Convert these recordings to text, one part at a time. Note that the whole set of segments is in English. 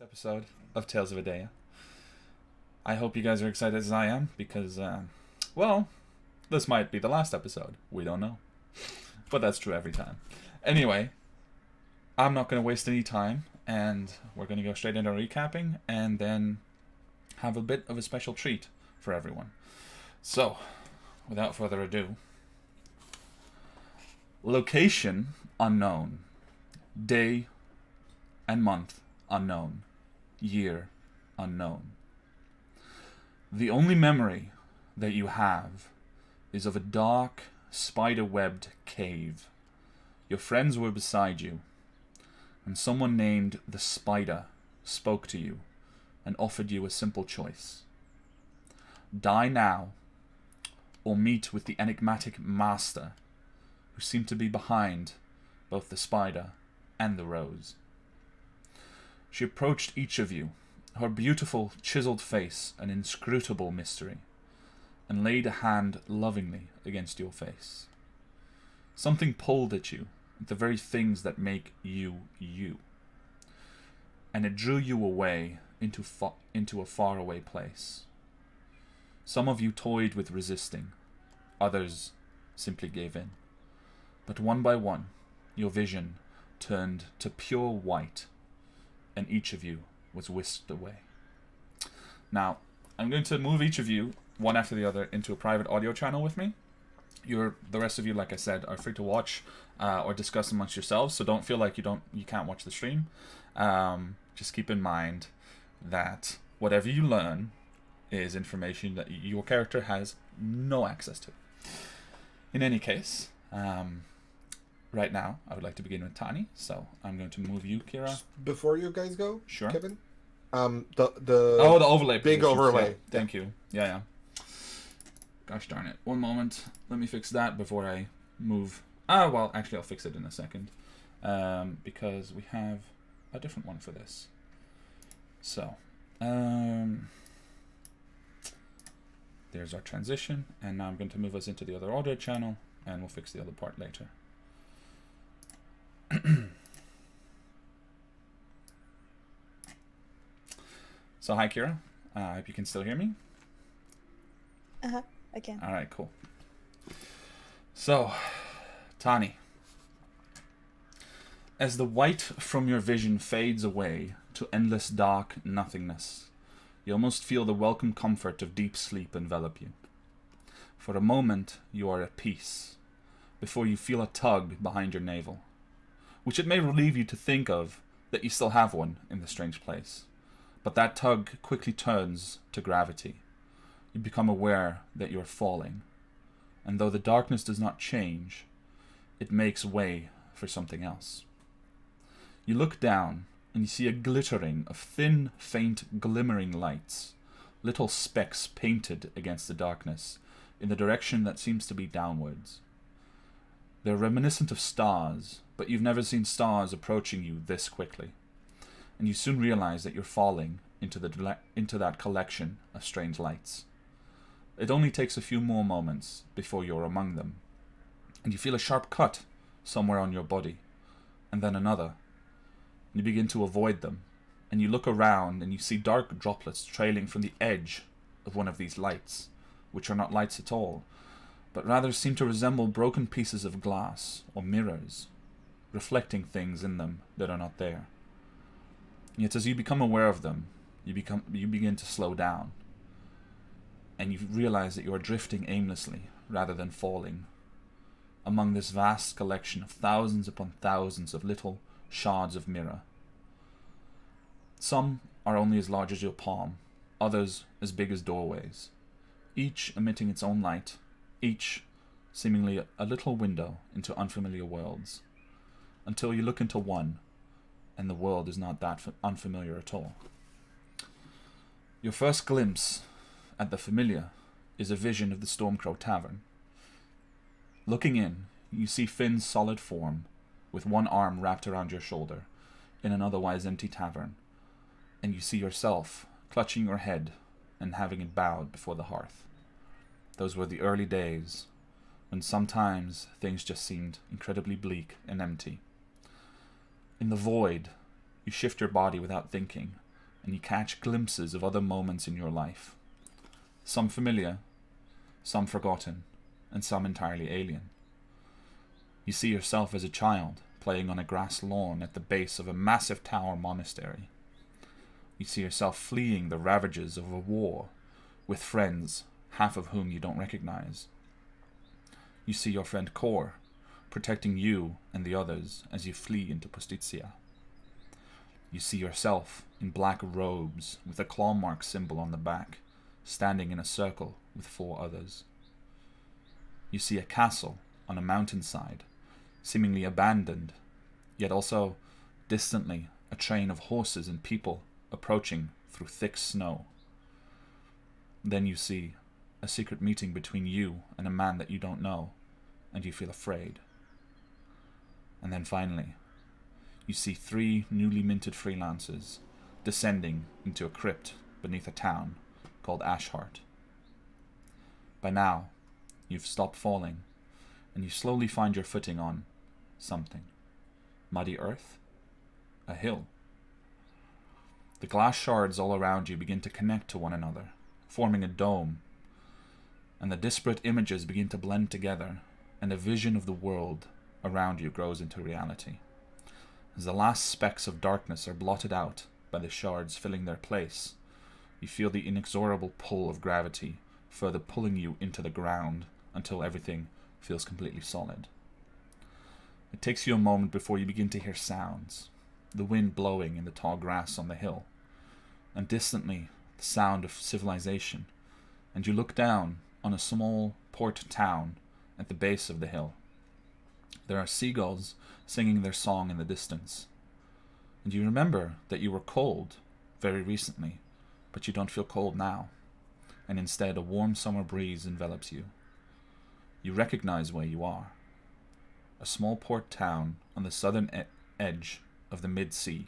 episode of Tales of Edeah. I hope you guys are excited as I am because, well, this might be the last episode. We don't know. But that's true every time. Anyway, I'm not going to waste any time, and we're going to go straight into recapping and then have a bit of a special treat for everyone. So, without further ado, location unknown, day and month unknown, year unknown. The only memory that you have is of a dark, spider-webbed cave. Your friends were beside you, and someone named the Spider spoke to you and offered you a simple choice. Die now, or meet with the enigmatic master who seemed to be behind both the spider and the rose. She approached each of you, her beautiful, chiseled face an inscrutable mystery, and laid a hand lovingly against your face. Something pulled at you, at the very things that make you, you. And it drew you away into a faraway place. Some of you toyed with resisting, others simply gave in. But one by one, your vision turned to pure white, and each of you was whisked away. Now, I'm going to move each of you, one after the other, into a private audio channel with me. The rest of you, like I said, are free to watch or discuss amongst yourselves, so don't feel like you can't watch the stream. Just keep in mind that whatever you learn is information that your character has no access to. In any case, right now, I would like to begin with Tani, so I'm going to move you, Kira. Just before you guys go, Sure. Kevin. The overlay. Big positions, overlay. yeah. Thank you. Yeah. Gosh darn it. One moment. Let me fix that before I move. Well, actually, I'll fix it in a second, because we have a different one for this. So, there's our transition, and now I'm going to move us into the other audio channel, and we'll fix the other part later. So hi Kira, I hope you can still hear me. I can. Alright, cool. So, Tani, as the white from your vision fades away to endless dark nothingness, you almost feel the welcome comfort of deep sleep envelop you. For a moment, you are at peace, before you feel a tug behind your navel, which it may relieve you to think of that you still have one in this strange place. But that tug quickly turns to gravity. You become aware that you are falling, and though the darkness does not change, it makes way for something else. You look down, and you see a glittering of thin, faint, glimmering lights, little specks painted against the darkness, in the direction that seems to be downwards. They're reminiscent of stars, but you've never seen stars approaching you this quickly, and you soon realize that you're falling into that collection of strange lights. It only takes a few more moments before you're among them, and you feel a sharp cut somewhere on your body, and then another. You begin to avoid them, and you look around and you see dark droplets trailing from the edge of one of these lights, which are not lights at all, but rather seem to resemble broken pieces of glass or mirrors, reflecting things in them that are not there. Yet as you become aware of them, you begin to slow down, and you realize that you are drifting aimlessly rather than falling among this vast collection of thousands upon thousands of little shards of mirror. Some are only as large as your palm, others as big as doorways, each emitting its own light, each seemingly a little window into unfamiliar worlds, until you look into one, and the world is not that unfamiliar at all. Your first glimpse at the familiar is a vision of the Stormcrow Tavern. Looking in, you see Finn's solid form, with one arm wrapped around your shoulder, in an otherwise empty tavern, and you see yourself clutching your head and having it bowed before the hearth. Those were the early days, when sometimes things just seemed incredibly bleak and empty. In the void, you shift your body without thinking, and you catch glimpses of other moments in your life. Some familiar, some forgotten, and some entirely alien. You see yourself as a child playing on a grass lawn at the base of a massive tower monastery. You see yourself fleeing the ravages of a war with friends, half of whom you don't recognize. You see your friend Kor protecting you and the others as you flee into Postizia. You see yourself in black robes with a claw mark symbol on the back, standing in a circle with 4 others. You see a castle on a mountainside, seemingly abandoned, yet also distantly a train of horses and people approaching through thick snow. Then you see a secret meeting between you and a man that you don't know, and you feel afraid. And then finally, you see 3 newly minted freelancers descending into a crypt beneath a town called Ashheart. By now, you've stopped falling, and you slowly find your footing on something. Muddy earth? A hill. The glass shards all around you begin to connect to one another, forming a dome, and the disparate images begin to blend together, and a vision of the world around you grows into reality. As the last specks of darkness are blotted out by the shards filling their place, you feel the inexorable pull of gravity further pulling you into the ground until everything feels completely solid. It takes you a moment before you begin to hear sounds, the wind blowing in the tall grass on the hill, and distantly the sound of civilization, and you look down on a small port town at the base of the hill. There are seagulls singing their song in the distance, and you remember that you were cold very recently, but you don't feel cold now, and instead a warm summer breeze envelops you. You recognize where you are. A small port town on the southern edge of the mid-sea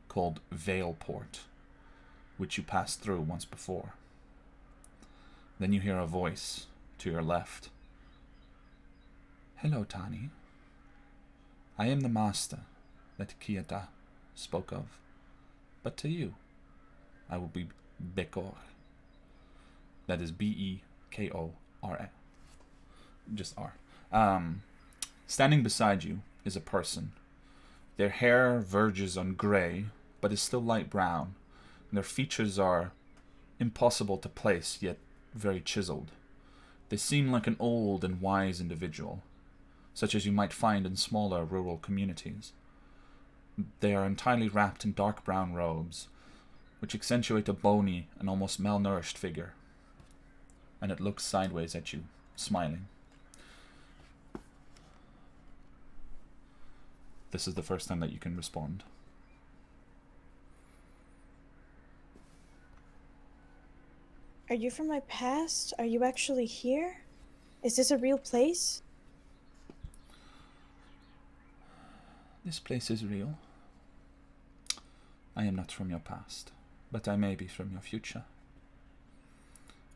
called Vale Port, which you passed through once before. Then you hear a voice to your left. "Hello, Tani. I am the master that Edeah spoke of, but to you, I will be Bekor. That is Bekor. Just R. Standing beside you is a person. Their hair verges on gray, but is still light brown, and their features are impossible to place, yet very chiseled. They seem like an old and wise individual, such as you might find in smaller rural communities. They are entirely wrapped in dark brown robes, which accentuate a bony and almost malnourished figure, and it looks sideways at you, smiling. This is the first time that you can respond. Are you from my past? Are you actually here? Is this a real place? This place is real. I am not from your past, but I may be from your future.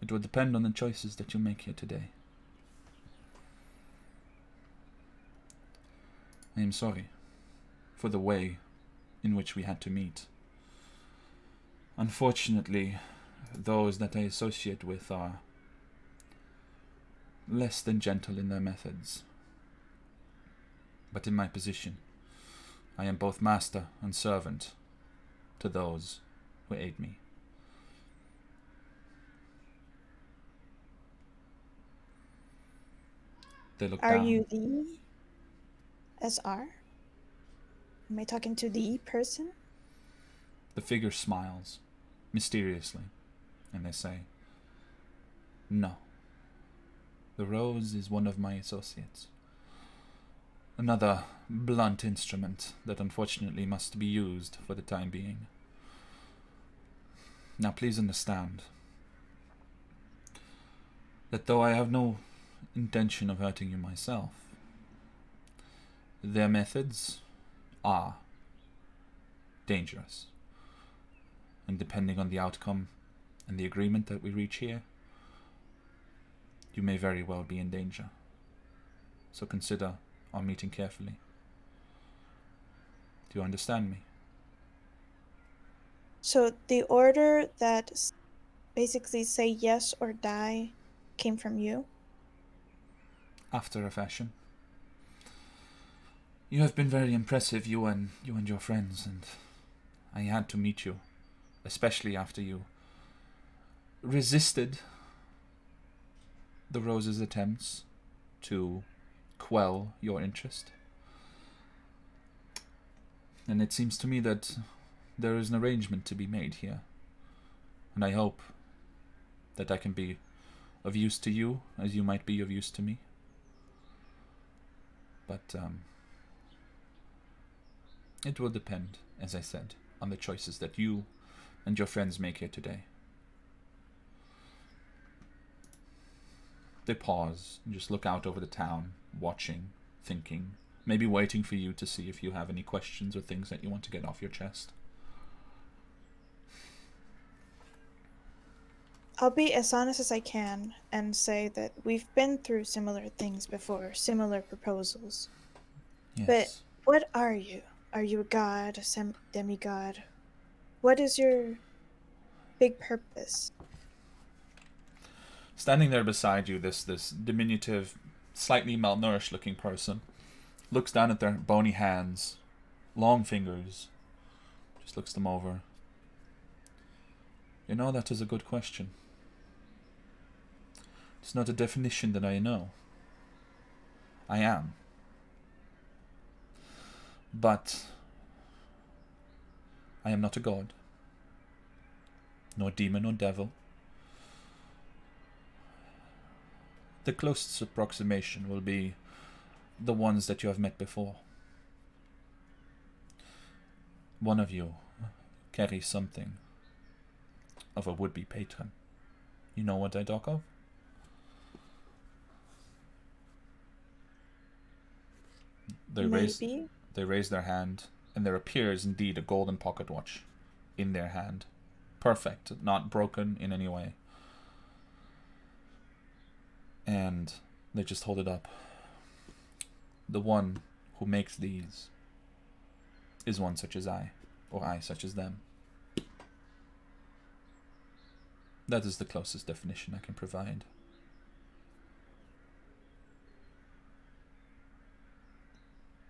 It will depend on the choices that you make here today. I am sorry for the way in which we had to meet. Unfortunately, those that I associate with are less than gentle in their methods. But in my position, I am both master and servant to those who aid me. They look Are down. you the SR? Am I talking to the person? The figure smiles, mysteriously, and they say, "No. The rose is one of my associates. Another blunt instrument that unfortunately must be used for the time being. Now please understand that though I have no intention of hurting you myself, their methods are dangerous. And depending on the outcome and the agreement that we reach here, you may very well be in danger. So consider our meeting carefully. Do you understand me?" So the order that basically say yes or die came from you? After a fashion. You have been very impressive, you and your friends, and I had to meet you, especially after you resisted the Rose's attempts to quell your interest. And it seems to me that there is an arrangement to be made here. And I hope that I can be of use to you as you might be of use to me. But it will depend, as I said, on the choices that you and your friends make here today. They pause and just look out over the town, watching, thinking, maybe waiting for you to see if you have any questions or things that you want to get off your chest. I'll be as honest as I can and say that we've been through similar things before, similar proposals. But Yes. what are you? Are you a god, a demigod? What is your big purpose? Standing there beside you, this diminutive, slightly malnourished looking person looks down at their bony hands, long fingers, just looks them over. You know, that is a good question. It's not a definition that I know. I am. But I am not a god, nor demon or devil. The closest approximation will be the ones that you have met before. One of you carries something of a would-be patron. You know what I talk of? They raise Maybe. their hand, and there appears indeed a golden pocket watch in their hand. Perfect, not broken in any way. And they just hold it up. The one who makes these is one such as I, or I such as them. That is the closest definition I can provide.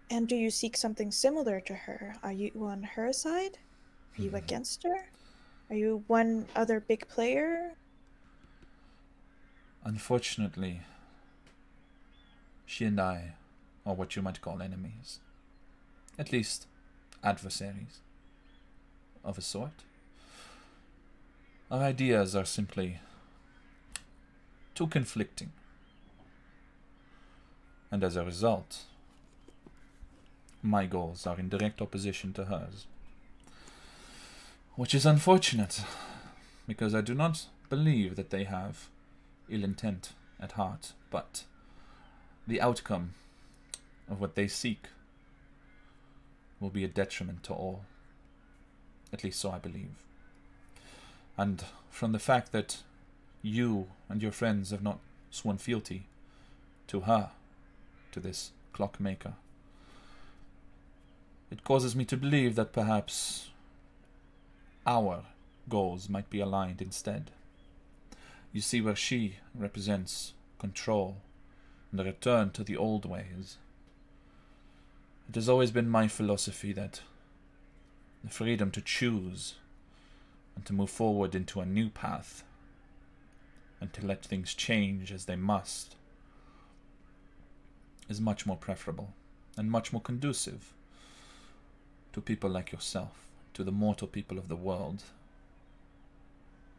And do you seek something similar to her? Are you on her side? Are you against her? Are you one other big player? Unfortunately, she and I are what you might call enemies. At least, adversaries of a sort. Our ideas are simply too conflicting. And as a result, my goals are in direct opposition to hers. Which is unfortunate, because I do not believe that they have ill intent at heart, but the outcome of what they seek will be a detriment to all. At least so I believe. And from the fact that you and your friends have not sworn fealty to her, to this clockmaker, it causes me to believe that perhaps our goals might be aligned instead. You see, where she represents control and a return to the old ways, it has always been my philosophy that the freedom to choose and to move forward into a new path and to let things change as they must is much more preferable and much more conducive to people like yourself, to the mortal people of the world.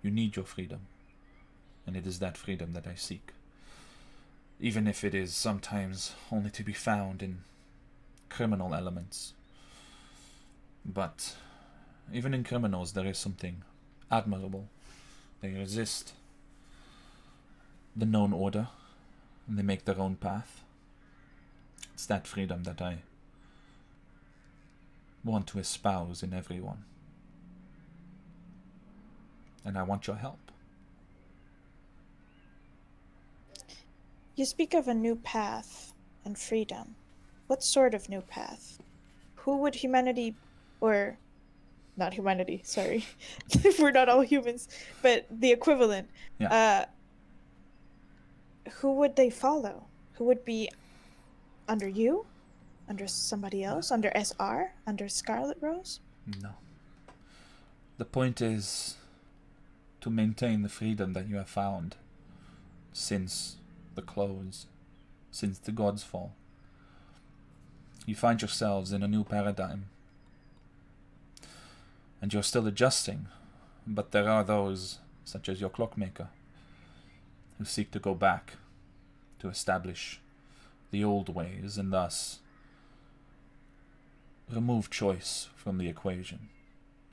You need your freedom, and it is that freedom that I seek, even if it is sometimes only to be found in criminal elements. But even in criminals there is something admirable. They resist the known order, and they make their own path. It's that freedom that I want to espouse in everyone. And I want your help. You speak of a new path and freedom. What sort of new path? Who would humanity, or not humanity, sorry. We're not all humans, but the equivalent. Yeah. Uh, who would they follow? Who would be under you? Under somebody else? Under SR? Under Scarlet Rose? No. The point is to maintain the freedom that you have found since the close, since the gods' fall. You find yourselves in a new paradigm, and you're still adjusting, but there are those, such as your clockmaker, who seek to go back to establish the old ways and thus remove choice from the equation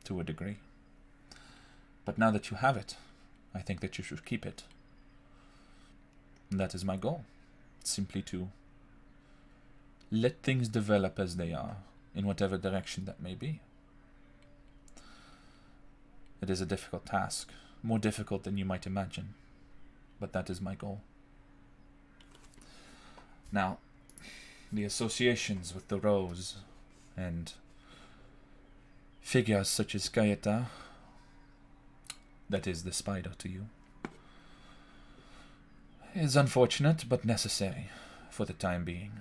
to a degree. But now that you have it, I think that you should keep it. And that is my goal. Simply to let things develop as they are, in whatever direction that may be. It is a difficult task, more difficult than you might imagine, but that is my goal. Now, the associations with the rose and figures such as Edeah, that is the spider to you, is unfortunate but necessary for the time being.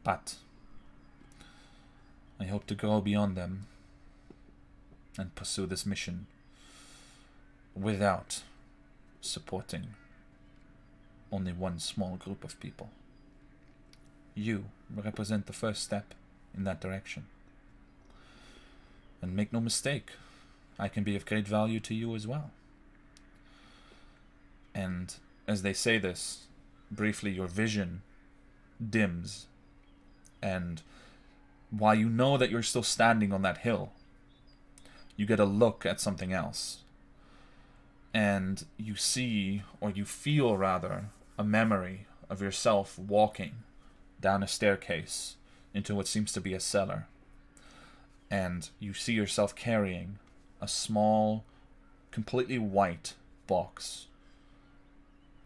But I hope to grow beyond them and pursue this mission without supporting only one small group of people. You represent the first step in that direction. And make no mistake, I can be of great value to you as well. And as they say this, briefly your vision dims, and while you know that you're still standing on that hill, you get a look at something else. And you see, or you feel rather, a memory of yourself walking down a staircase into what seems to be a cellar. And you see yourself carrying a small, completely white box,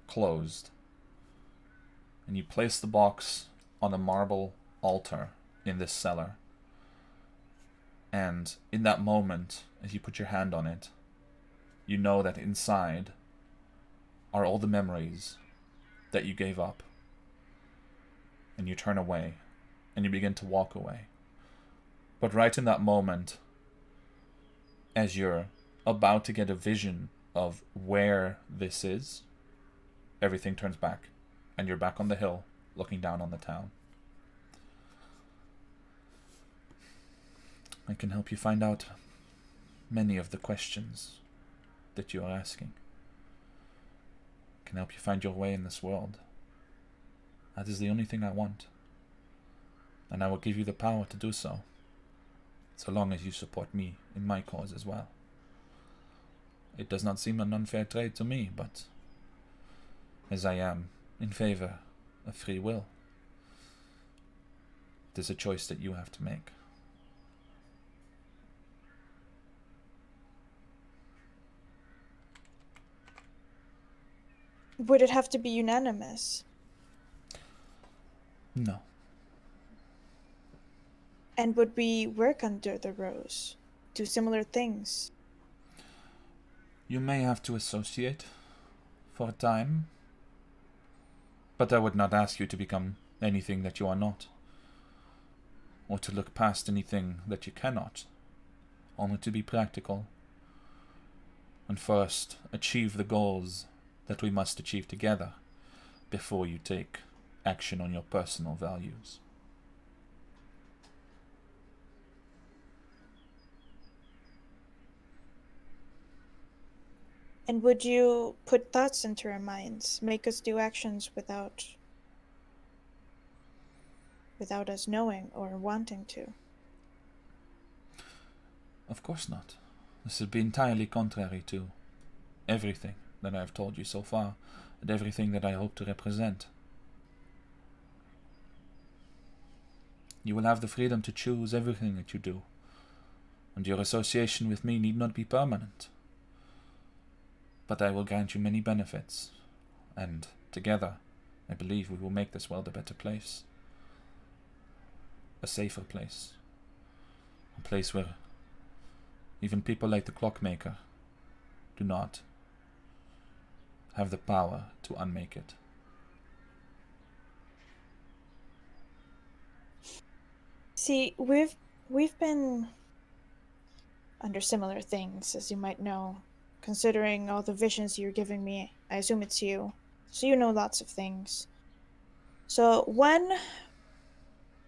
closed. And you place the box on a marble altar in this cellar. And in that moment, as you put your hand on it, you know that inside are all the memories that you gave up. And you turn away, and you begin to walk away. But right in that moment, as you're about to get a vision of where this is, everything turns back, and you're back on the hill, looking down on the town. I can help you find out many of the questions that you are asking. I can help you find your way in this world. That is the only thing I want. And I will give you the power to do so, so long as you support me in my cause as well. It does not seem an unfair trade to me, but as I am in favor of free will, it is a choice that you have to make. Would it have to be unanimous? No. And would we work under the rose? Do similar things? You may have to associate for a time, but I would not ask you to become anything that you are not, or to look past anything that you cannot, only to be practical, and first achieve the goals that we must achieve together before you take action on your personal values. And would you put thoughts into our minds, make us do actions without us knowing or wanting to? Of course not. This would be entirely contrary to everything that I have told you so far, and everything that I hope to represent. You will have the freedom to choose everything that you do, and your association with me need not be permanent. But I will grant you many benefits, and together, I believe we will make this world a better place. A safer place. A place where Even people like the clockmaker do not have the power to unmake it. See, we've been under similar things, as you might know. Considering all the visions you're giving me, I assume it's you. So you know lots of things. So one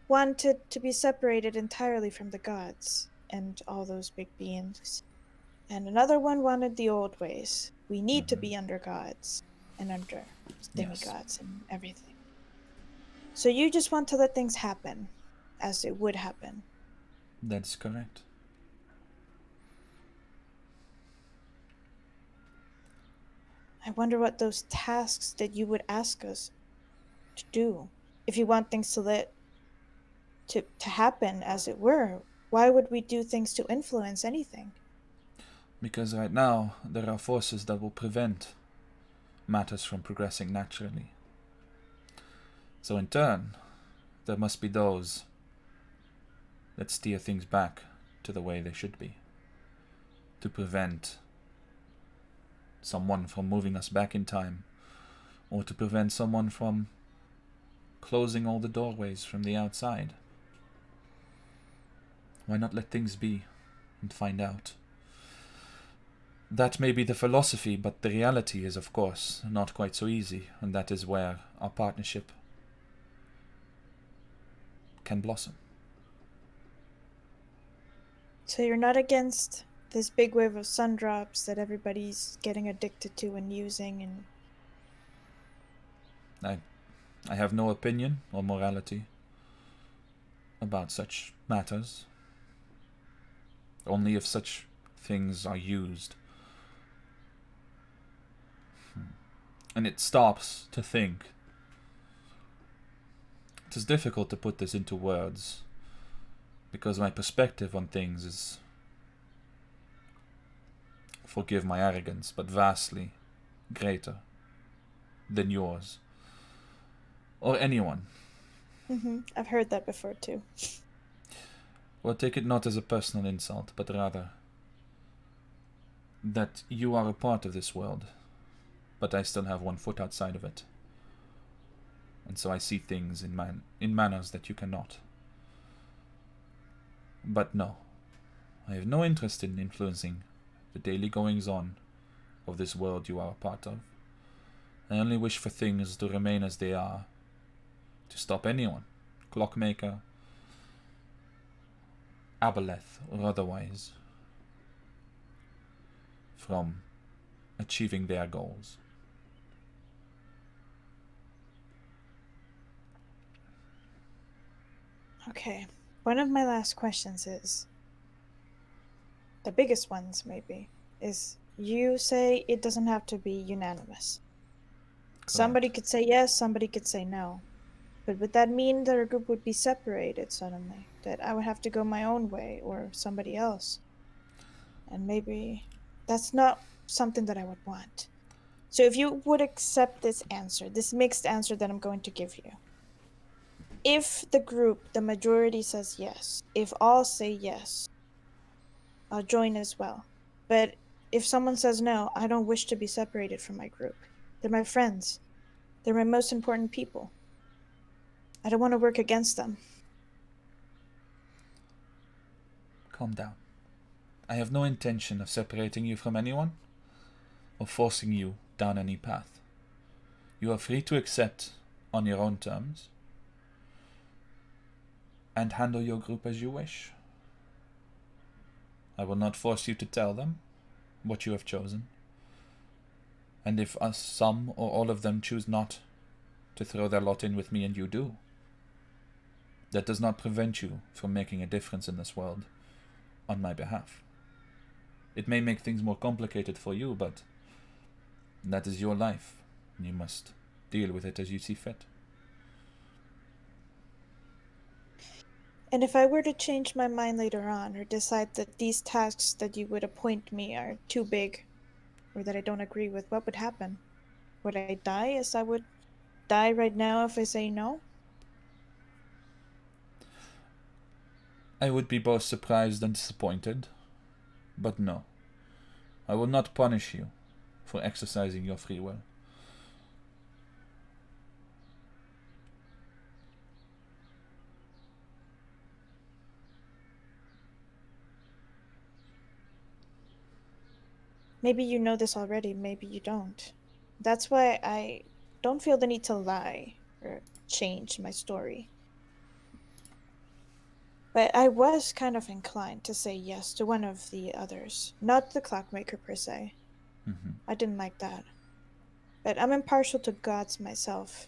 wanted to be separated entirely from the gods and all those big beings. And another one wanted the old ways. We need to be under gods and under Yes, demigods and everything. So you just want to let things happen as it would happen. that's correct. I wonder what those tasks that you would ask us to do. If you want things to happen as it were, why would we do things to influence anything? Because right now, there are forces that will prevent matters from progressing naturally. So in turn, there must be those that steer things back to the way they should be, to prevent someone from moving us back in time, or to prevent someone from closing all the doorways from the outside. Why not let things be and find out? That may be the philosophy, but the reality is, of course, not quite so easy, and that is where our partnership can blossom. So you're not against this big wave of sun drops that everybody's getting addicted to and using and I have no opinion or morality about such matters. Only if such things are used. And it stops to think. It is difficult to put this into words, because my perspective on things is, forgive my arrogance, but vastly greater than yours. Or anyone. I've heard that before too. Well, take it not as a personal insult, but rather that you are a part of this world, but I still have one foot outside of it. And so I see things in manners that you cannot. But no, I have no interest in influencing the daily goings-on of this world you are a part of. I only wish for things to remain as they are, to stop anyone, clockmaker, aboleth, or otherwise, from achieving their goals. Okay. One of my last questions is the biggest ones, maybe, is you say it doesn't have to be unanimous. Somebody Correct. could say yes, somebody could say no. But would that mean that our group would be separated suddenly? That I would have to go my own way or somebody else? And maybe that's not something that I would want. So if you would accept this answer, this mixed answer that I'm going to give you, if the group, the majority says yes, if all say yes, I'll join as well. But if someone says no, I don't wish to be separated from my group. They're my friends. They're my most important people. I don't want to work against them. Calm down. I have no intention of separating you from anyone, or forcing you down any path. You are free to accept on your own terms, and handle your group as you wish. I will not force you to tell them what you have chosen. And if some or all of them choose not to throw their lot in with me and you do, that does not prevent you from making a difference in this world on my behalf. It may make things more complicated for you, but that is your life, and you must deal with it as you see fit. And if I were to change my mind later on or decide that these tasks that you would appoint me are too big or that I don't agree with, what would happen? Would I die as I would die right now if I say no? I would be both surprised and disappointed, But no, I will not punish you for exercising your free will. Maybe you know this already, maybe you don't. That's why I don't feel the need to lie or change my story. But I was kind of inclined to say yes to one of the others, not the clockmaker per se. Mm-hmm. I didn't like that. But I'm impartial to gods myself.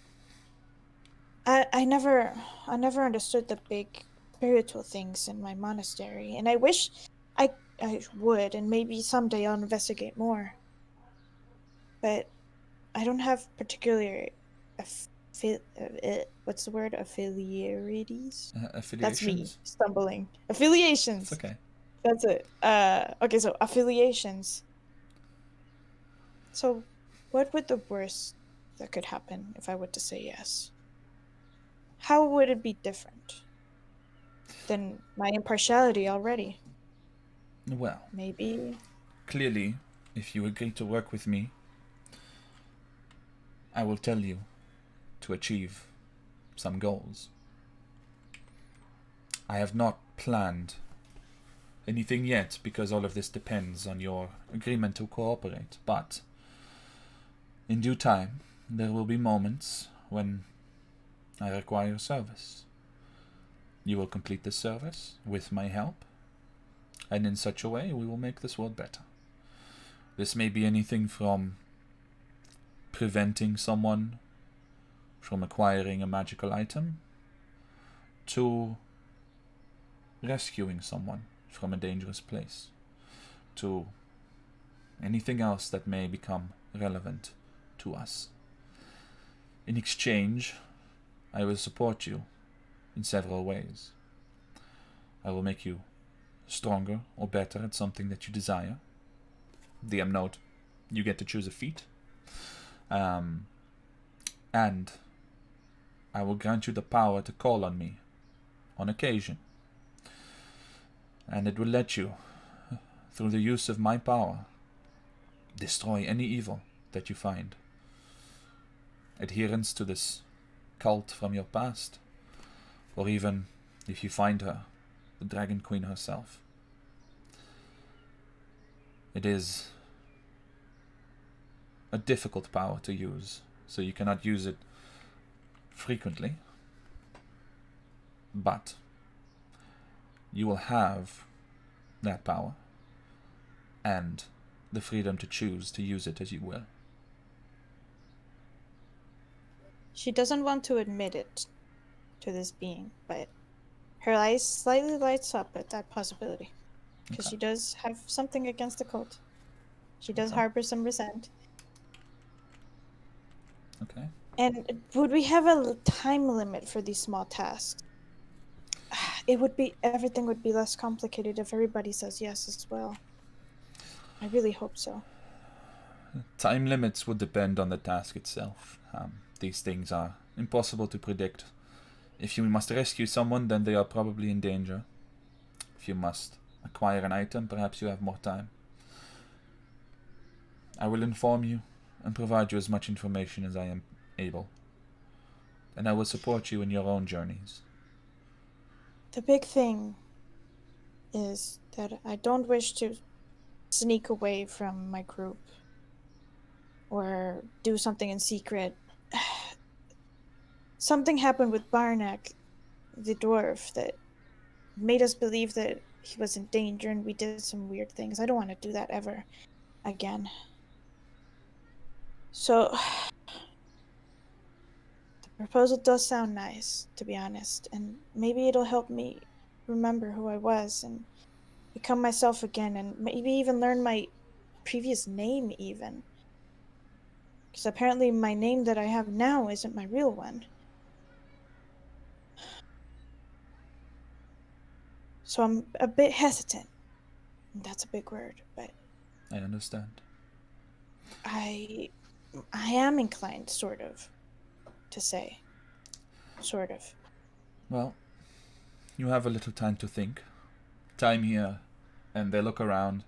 I never understood the big spiritual things in my monastery, and I wish I would, and maybe someday I'll investigate more. But I don't have particular what's the word? Affiliarities? That's me Affiliations? stumbling. It's Affiliations. okay. That's it. Okay, so affiliations. So what would the worst that could happen if I were to say yes? How would it be different than my impartiality already? Well, Maybe. clearly, if you agree to work with me, I will tell you to achieve some goals. I have not planned anything yet because all of this depends on your agreement to cooperate, but in due time, there will be moments when I require service. You will complete this service with my help, and in such a way we will make this world better. This may be anything from preventing someone from acquiring a magical item to rescuing someone from a dangerous place, to anything else that may become relevant to us. In exchange, I will support you in several ways. I will make you stronger or better at something that you desire. DM note, you get to choose a feat. And I will grant you the power to call on me on occasion. And it will let you, through the use of my power, destroy any evil that you find. Adherence to this cult from your past, or even, if you find her, the Dragon Queen herself. It is a difficult power to use, so you cannot use it frequently, but you will have that power and the freedom to choose to use it as you will. She doesn't want to admit it to this being, but her eyes slightly lights up at that possibility. Because Okay. she does have something against the cult. She does Okay. harbor some resent. Okay. And would we have a time limit for these small tasks? Everything would be less complicated if everybody says yes as well. I really hope so. Time limits would depend on the task itself. These things are impossible to predict. If you must rescue someone, then they are probably in danger. If you must acquire an item, perhaps you have more time. I will inform you and provide you as much information as I am able. And I will support you in your own journeys. The big thing is that I don't wish to sneak away from my group or do something in secret. Something happened with Barnack, the dwarf, that made us believe that he was in danger and we did some weird things. I don't want to do that ever again. So, the proposal does sound nice, to be honest, and maybe it'll help me remember who I was and become myself again, and maybe even learn my previous name, even. Because apparently, my name that I have now isn't my real one. So, I'm a bit hesitant. That's a big word, but I understand. I. I am inclined, sort of, to say. Sort of. Well, you have a little time to think. Time here, and they look around.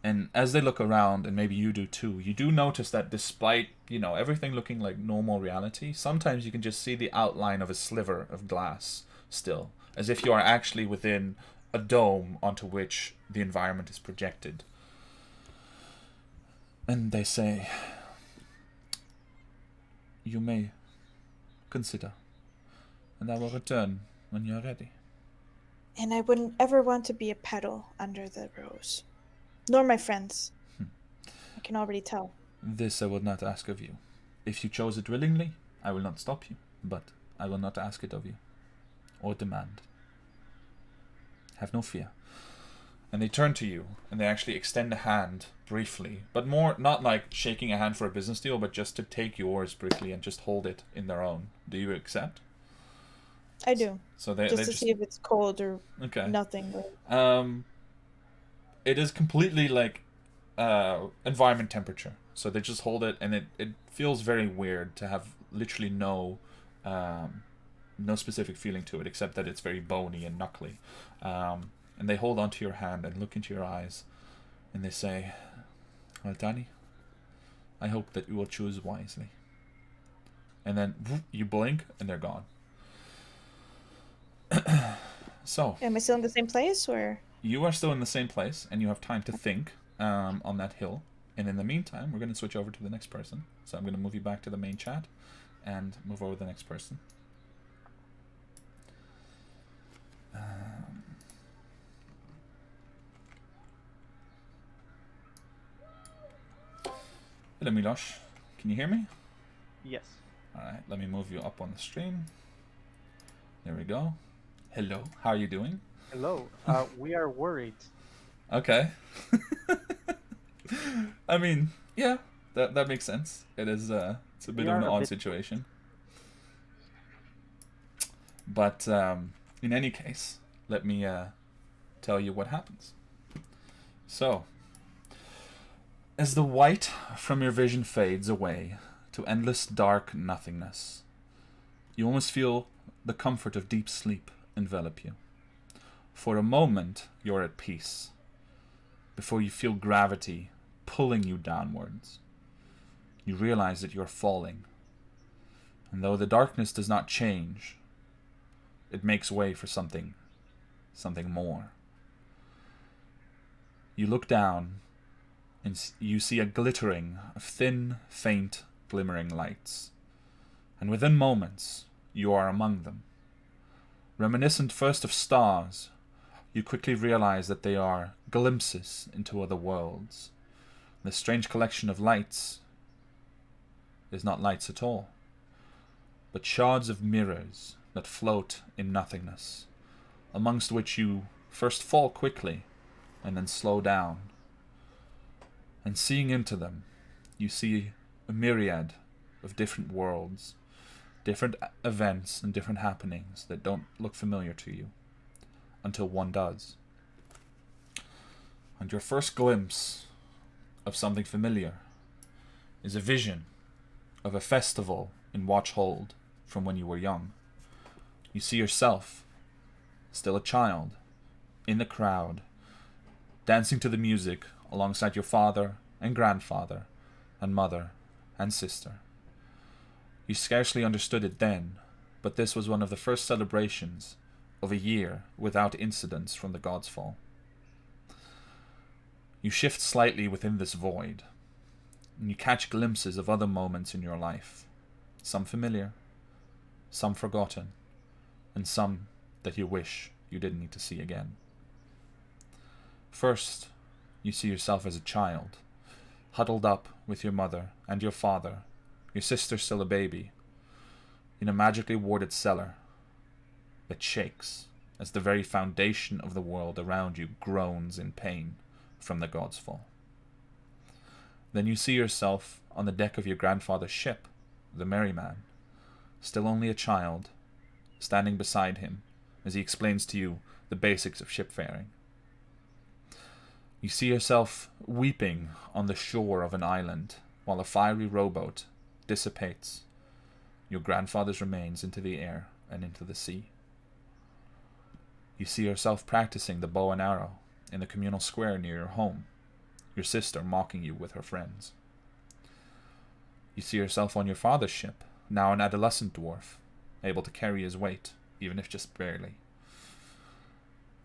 And as they look around, and maybe you do too, you do notice that despite, everything looking like normal reality, sometimes you can just see the outline of a sliver of glass still, as if you are actually within a dome onto which the environment is projected. And they say, you may consider, and I will return when you're ready. And I wouldn't ever want to be a petal under the rose. Nor my friends. I can already tell. This I would not ask of you. If you chose it willingly, I will not stop you, but I will not ask it of you, or demand. Have no fear. And they turn to you, and they actually extend a hand briefly, but more not like shaking a hand for a business deal, but just to take yours briefly and just hold it in their own. Do you accept? I do. So they Just to see if it's cold or okay. nothing. Or... It is completely like environment temperature. So they just hold it, and it feels very weird to have literally no specific feeling to it, except that it's very bony and knuckly. And they hold onto your hand and look into your eyes, and they say, well, Danny, I hope that you will choose wisely. And then whoop, you blink, and they're gone. So. Am I still in the same place, or? You are still in the same place, and you have time to think on that hill. And in the meantime, we're going to switch over to the next person. So I'm going to move you back to the main chat and move over to the next person. Hello, Milosh. Can you hear me? Yes. Alright, let me move you up on the stream. There we go. Hello, how are you doing? Hello. We are worried. Okay. I mean, yeah, that makes sense. It is it's a bit of an odd situation. But in any case, let me tell you what happens. So, as the white from your vision fades away to endless dark nothingness, you almost feel the comfort of deep sleep envelop you. For a moment, you're at peace, before you feel gravity pulling you downwards. You realize that you're falling, and though the darkness does not change, it makes way for something more. You look down, and you see a glittering of thin, faint, glimmering lights, and within moments, you are among them. Reminiscent first of stars, you quickly realize that they are glimpses into other worlds. This strange collection of lights is not lights at all, but shards of mirrors that float in nothingness, amongst which you first fall quickly and then slow down. And seeing into them, you see a myriad of different worlds, different events and different happenings that don't look familiar to you, until one does. And your first glimpse of something familiar is a vision of a festival in Watchhold from when you were young. You see yourself, still a child, in the crowd, dancing to the music alongside your father and grandfather and mother and sister. You scarcely understood it then, but this was one of the first celebrations of a year without incidents from the God's Fall. You shift slightly within this void, and you catch glimpses of other moments in your life, some familiar, some forgotten, and some that you wish you didn't need to see again. First, you see yourself as a child, huddled up with your mother and your father, your sister still a baby, in a magically warded cellar that shakes as the very foundation of the world around you groans in pain from the God's Fall. Then you see yourself on the deck of your grandfather's ship, the Merryman, still only a child, standing beside him as he explains to you the basics of shipfaring. You see yourself weeping on the shore of an island while a fiery rowboat dissipates your grandfather's remains into the air and into the sea. You see yourself practicing the bow and arrow in the communal square near your home, your sister mocking you with her friends. You see yourself on your father's ship, now an adolescent dwarf, able to carry his weight, even if just barely.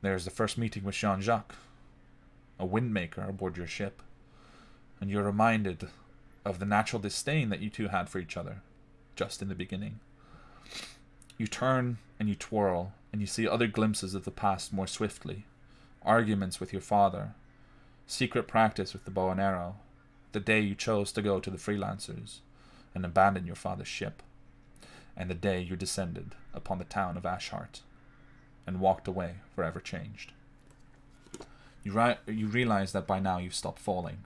There's the first meeting with Jean-Jacques, a windmaker aboard your ship, and you're reminded of the natural disdain that you two had for each other, just in the beginning. You turn and you twirl, and you see other glimpses of the past more swiftly. Arguments with your father, secret practice with the bow and arrow, the day you chose to go to the freelancers and abandon your father's ship, and the day you descended upon the town of Ashhart and walked away forever changed. You realize that by now you've stopped falling.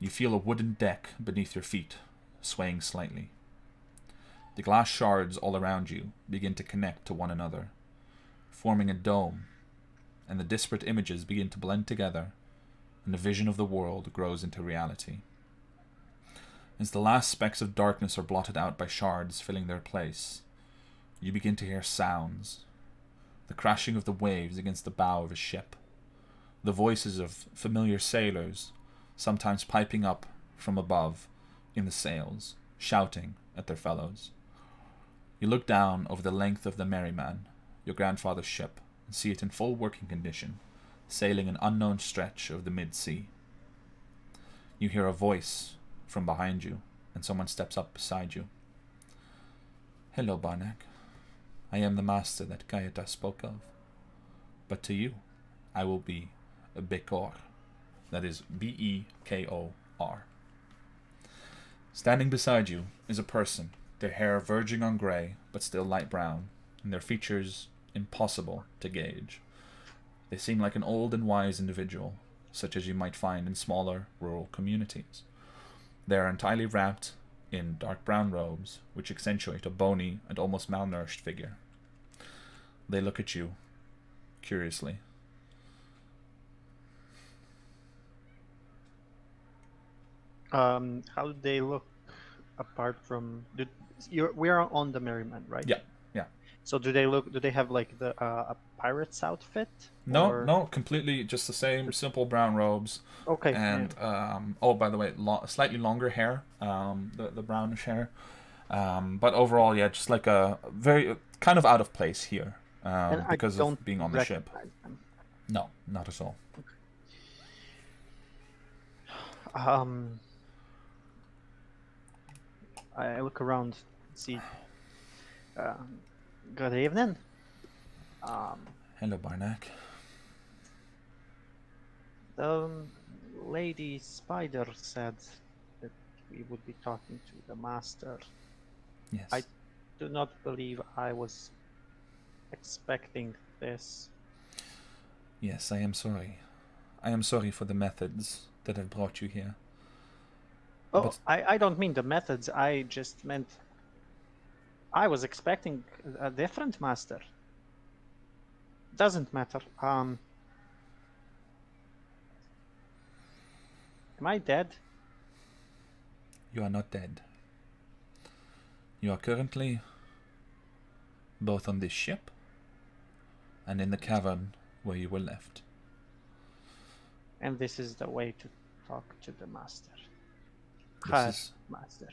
You feel a wooden deck beneath your feet, swaying slightly. The glass shards all around you begin to connect to one another, forming a dome, and the disparate images begin to blend together, and the vision of the world grows into reality. As the last specks of darkness are blotted out by shards filling their place, you begin to hear sounds, the crashing of the waves against the bow of a ship, the voices of familiar sailors, sometimes piping up from above in the sails, shouting at their fellows. You look down over the length of the Merryman, your grandfather's ship, and see it in full working condition, sailing an unknown stretch of the mid-sea. You hear a voice from behind you, and someone steps up beside you. "Hello, Barnack. I am the master that Kayata spoke of. But to you, I will be a Bekor." That is Bekor. Standing beside you is a person, their hair verging on grey, but still light brown, and their features impossible to gauge. They seem like an old and wise individual, such as you might find in smaller rural communities. They are entirely wrapped in dark brown robes, which accentuate a bony and almost malnourished figure. They look at you curiously. How do they look apart from? We are on the Merryman, right? Yeah, yeah. So do they look? Do they have like the a pirate's outfit? No, or... no, completely just the same simple brown robes. Okay. And oh, by the way, slightly longer hair, the brownish hair. But overall, yeah, just like a very kind of out of place here, because of being on the ship. Them. No, not at all. I look around, see. Good evening. Hello, Barnack. The Lady Spider said that we would be talking to the master. Yes. I do not believe I was expecting this. Yes, I am sorry. I am sorry for the methods that have brought you here. Oh, But- I don't mean the methods. I just meant I was expecting a different master. Doesn't matter. Am I dead? You are not dead. You are currently both on this ship and in the cavern where you were left. And this is the way to talk to the master. Master.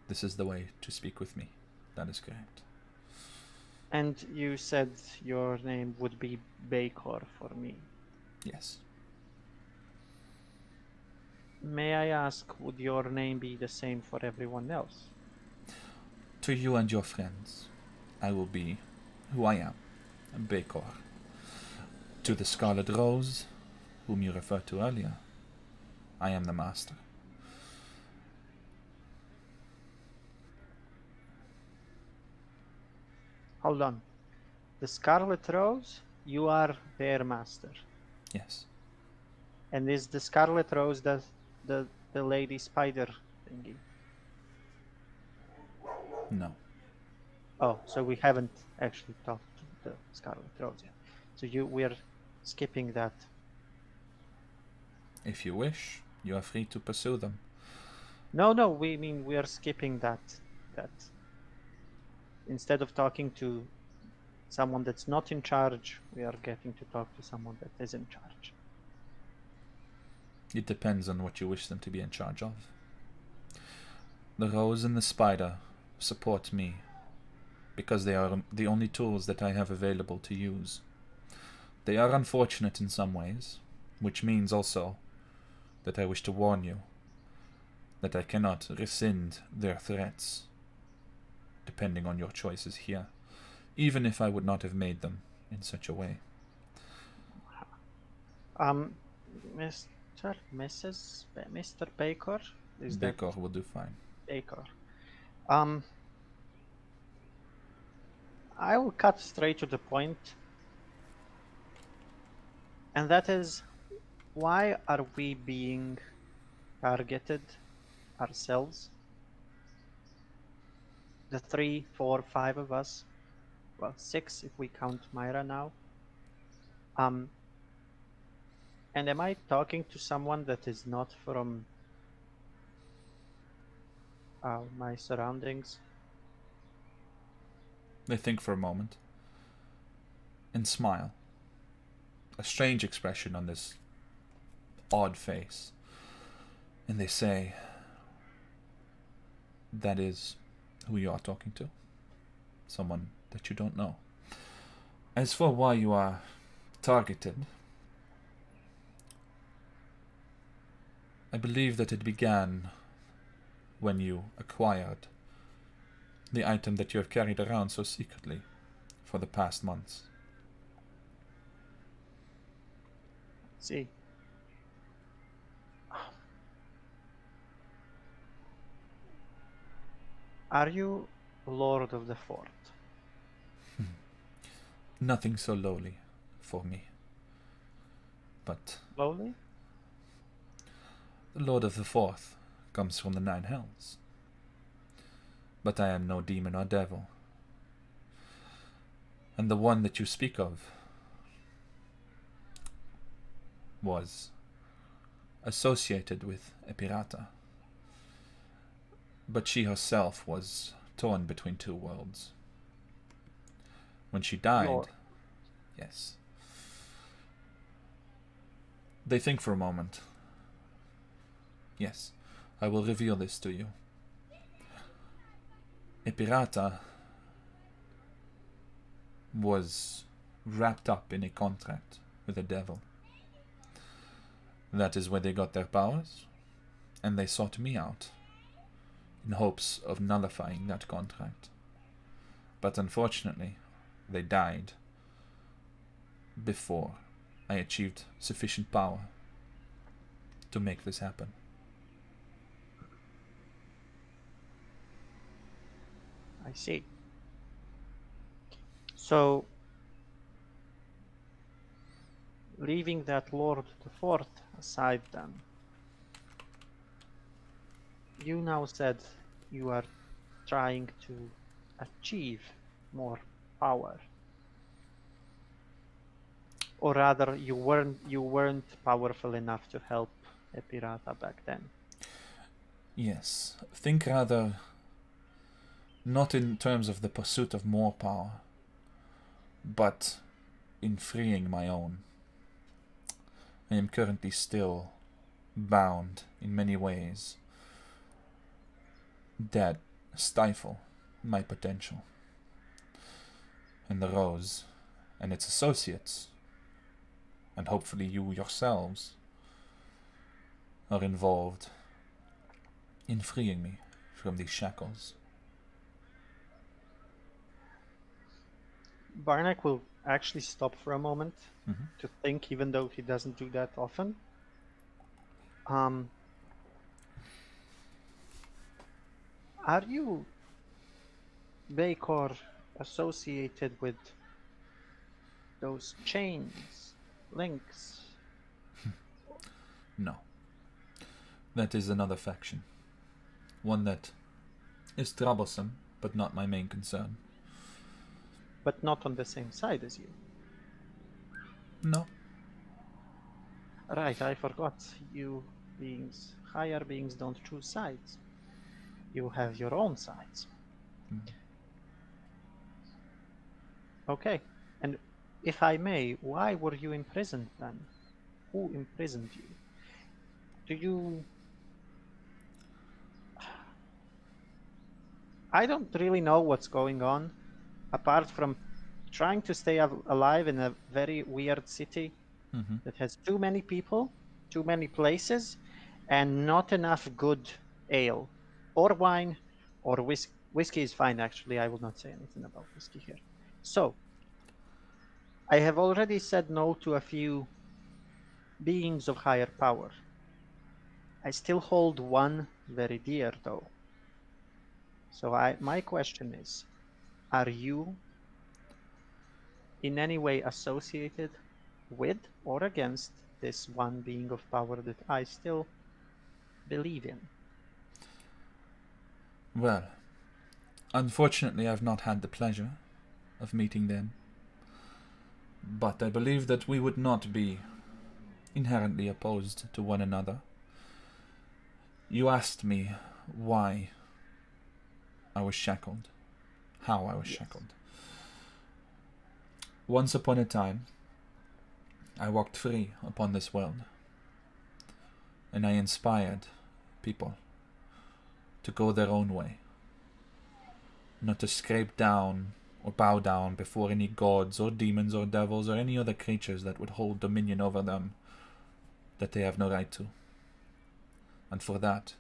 This is the way to speak with me. That is correct. And you said your name would be Bekor for me. Yes. May I ask, would your name be the same for everyone else? To you and your friends, I will be who I am, Bekor. To the Scarlet Rose, whom you referred to earlier, I am the master. Hold on. The Scarlet Rose, you are their master. Yes. And is the Scarlet Rose the Lady Spider thingy? No. Oh, so we haven't actually talked to the Scarlet Rose yet. So we're skipping that. If you wish, you are free to pursue them. No, we are skipping that. Instead of talking to someone that's not in charge, we are getting to talk to someone that is in charge. It depends on what you wish them to be in charge of. The rose and the spider support me because they are the only tools that I have available to use. They are unfortunate in some ways, which means also that I wish to warn you that I cannot rescind their threats, depending on your choices here, even if I would not have made them in such a way. Mr. Baker, is that Baker will do fine. Baker? I will cut straight to the point, and that is, why are we being targeted ourselves? The 3, 4, 5 of us, well, 6 if we count Myra now. And am I talking to someone that is not from my surroundings? They think for a moment and smile. A strange expression on this odd face. And they say, that is who you are talking to. Someone that you don't know. As for why you are targeted, I believe that it began when you acquired the item that you have carried around so secretly for the past months. See. Are you Lord of the Fort? Nothing so lowly for me. But Lowly? the Lord of the Fourth comes from the Nine Hells. But I am no demon or devil. And the one that you speak of was associated with Epirata. But she herself was torn between two worlds. When she died, Lord. yes. They think for a moment. Yes, I will reveal this to you. Epirata was wrapped up in a contract with the devil. That is where they got their powers, and they sought me out in hopes of nullifying that contract. But unfortunately, they died before I achieved sufficient power to make this happen. I see. So, leaving that Lord the Fourth aside then, you now said you are trying to achieve more power. Or rather, you weren't powerful enough to help Epirata back then. Yes, think rather not in terms of the pursuit of more power, but in freeing my own. I am currently still bound in many ways that stifle my potential. And the Rose and its associates, and hopefully you yourselves, are involved in freeing me from these shackles. Barnack will actually stop for a moment Mhm. to think, even though he doesn't do that often. Are you, Baker, associated with those chains, links? No. That is another faction. One that is troublesome, but not my main concern. But not on the same side as you. No. Right, I forgot. You beings, higher beings, don't choose sides. You have your own sides. Okay, and if I may, why were you imprisoned then? Who imprisoned you? Do you... I don't really know what's going on, apart from trying to stay alive in a very weird city Mm-hmm. that has too many people, too many places, and not enough good ale or wine or whiskey. Whiskey is fine, actually. I will not say anything about whiskey here. So, I have already said no to a few beings of higher power. I still hold one very dear, though. So, my question is, are you in any way associated with or against this one being of power that I still believe in? Well, unfortunately, I've not had the pleasure of meeting them, but I believe that we would not be inherently opposed to one another. You asked me why I was shackled, how I was shackled. Once upon a time, I walked free upon this world, and I inspired people to go their own way, not to scrape down or bow down before any gods or demons or devils or any other creatures that would hold dominion over them that they have no right to. And for that,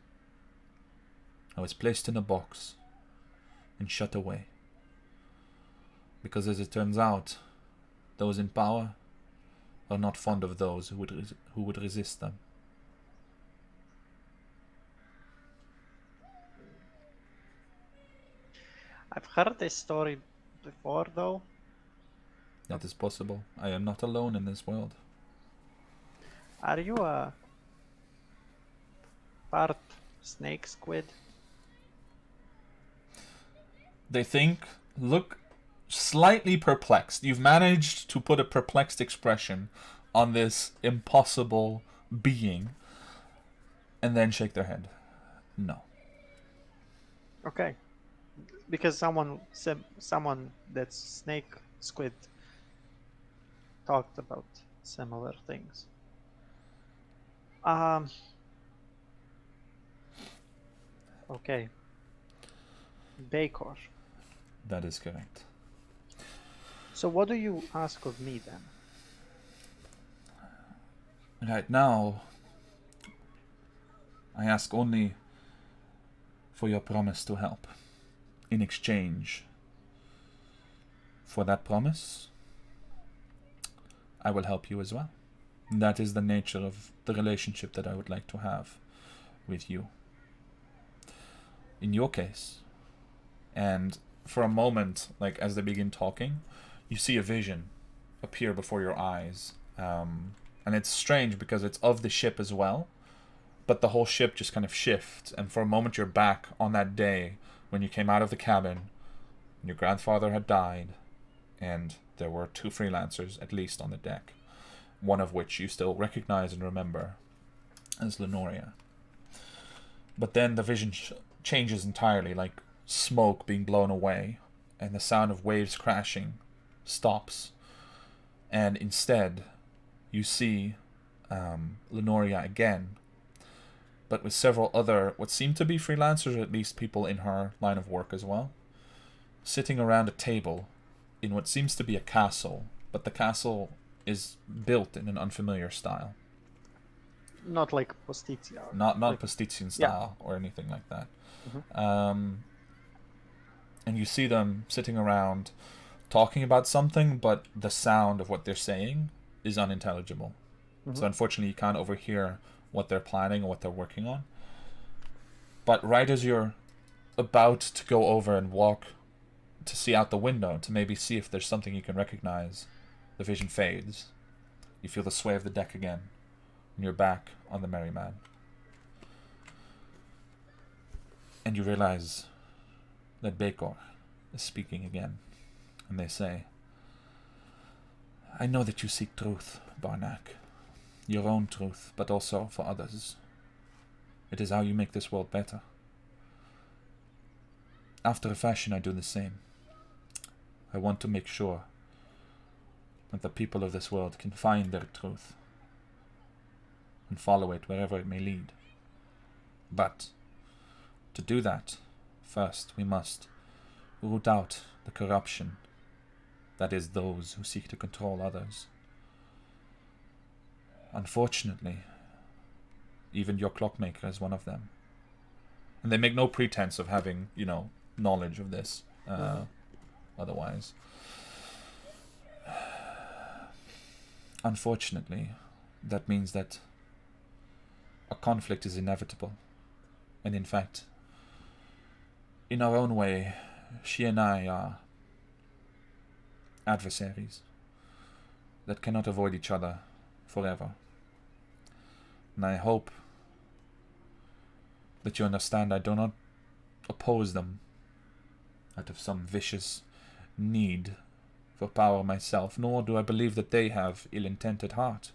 I was placed in a box and shut away. Because as it turns out, those in power are not fond of those who would resist them. I've heard this story before, though. That is possible. I am not alone in this world. Are you a part snake squid? They look slightly perplexed. You've managed to put a perplexed expression on this impossible being, and then shake their head. No. Okay. Because someone that's snake squid talked about similar things. Okay. Bakor. That is correct. So what do you ask of me then? Right now, I ask only for your promise to help. In exchange for that promise, I will help you as well. That is the nature of the relationship that I would like to have with you. In your case, and for a moment, like as they begin talking, you see a vision appear before your eyes. And it's strange because it's of the ship as well, but the whole ship just kind of shifts, and for a moment you're back on that day when you came out of the cabin, and your grandfather had died, and there were 2 freelancers at least on the deck, one of which you still recognize and remember as Lenoria. But then the vision changes entirely, like smoke being blown away, and the sound of waves crashing stops, and instead you see Lenoria again, but with several other, what seem to be freelancers, or at least people in her line of work as well, sitting around a table in what seems to be a castle, but the castle is built in an unfamiliar style. Not like Postizia. Not like, Pastitian style or anything like that. Mm-hmm. And you see them sitting around talking about something, but the sound of what they're saying is unintelligible. Mm-hmm. So unfortunately you can't overhear what they're planning or what they're working on. But right as you're about to go over and walk to see out the window to maybe see if there's something you can recognize, the vision fades. You feel the sway of the deck again, and you're back on the Merry Man. And you realize that Bakor is speaking again, and they say, I know that you seek truth, Barnak. Your own truth, but also for others. It is how you make this world better. After a fashion, I do the same. I want to make sure that the people of this world can find their truth. and follow it wherever it may lead. But to do that, first we must root out the corruption, that is, those who seek to control others. Unfortunately, even your clockmaker is one of them. And they make no pretense of having, knowledge of this, otherwise. Unfortunately, that means that a conflict is inevitable. And in fact, in our own way, she and I are adversaries that cannot avoid each other forever. And I hope that you understand I do not oppose them out of some vicious need for power myself, nor do I believe that they have ill-intent at heart.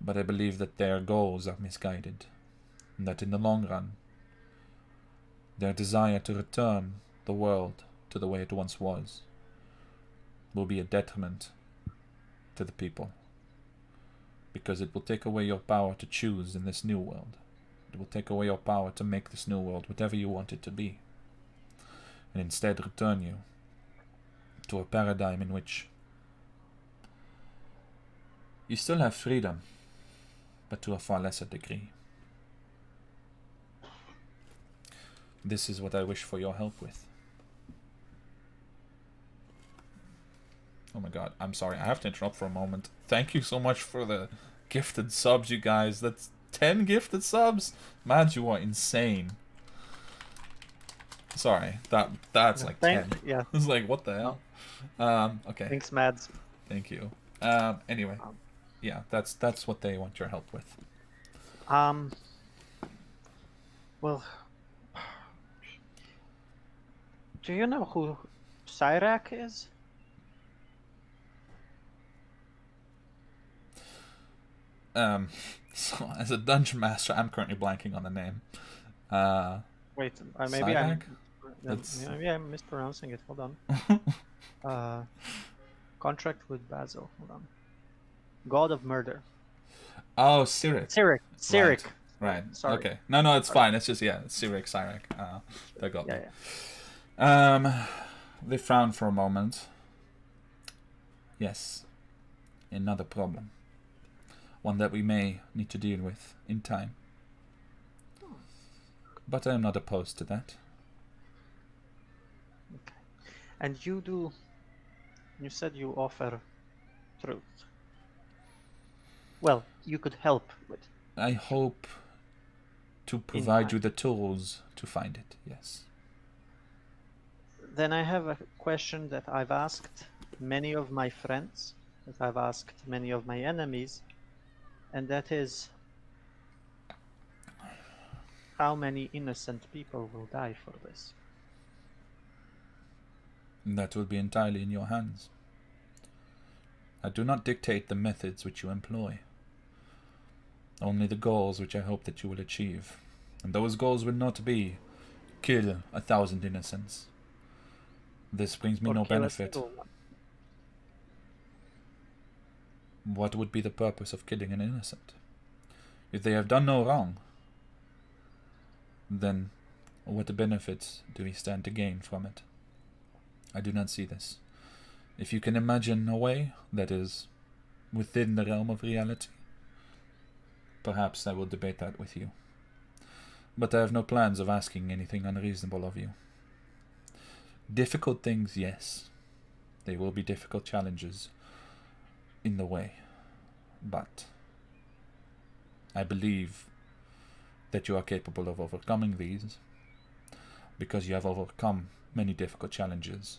But I believe that their goals are misguided, and that in the long run, their desire to return the world to the way it once was will be a detriment to the people, because it will take away your power to choose in this new world. It will take away your power to make this new world whatever you want it to be, and instead return you to a paradigm in which you still have freedom, but to a far lesser degree. This is what I wish for your help with. Oh my god, I'm sorry, I have to interrupt for a moment. Thank you so much for the gifted subs, you guys. That's 10 gifted subs? Mads, you are insane. Sorry, that's like 10. Yeah. It's like, what the hell? Okay. Thanks, Mads. Thank you. Anyway, yeah, that's what they want your help with. Well, do you know who Cyrak is? So as a dungeon master, I'm currently blanking on the name. Wait, Cyrak? maybe I'm mispronouncing it. Hold on. Contract with Basil. Hold on. God of Murder. Oh, Cyric. Cyric. Right. Sorry. Okay. No, it's fine. It's just it's Cyric. That got me. Yeah. They frowned for a moment. Yes. Another problem. One that we may need to deal with in time. But I am not opposed to that. Okay. And you said you offer truth. Well, you could help with. I hope to provide you the tools to find it, yes. Then I have a question that I've asked many of my friends, that I've asked many of my enemies, and that is, how many innocent people will die for this? That will be entirely in your hands. I do not dictate the methods which you employ, only the goals which I hope that you will achieve. And those goals will not be kill 1,000 innocents. This brings me no benefit. What would be the purpose of killing an innocent? If they have done no wrong, then what benefits do we stand to gain from it? I do not see this. If you can imagine a way that is within the realm of reality, perhaps I will debate that with you. But I have no plans of asking anything unreasonable of you. Difficult things, yes. They will be difficult challenges in the way. But I believe that you are capable of overcoming these, because you have overcome many difficult challenges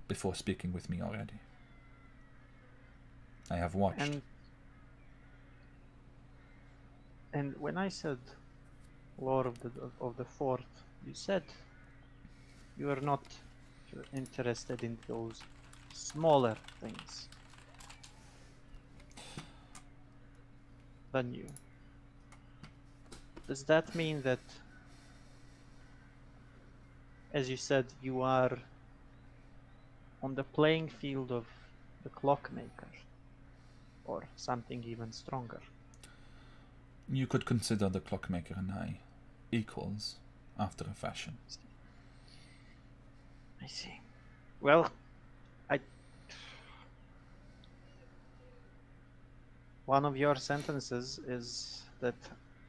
before speaking with me already. I have watched. And when I said Lord of the Fort, you said you are not interested in those smaller things than you. Does that mean that, as you said, you are on the playing field of the clockmaker, or something even stronger? You could consider the clockmaker and I equals, after a fashion. I see. Well, one of your sentences is that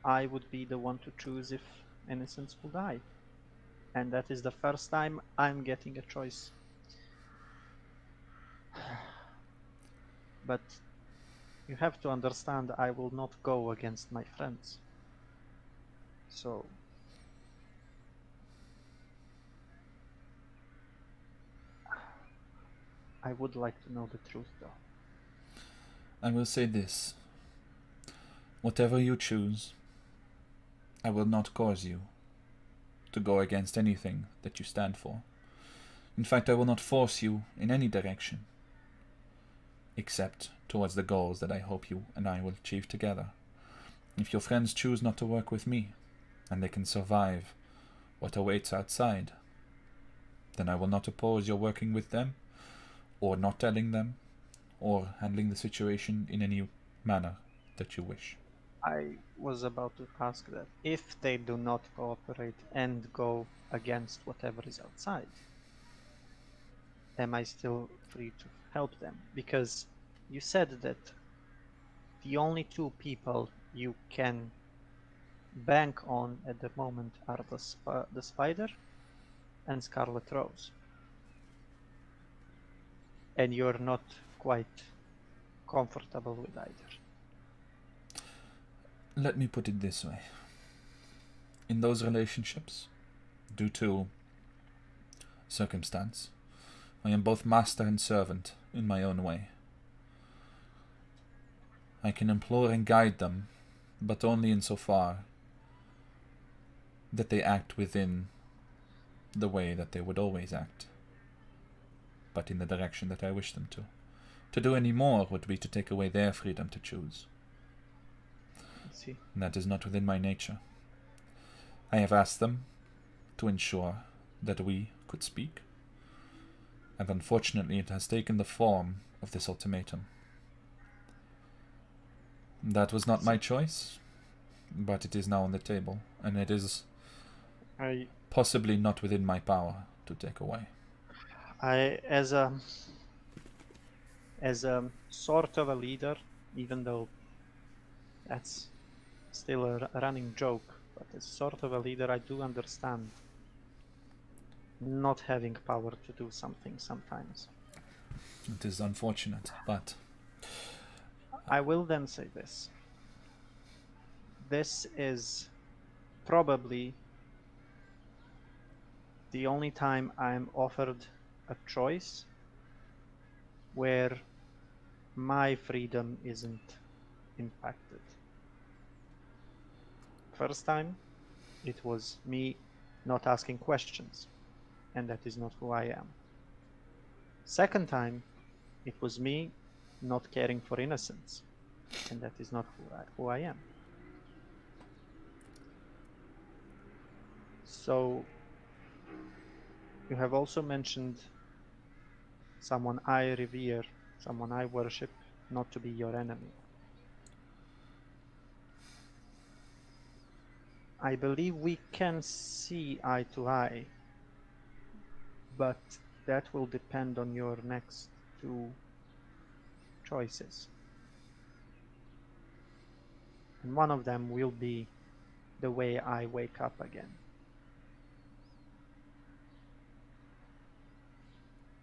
I would be the one to choose if innocents will die. And that is the first time I'm getting a choice. But you have to understand I will not go against my friends. So I would like to know the truth, though. I will say this. Whatever you choose, I will not cause you to go against anything that you stand for. In fact, I will not force you in any direction, except towards the goals that I hope you and I will achieve together. If your friends choose not to work with me, and they can survive what awaits outside, then I will not oppose your working with them, or not telling them, or handling the situation in any manner that you wish. I was about to ask that. If they do not cooperate and go against whatever is outside, am I still free to help them? Because you said that the only two people you can bank on at the moment are the Spider and Scarlet Rose. And you're not quite comfortable with either. Let me put it this way. In those relationships, due to circumstance, I am both master and servant in my own way. I can implore and guide them, but only insofar that they act within the way that they would always act, but in the direction that I wish them to. To do any more would be to take away their freedom to choose. I see. And that is not within my nature. I have asked them to ensure that we could speak, and unfortunately it has taken the form of this ultimatum. That was not my choice, but it is now on the table, and it is possibly not within my power to take away. As a sort of a leader, even though that's still a running joke, but as sort of a leader, I do understand not having power to do something sometimes. It is unfortunate, but I will then say this. This is probably the only time I'm offered a choice where my freedom isn't impacted. First time, it was me not asking questions, and that is not who I am. Second time, it was me not caring for innocence, and that is not who I am. So, you have also mentioned someone I revere, someone I worship, not to be your enemy. I believe we can see eye to eye, but that will depend on your next two choices. And one of them will be the way I wake up again.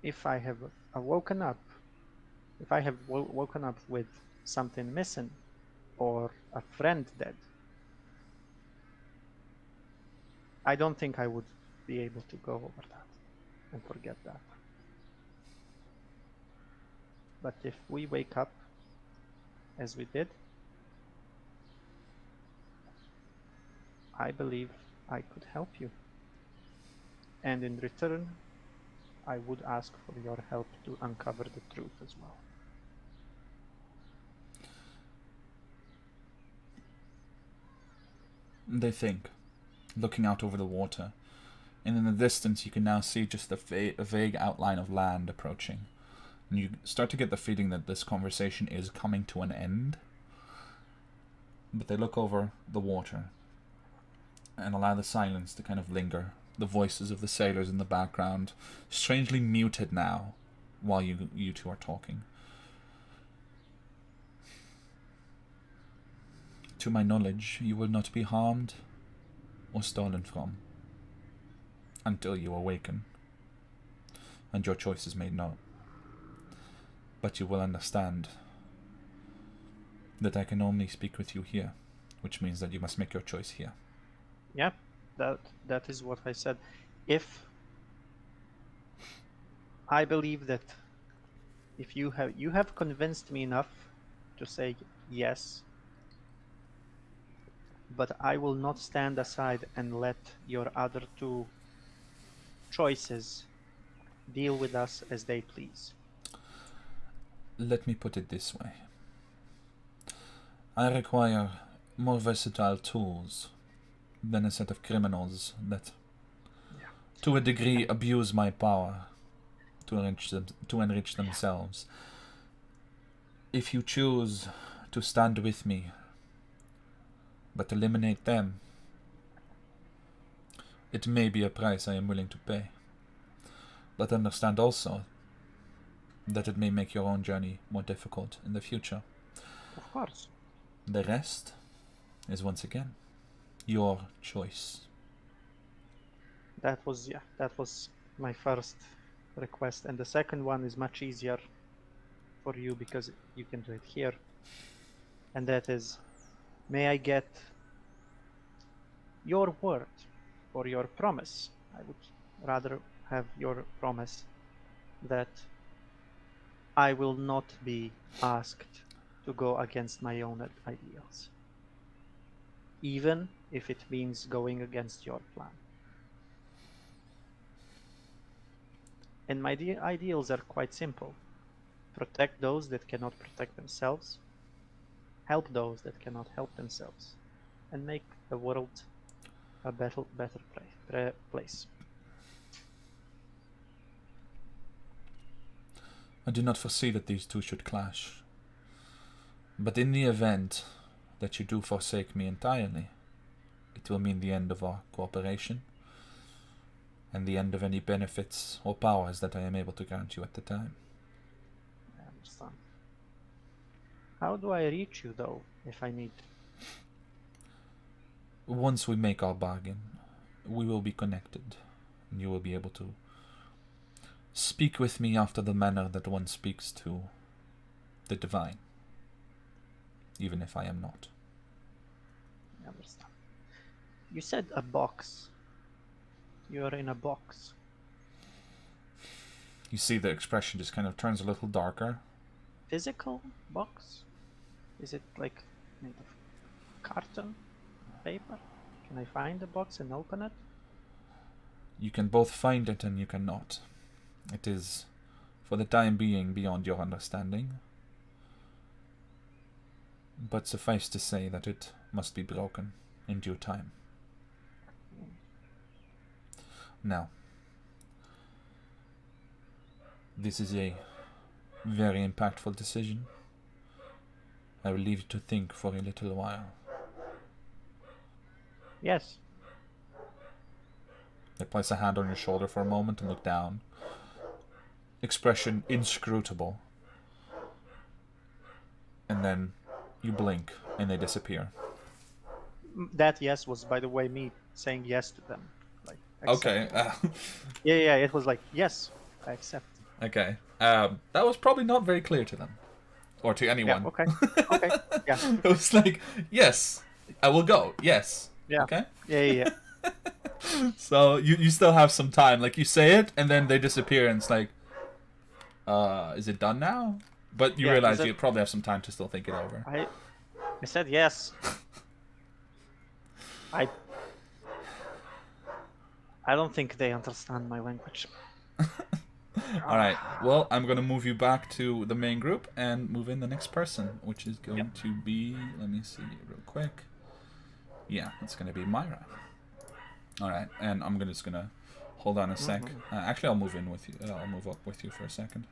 If I have woken up, if I have woken up with something missing or a friend dead, I don't think I would be able to go over that and forget that. But if we wake up as we did, I believe I could help you. And in return, I would ask for your help to uncover the truth as well. they think, looking out over the water, and in the distance you can now see just a vague outline of land approaching. And you start to get the feeling that this conversation is coming to an end. But they look over the water and allow the silence to kind of linger. The voices of the sailors in the background, strangely muted now, while you two are talking. To my knowledge, you will not be harmed or stolen from until you awaken, and your choice is made known. But you will understand that I can only speak with you here, which means that you must make your choice here. Yeah, that is what I said. If I believe that if you have convinced me enough to say yes, but I will not stand aside and let your other two choices deal with us as they please. Let me put it this way. I require more versatile tools than a set of criminals that, to a degree, abuse my power to enrich themselves. If you choose to stand with me, but eliminate them, it may be a price I am willing to pay. But understand also that it may make your own journey more difficult in the future. Of course. The rest is once again your choice. That was my first request, and the second one is much easier for you because you can do it here. And that is, may I get your word or your promise? I would rather have your promise that I will not be asked to go against my own ideals, even if it means going against your plan. And my ideals are quite simple. Protect those that cannot protect themselves, help those that cannot help themselves, and make the world a better place. I do not foresee that these two should clash. But in the event that you do forsake me entirely, it will mean the end of our cooperation, and the end of any benefits or powers that I am able to grant you at the time. I understand. How do I reach you, though, if I need? Once we make our bargain, we will be connected, and you will be able to speak with me after the manner that one speaks to the divine, even if I am not. I understand. You said a box. You are in a box. You see the expression just kind of turns a little darker. Physical box? Is it like made of carton, paper? Can I find the box and open it? You can both find it and you cannot. It is, for the time being, beyond your understanding. But suffice to say that it must be broken in due time. Now, this is a very impactful decision. I will leave you to think for a little while. Yes. They place a hand on your shoulder for a moment and look down. Expression inscrutable. And then you blink and they disappear. That yes was, by the way, me saying yes to them. Like, Okay. yeah, it was like, yes, I accept. Okay. That was probably not very clear to them. Or to anyone. Yeah, okay, yeah. It was like, yes, I will go. Yes. Yeah. Okay? Yeah. So you still have some time. Like, you say it, and then they disappear, and it's like, is it done now? But you realize you probably have some time to still think it over. I said yes. I don't think they understand my language. Alright, well, I'm going to move you back to the main group and move in the next person, which is going to be, let me see real quick. Yeah, it's going to be Myra. Alright, and I'm just going to hold on a sec. Actually, I'll move in with you. I'll move up with you for a second.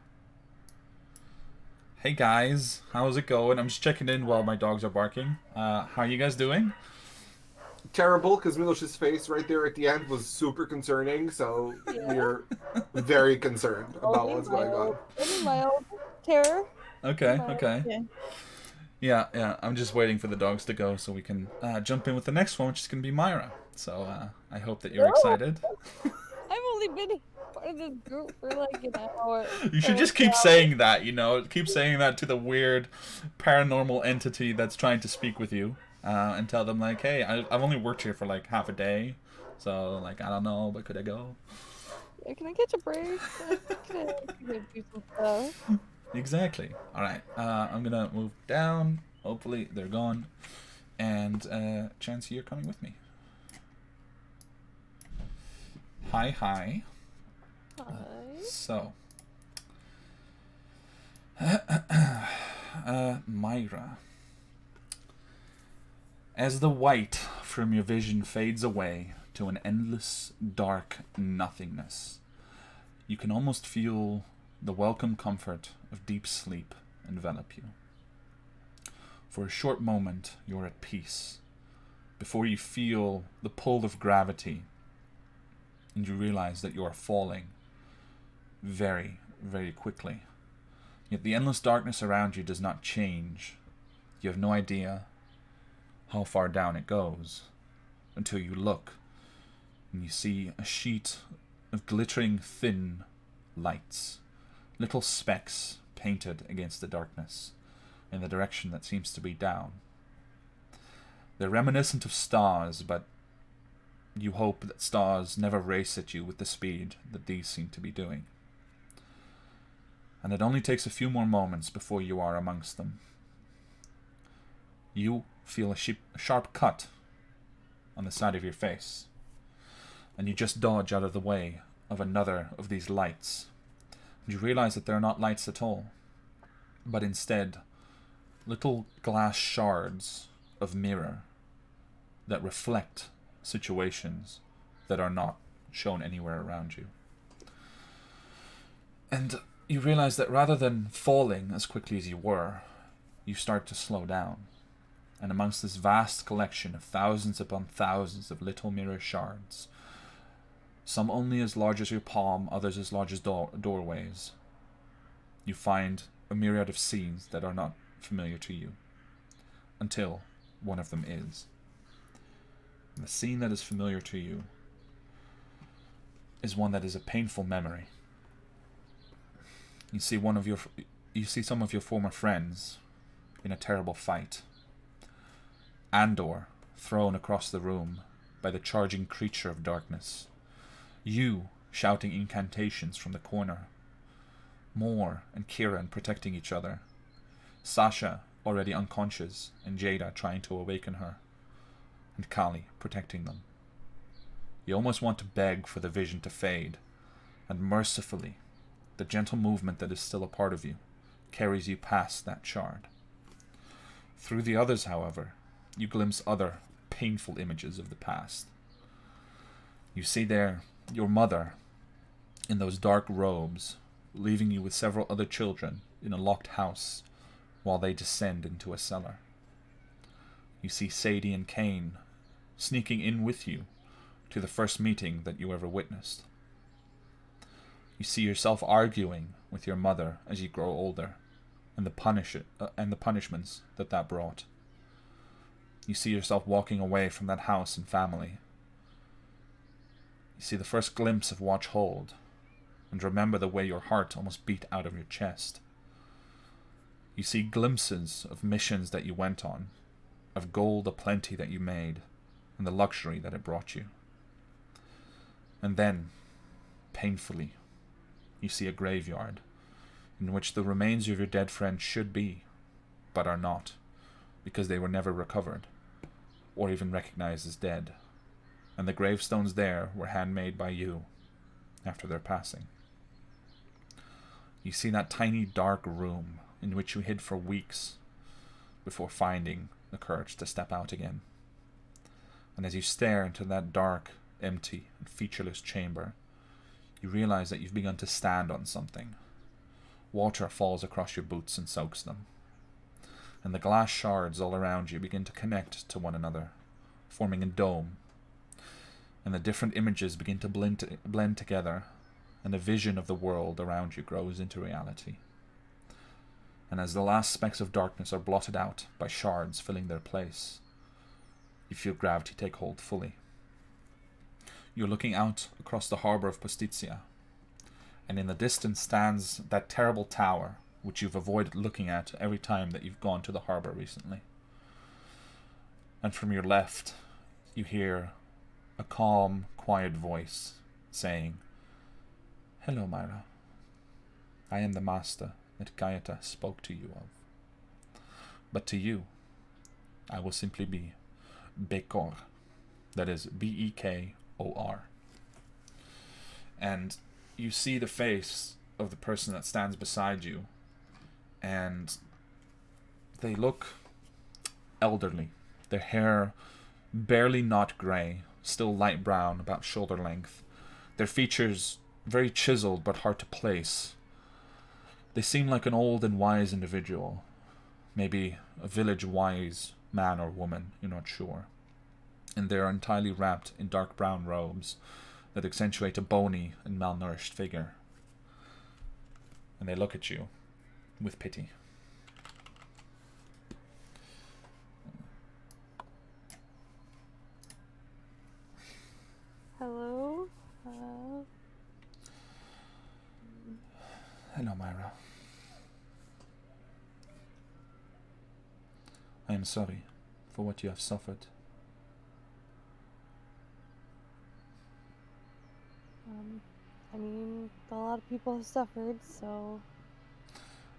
Hey guys, how's it going? I'm just checking in while my dogs are barking. How are you guys doing? Terrible, because Milosh's face right there at the end was super concerning, so Yeah. we're very concerned about what's going on. Only mild terror. Okay, Mild. okay. Yeah. Yeah. I'm just waiting for the dogs to go so we can jump in with the next one, which is going to be Myra. So I hope that you're No. excited. I've only been part of this group for like an hour. You should So, just keep yeah. saying that, keep saying that to the weird paranormal entity that's trying to speak with you, and tell them like, hey, I've only worked here for like half a day, so like I don't know, but could I go? Yeah, can I catch a break? Can I do some stuff? Exactly. All right. I'm gonna move down. Hopefully they're gone, and Chancey, you're coming with me. Hi. Hi. So, Myra. As the white from your vision fades away to an endless, dark nothingness, you can almost feel the welcome comfort of deep sleep envelop you. For a short moment, you're at peace, before you feel the pull of gravity, and you realize that you are falling very, very quickly. Yet the endless darkness around you does not change. You have no idea how far down it goes until you look and you see a sheet of glittering thin lights, little specks painted against the darkness in the direction that seems to be down. They're reminiscent of stars, but you hope that stars never race at you with the speed that these seem to be doing. And it only takes a few more moments before you are amongst them. You feel a sharp cut on the side of your face, and you just dodge out of the way of another of these lights. And you realize that they're not lights at all, but instead little glass shards of mirror that reflect situations that are not shown anywhere around you. And you realize that rather than falling as quickly as you were, you start to slow down. And amongst this vast collection of thousands upon thousands of little mirror shards, some only as large as your palm, others as large as doorways, you find a myriad of scenes that are not familiar to you, until one of them is. And the scene that is familiar to you is one that is a painful memory. You see some of your former friends in a terrible fight. Andor thrown across the room by the charging creature of darkness. You shouting incantations from the corner. Moore and Kieran protecting each other. Sasha already unconscious and Jada trying to awaken her. And Kali protecting them. You almost want to beg for the vision to fade, and mercifully, the gentle movement that is still a part of you carries you past that shard. Through the others, however, you glimpse other painful images of the past. You see there your mother in those dark robes, leaving you with several other children in a locked house while they descend into a cellar. You see Sadie and Kane sneaking in with you to the first meeting that you ever witnessed. You see yourself arguing with your mother as you grow older, and the punishments that brought. You see yourself walking away from that house and family. You see the first glimpse of Watch Hold, and remember the way your heart almost beat out of your chest. You see glimpses of missions that you went on, of gold aplenty that you made, and the luxury that it brought you. And then, painfully, you see a graveyard in which the remains of your dead friend should be, but are not, because they were never recovered, or even recognized as dead, and the gravestones there were handmade by you after their passing. You see that tiny dark room in which you hid for weeks before finding the courage to step out again. And as you stare into that dark, empty, and featureless chamber, you realize that you've begun to stand on something. Water falls across your boots and soaks them, and the glass shards all around you begin to connect to one another, forming a dome, and the different images begin to blend together, and a vision of the world around you grows into reality. And as the last specks of darkness are blotted out by shards filling their place, you feel gravity take hold fully. You're looking out across the harbor of Postizia, and in the distance stands that terrible tower which you've avoided looking at every time that you've gone to the harbor recently. And from your left, you hear a calm, quiet voice saying, "Hello, Myra. I am the master that Gaeta spoke to you of. But to you, I will simply be Bekor. That is Bekor. And you see the face of the person that stands beside you, and they look elderly. Their hair barely not grey, still light brown, about shoulder length. Their features very chiseled but hard to place. They seem like an old and wise individual, maybe a village wise man or woman, you're not sure. And they are entirely wrapped in dark brown robes that accentuate a bony and malnourished figure. And they look at you with pity. Hello? Hello, Myra. I am sorry for what you have suffered. I mean, a lot of people have suffered, so...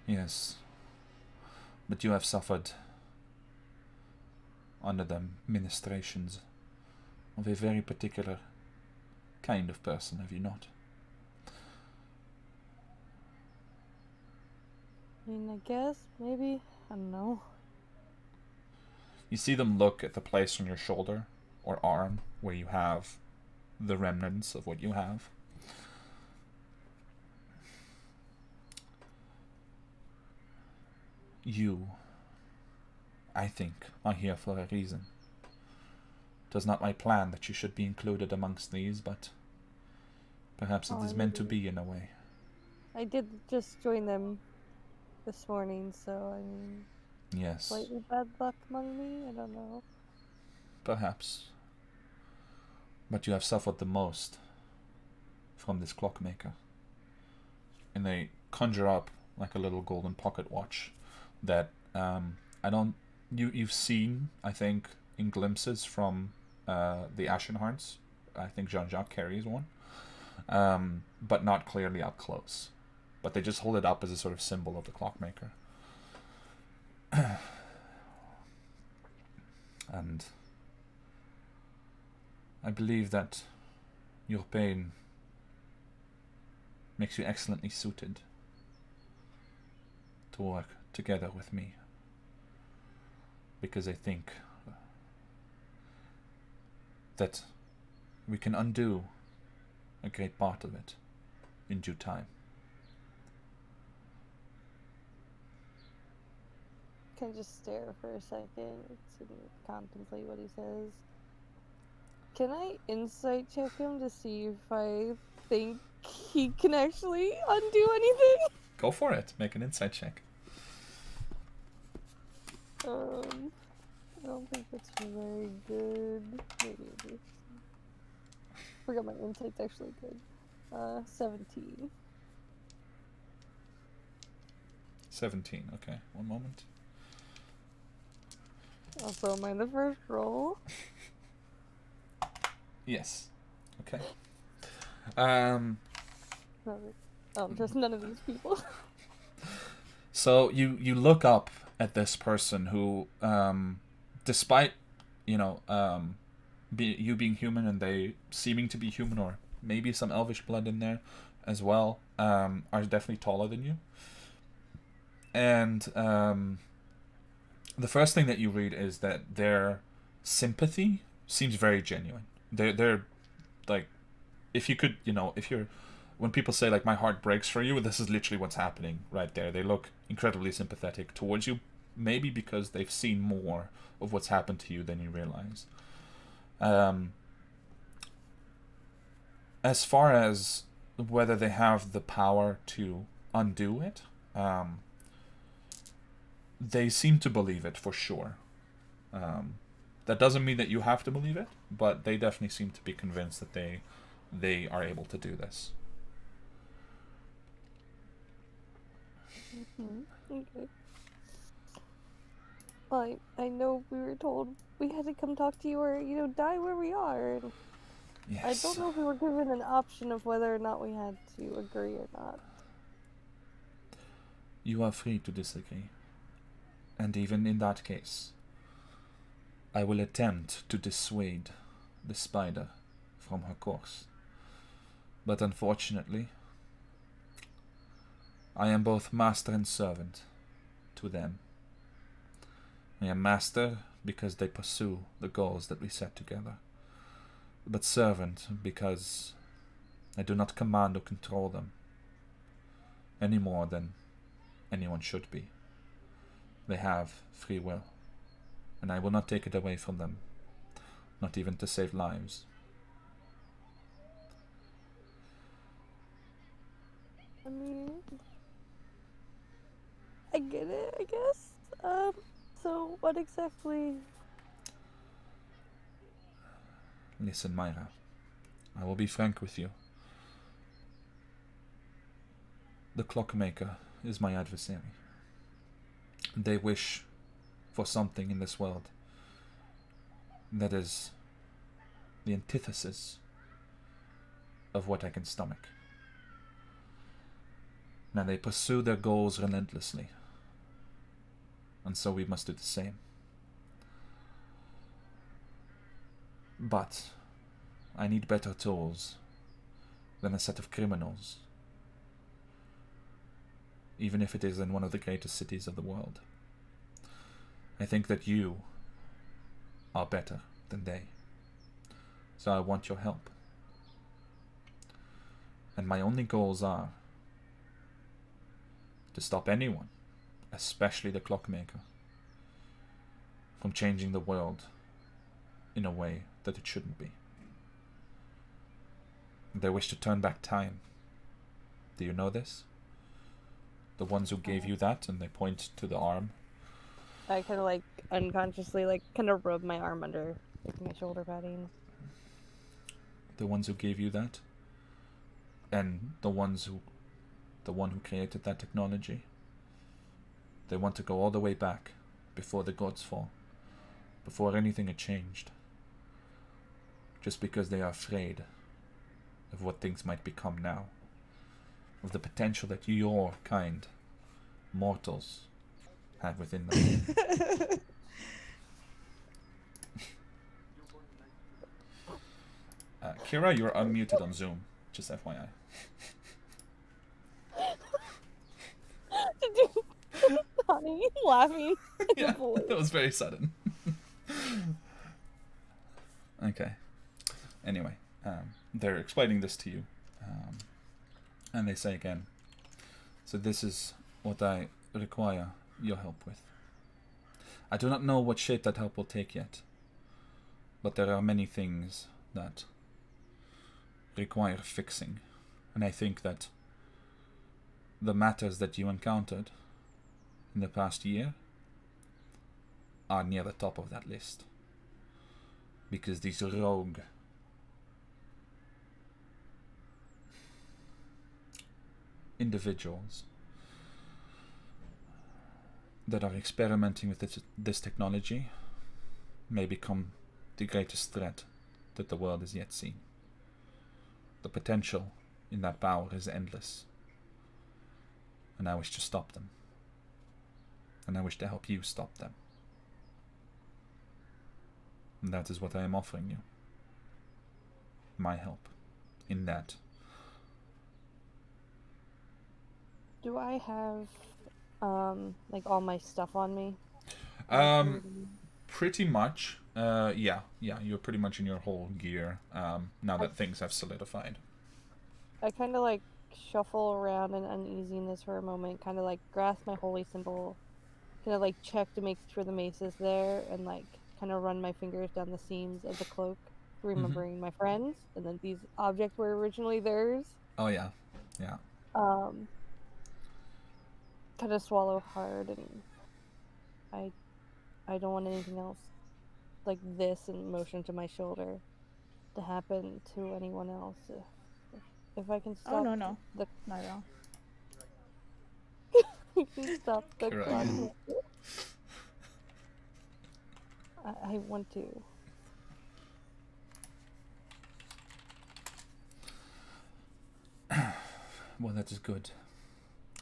Yes, but you have suffered under the ministrations of a very particular kind of person, have you not? I mean, I guess, maybe, I don't know. You see them look at the place on your shoulder or arm where you have the remnants of what you have. You, I think, are here for a reason. It was not my plan that you should be included amongst these, but perhaps it is meant to be in a way. I did just join them this morning, so, I mean... Yes, Slightly bad luck among me? I don't know. perhaps. But you have suffered the most from this clockmaker. And they conjure up like a little golden pocket watch that you've seen, I think, in glimpses from the Ashenhearts. I think Jean-Jacques carries one, but not clearly up close. But they just hold it up as a sort of symbol of the clockmaker. And I believe that your pain makes you excellently suited to work together with me, because I think that we can undo a great part of it in due time. Can I just stare for a second to contemplate what he says? Can I insight check him to see if I think he can actually undo anything? Go for it. Make an insight check. I don't think that's very good. Maybe it is. Forgot my insight's actually good. 17. 17. Okay, one moment. Also, am I the first roll? Yes. Okay. Just none of these people. So you look up at this person who, despite you being human and they seeming to be human, or maybe some elvish blood in there as well, are definitely taller than you. And the first thing that you read is that their sympathy seems very genuine. They're like, if you could, if you're when people say like my heart breaks for you, this is literally what's happening right there. They look incredibly sympathetic towards you, maybe because they've seen more of what's happened to you than you realize. As far as whether they have the power to undo it, they seem to believe it for sure. That doesn't mean that you have to believe it, but they definitely seem to be convinced that they are able to do this. Okay. Well, I know we were told we had to come talk to you or, die where we are. And Yes. I don't know if we were given an option of whether or not we had to agree or not. You are free to disagree. And even in that case, I will attempt to dissuade the spider from her course. But unfortunately, I am both master and servant to them. I am master because they pursue the goals that we set together, but servant because I do not command or control them any more than anyone should be. They have free will, and I will not take it away from them, not even to save lives. I mean, I get it, I guess. So what exactly? Listen, Myra, I will be frank with you. The clockmaker is my adversary. They wish for something in this world that is the antithesis of what I can stomach. Now they pursue their goals relentlessly, and so we must do the same. But I need better tools than a set of criminals, even if it is in one of the greatest cities of the world. I think that you are better than they, so I want your help. And my only goals are to stop anyone, especially the clockmaker, from changing the world in a way that it shouldn't be. They wish to turn back time. Do you know this? The ones who gave you that, and they point to the arm. I kind of unconsciously kind of rub my arm under my shoulder padding. The ones who gave you that, and the one who created that technology. They want to go all the way back before the gods fall, before anything had changed, just because they are afraid of what things might become now, of the potential that your kind, mortals, have within them. Kira, you're unmuted on Zoom, just FYI. Did you, honey, laughing? Yeah, that was very sudden. Okay. Anyway, they're explaining this to you, and they say again, so this is what I require your help with. I do not know what shape that help will take yet, but there are many things that require fixing, and I think that the matters that you encountered in the past year are near the top of that list, because these rogue individuals that are experimenting with this technology may become the greatest threat that the world has yet seen. The potential in that power is endless, and I wish to stop them, and I wish to help you stop them. And that is what I am offering you. My help in that. Do I have, all my stuff on me? Pretty much. Yeah, you're pretty much in your whole gear, now that things have solidified. I kind of like shuffle around in uneasiness for a moment, kind of like grasp my holy symbol, kind of like check to make sure the mace is there, and like kind of run my fingers down the seams of the cloak, remembering my friends, and then these objects were originally theirs. Oh yeah, yeah. Um, kind of swallow hard, and I don't want anything else like this in motion to my shoulder to happen to anyone else. If I can stop Oh no, the not at all. I can stop the clock. Crying. I want to. Well, that is good,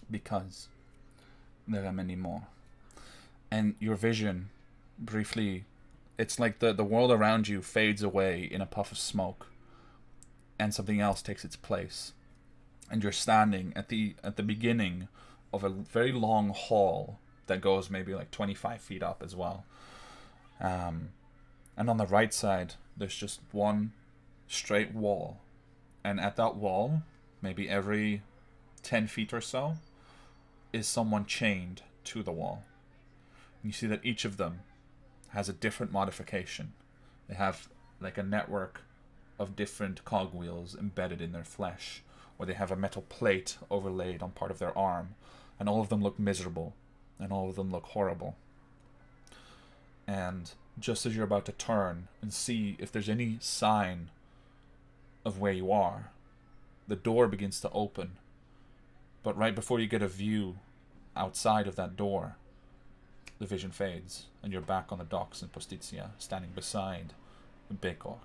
because there are many more. And your vision, briefly, it's like the world around you fades away in a puff of smoke, and something else takes its place. And you're standing at the beginning of a very long hall that goes maybe like 25 feet up as well. And on the right side, there's just one straight wall. And at that wall, maybe every 10 feet or so, is someone chained to the wall. And you see that each of them has a different modification. They have like a network of different cogwheels embedded in their flesh, or they have a metal plate overlaid on part of their arm, and all of them look miserable, and all of them look horrible. And just as you're about to turn and see if there's any sign of where you are, the door begins to open. But right before you get a view outside of that door, the vision fades, and you're back on the docks in Postizia, standing beside Bekor.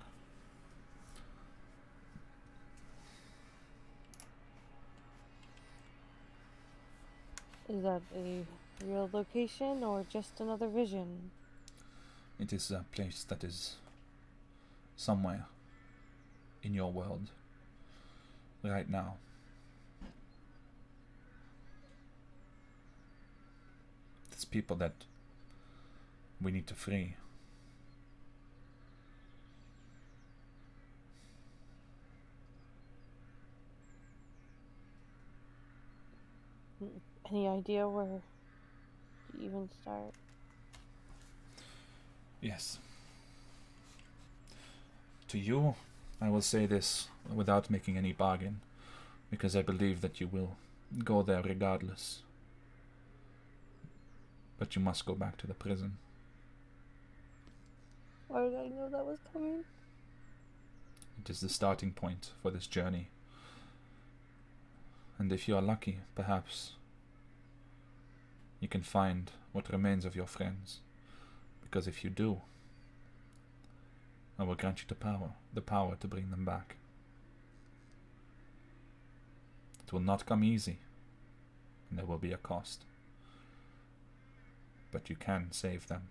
Is that a real location or just another vision? It is a place that is somewhere in your world right now. It's people that we need to free. Any idea where to even start? Yes. To you, I will say this without making any bargain, because I believe that you will go there regardless. But you must go back to the prison. Why did I know that was coming? It is the starting point for this journey. And if you are lucky, perhaps you can find what remains of your friends. Because if you do, I will grant you the power to bring them back. It will not come easy, and there will be a cost. But you can save them.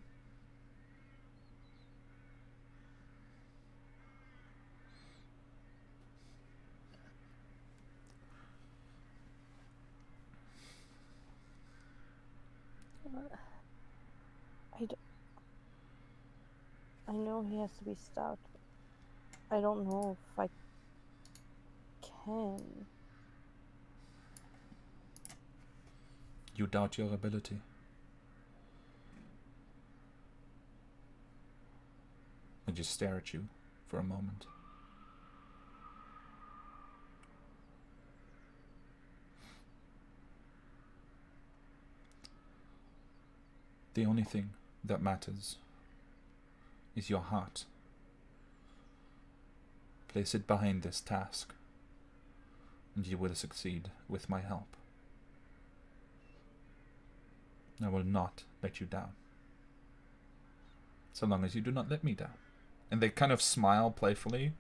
I know he has to be stopped. I don't know if I can. You doubt your ability. I just stare at you for a moment. The only thing that matters is your heart. Place it behind this task, and you will succeed with my help. I will not let you down, so long as you do not let me down. And they kind of smile playfully,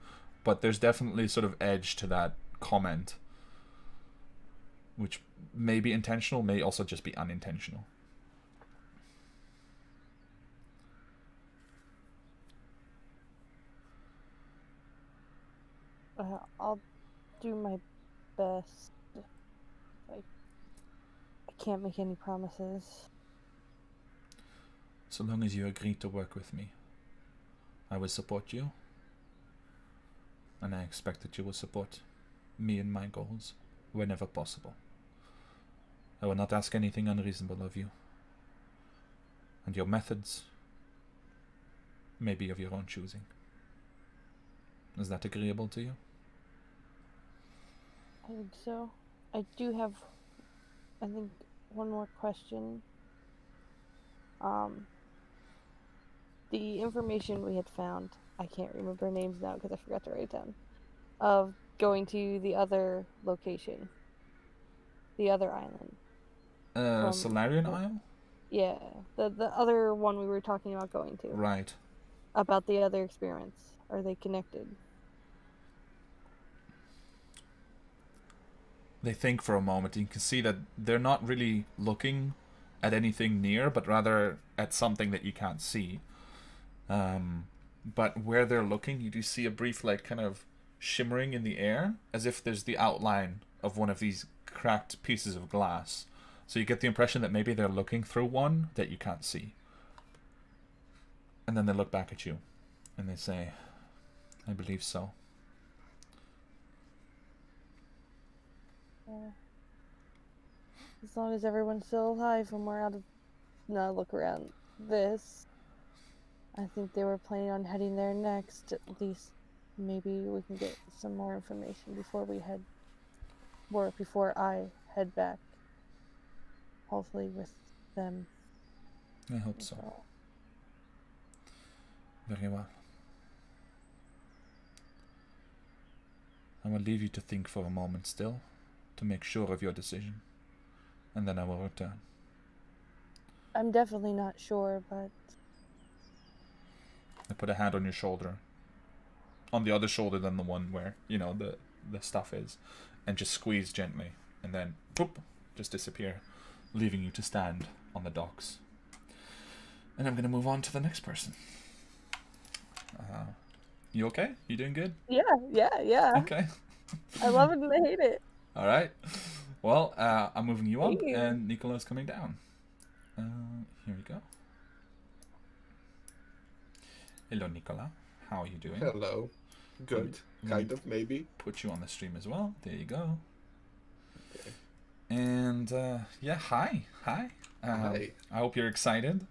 but there's definitely sort of edge to that comment, which may be intentional, may also just be unintentional. I'll do my best. I can't make any promises. So long as you agree to work with me, I will support you, and I expect that you will support me and my goals whenever possible. I will not ask anything unreasonable of you. And your methods may be of your own choosing. Is that agreeable to you? I think so. I do have, I think, one more question. The information we had found, I can't remember names now because I forgot to write it down, of going to the other location, the other island. Solarian Isle? Yeah, the other one we were talking about going to. Right. About the other experiments. Are they connected? They think for a moment, and you can see that they're not really looking at anything near, but rather at something that you can't see. But where they're looking, you do see a brief, like, kind of shimmering in the air, as if there's the outline of one of these cracked pieces of glass. So you get the impression that maybe they're looking through one that you can't see. And then they look back at you, and they say, I believe so. Yeah. As long as everyone's still alive and we're out of... No, look around this. I think they were planning on heading there next. At least maybe we can get some more information before we head... Or before I head back. Hopefully with them. I hope so. Very well. I will leave you to think for a moment still, to make sure of your decision, and then I will return. I'm definitely not sure, but... I put a hand on your shoulder, on the other shoulder than the one where, you know, the stuff is, and just squeeze gently, and then, boop, just disappear, leaving you to stand on the docks. And I'm going to move on to the next person. You okay? You doing good? Yeah. Okay. I love it and I hate it. All right. Well, I'm moving you up, Thank you. and Nicola's coming down. Here we go. Hello, Nicola. How are you doing? Hello. Good. Kind of, maybe. Put you on the stream as well. There you go. Okay. And, yeah, hi. Hi. I hope you're excited.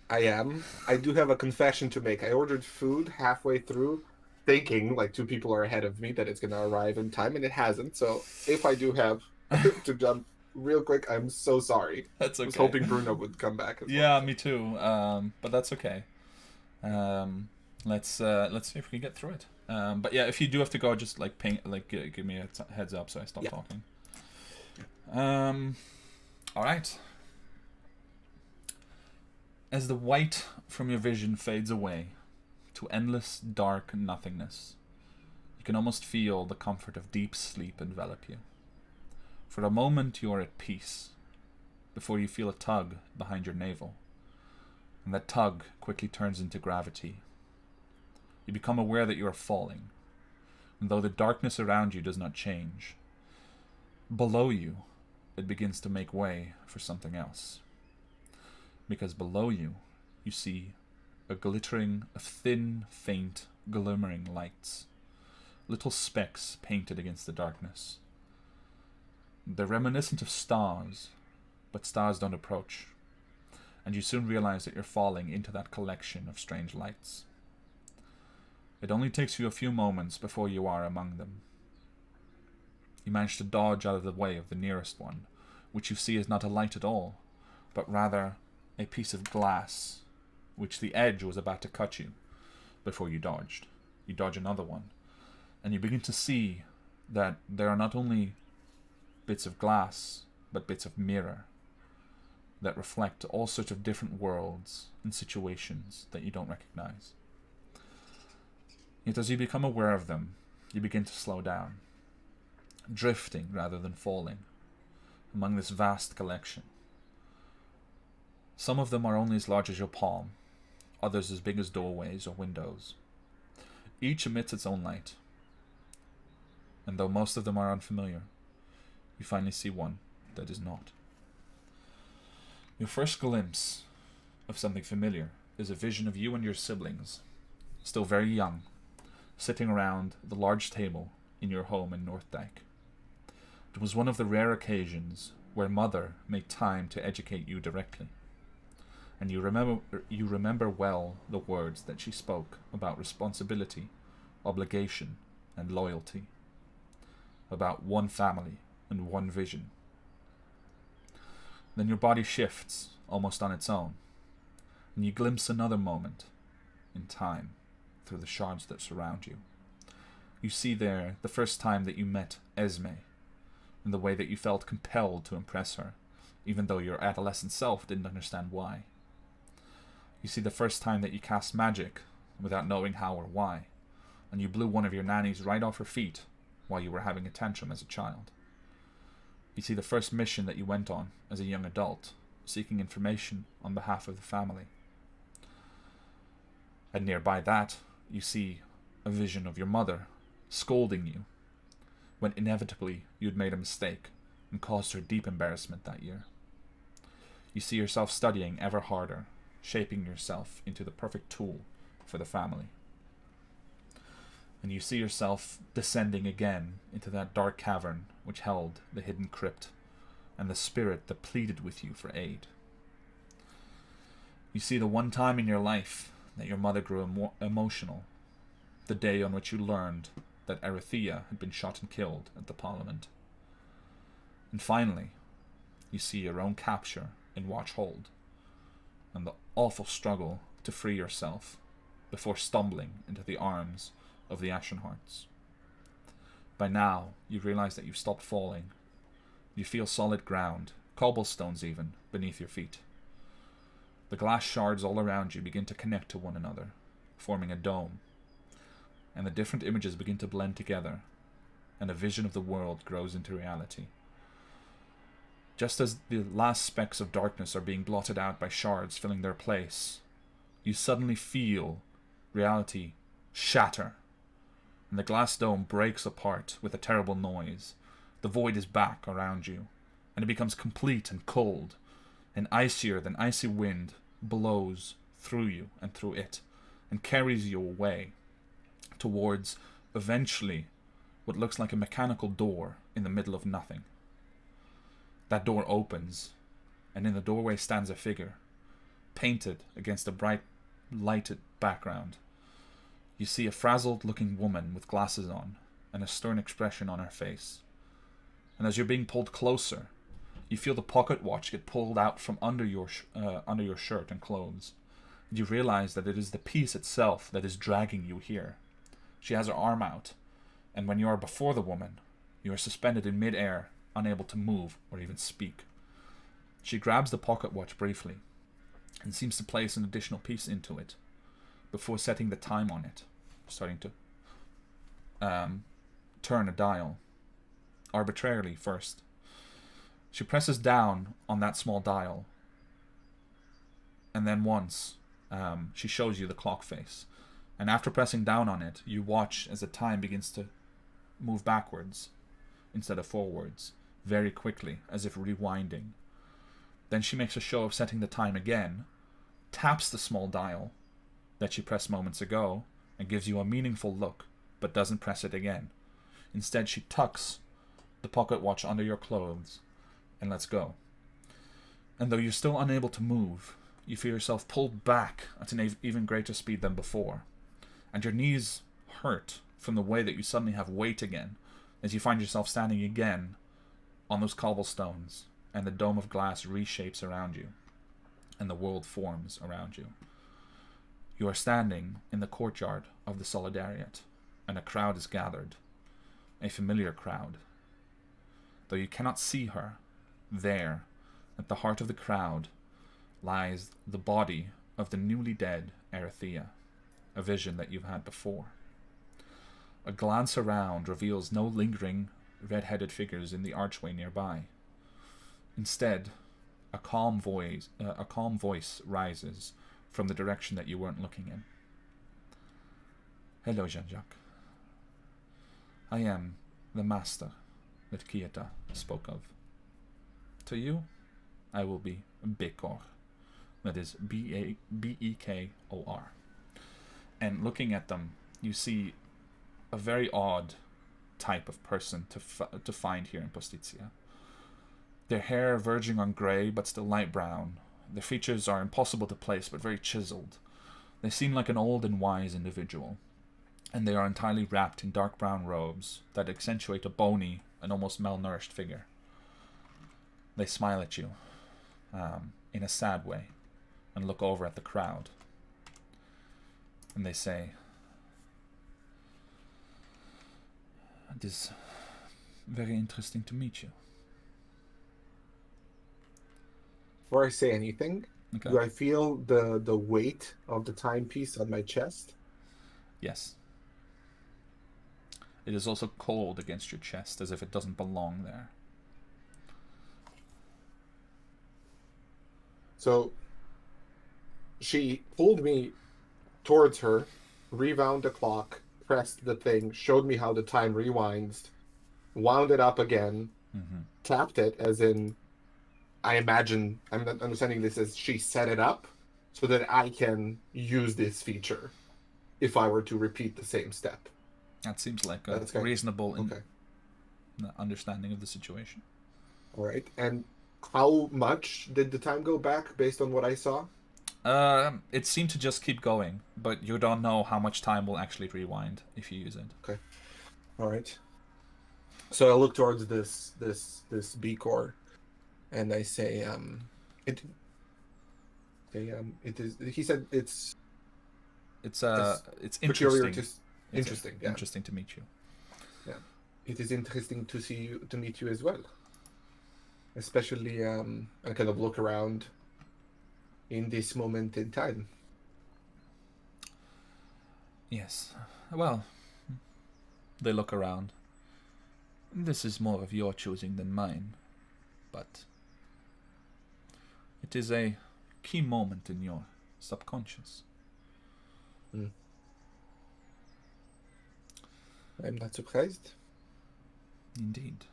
I am. I do have a confession to make. I ordered food halfway through, thinking, like, 2 people are ahead of me, that it's going to arrive in time, and it hasn't. So if I do have to jump real quick, I'm so sorry. That's okay. I was hoping Bruno would come back as well. Yeah, me too. But that's okay. Let's see if we can get through it. But yeah, if you do have to go, just like ping, like give me a heads up so I stop talking. All right. As the white from your vision fades away to endless dark nothingness, you can almost feel the comfort of deep sleep envelop you. For a moment you are at peace, before you feel a tug behind your navel, and that tug quickly turns into gravity. You become aware that you are falling, and though the darkness around you does not change, below you it begins to make way for something else. Because below you, you see a glittering of thin, faint, glimmering lights, little specks painted against the darkness. They're reminiscent of stars, but stars don't approach, and you soon realize that you're falling into that collection of strange lights. It only takes you a few moments before you are among them. You manage to dodge out of the way of the nearest one, which you see is not a light at all, but rather a piece of glass, which the edge was about to cut you before you dodged. You dodge another one, and you begin to see that there are not only bits of glass, but bits of mirror that reflect all sorts of different worlds and situations that you don't recognize. Yet as you become aware of them, you begin to slow down, drifting rather than falling among this vast collection. Some of them are only as large as your palm, others as big as doorways or windows. Each emits its own light, and though most of them are unfamiliar, you finally see one that is not. Your first glimpse of something familiar is a vision of you and your siblings, still very young, sitting around the large table in your home in North Dyke. It was one of the rare occasions where Mother made time to educate you directly. And you remember well the words that she spoke about responsibility, obligation, and loyalty, about one family and one vision. Then your body shifts almost on its own, and you glimpse another moment in time through the shards that surround you. You see there the first time that you met Esme, and the way that you felt compelled to impress her, even though your adolescent self didn't understand why. You see the first time that you cast magic without knowing how or why, and you blew one of your nannies right off her feet while you were having a tantrum as a child. You see the first mission that you went on as a young adult, seeking information on behalf of the family. And nearby that, you see a vision of your mother scolding you when inevitably you'd made a mistake and caused her deep embarrassment that year. You see yourself studying ever harder, shaping yourself into the perfect tool for the family. And you see yourself descending again into that dark cavern which held the hidden crypt and the spirit that pleaded with you for aid. You see the one time in your life that your mother grew emotional, the day on which you learned that Edeah had been shot and killed at the Parliament. And finally, you see your own capture in Watchhold, and the awful struggle to free yourself before stumbling into the arms of the Ashenhearts. By now, you realize that you've stopped falling. You feel solid ground, cobblestones even, beneath your feet. The glass shards all around you begin to connect to one another, forming a dome, and the different images begin to blend together, and a vision of the world grows into reality. Just as the last specks of darkness are being blotted out by shards filling their place, you suddenly feel reality shatter, and the glass dome breaks apart with a terrible noise. The void is back around you, and it becomes complete and cold, and icier than icy wind blows through you and through it, and carries you away towards, eventually, what looks like a mechanical door in the middle of nothing. That door opens, and in the doorway stands a figure, painted against a bright, lighted background. You see a frazzled-looking woman with glasses on, and a stern expression on her face. And as you're being pulled closer, you feel the pocket watch get pulled out from under your shirt and clothes. And you realize that it is the piece itself that is dragging you here. She has her arm out, and when you are before the woman, you are suspended in mid-air, unable to move or even speak. She grabs the pocket watch briefly, and seems to place an additional piece into it, before setting the time on it, starting to turn a dial, arbitrarily first. She presses down on that small dial, and then once, she shows you the clock face. And after pressing down on it, you watch as the time begins to move backwards instead of forwards, very quickly, as if rewinding. Then she makes a show of setting the time again, taps the small dial that she pressed moments ago, and gives you a meaningful look, but doesn't press it again. Instead, she tucks the pocket watch under your clothes and lets go. And though you're still unable to move, you feel yourself pulled back at an even greater speed than before, and your knees hurt from the way that you suddenly have weight again, as you find yourself standing again on those cobblestones, and the dome of glass reshapes around you, and the world forms around you. You are standing in the courtyard of the Solidariat, and a crowd is gathered, a familiar crowd. Though you cannot see her, there, at the heart of the crowd, lies the body of the newly dead Edeah, a vision that you've had before. A glance around reveals no lingering, red-headed figures in the archway nearby. Instead, a calm voice rises from the direction that you weren't looking in. Hello, Jean-Jacques. I am the master that Kieta spoke of. To you, I will be Bekor. That is B-E-K-O-R. And looking at them, you see a very odd type of person to find here in Postizia. Their hair verging on grey, but still light brown. Their features are impossible to place, but very chiseled. They seem like an old and wise individual, and they are entirely wrapped in dark brown robes that accentuate a bony and almost malnourished figure. They smile at you, in a sad way, and look over at the crowd. And they say, "It is very interesting to meet you." Before I say anything, Okay. do I feel the weight of the timepiece on my chest? Yes. It is also cold against your chest, as if it doesn't belong there. So she pulled me towards her, rewound the clock, pressed the thing, showed me how the time rewinds, wound it up again, tapped it, as in, I imagine, I'm understanding this as she set it up so that I can use this feature if I were to repeat the same step. That seems like a That's okay. reasonable Okay. understanding of the situation. All right. And how much did the time go back based on what I saw? It seemed to just keep going, but you don't know how much time will actually rewind if you use it. Okay. All right. So I look towards this B core, and I say, it is. He said it's It's peculiar interesting. to interesting. Yeah. Interesting to meet you. Yeah. It is interesting to meet you as well. Especially, I kind of look around in this moment in time. Yes. Well, they look around. This is more of your choosing than mine, but it is a key moment in your subconscious. I'm not surprised. Indeed.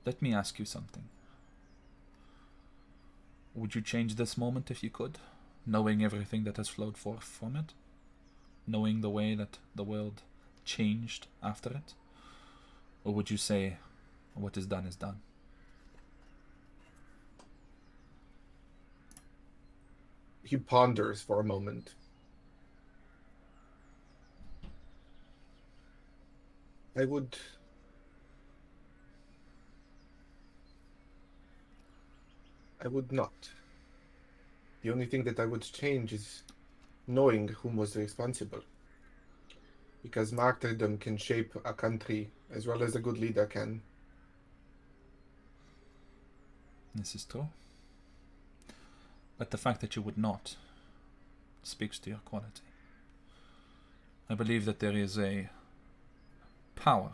Let me ask you something. Would you change this moment if you could, knowing everything that has flowed forth from it? Knowing the way that the world changed after it? Or would you say, what is done is done? He ponders for a moment. I would not. The only thing that I would change is knowing whom was responsible. Because martyrdom can shape a country as well as a good leader can. This is true. But the fact that you would not speaks to your quality. I believe that there is a power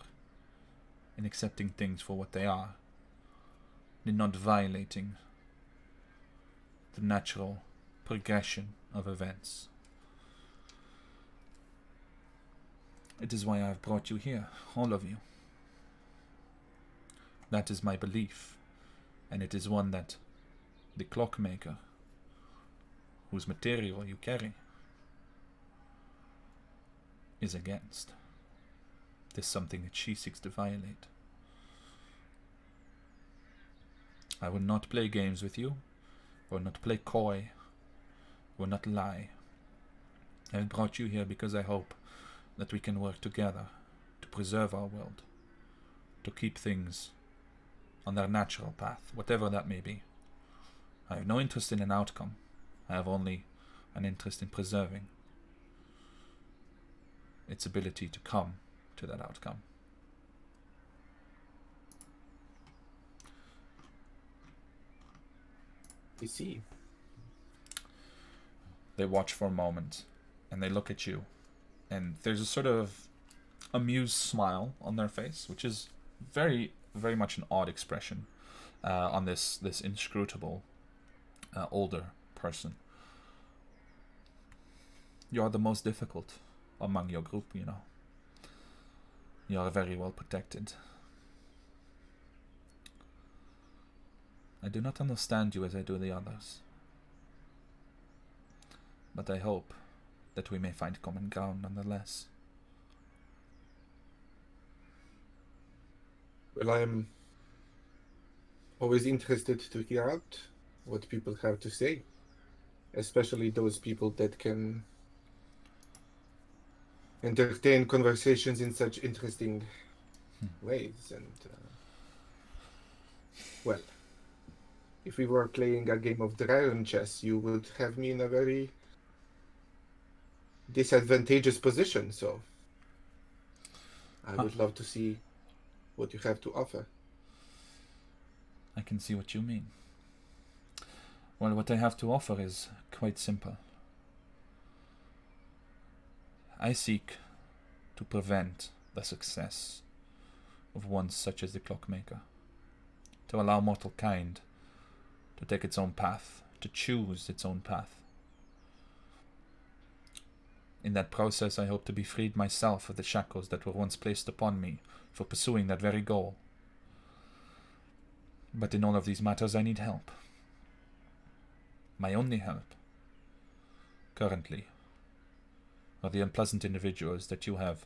in accepting things for what they are, in not violating the natural progression of events. It is why I've brought you here, all of you. That is my belief, and it is one that the clockmaker, whose material you carry, is against. It is something that she seeks to violate. I will not play games with you. I will not play coy. I will not lie. I have brought you here because I hope that we can work together to preserve our world, to keep things on their natural path, whatever that may be. I have no interest in an outcome. I have only an interest in preserving its ability to come to that outcome. I see. They watch for a moment, and they look at you, and there's a sort of amused smile on their face, which is very, very much an odd expression on this inscrutable older person. You are the most difficult among your group, you know. You are very well protected. I do not understand you as I do the others. But I hope that we may find common ground nonetheless. Well, I'm always interested to hear out what people have to say, especially those people that can entertain conversations in such interesting ways. And, well, if we were playing a game of dragon chess, you would have me in a very disadvantageous position, so I would love to see what you have to offer. I can see what you mean. Well, what I have to offer is quite simple. I seek to prevent the success of one such as the Clockmaker, to allow mortal kind to take its own path, to choose its own path. In that process, I hope to be freed myself of the shackles that were once placed upon me for pursuing that very goal. But in all of these matters, I need help. My only help, currently, are the unpleasant individuals that you have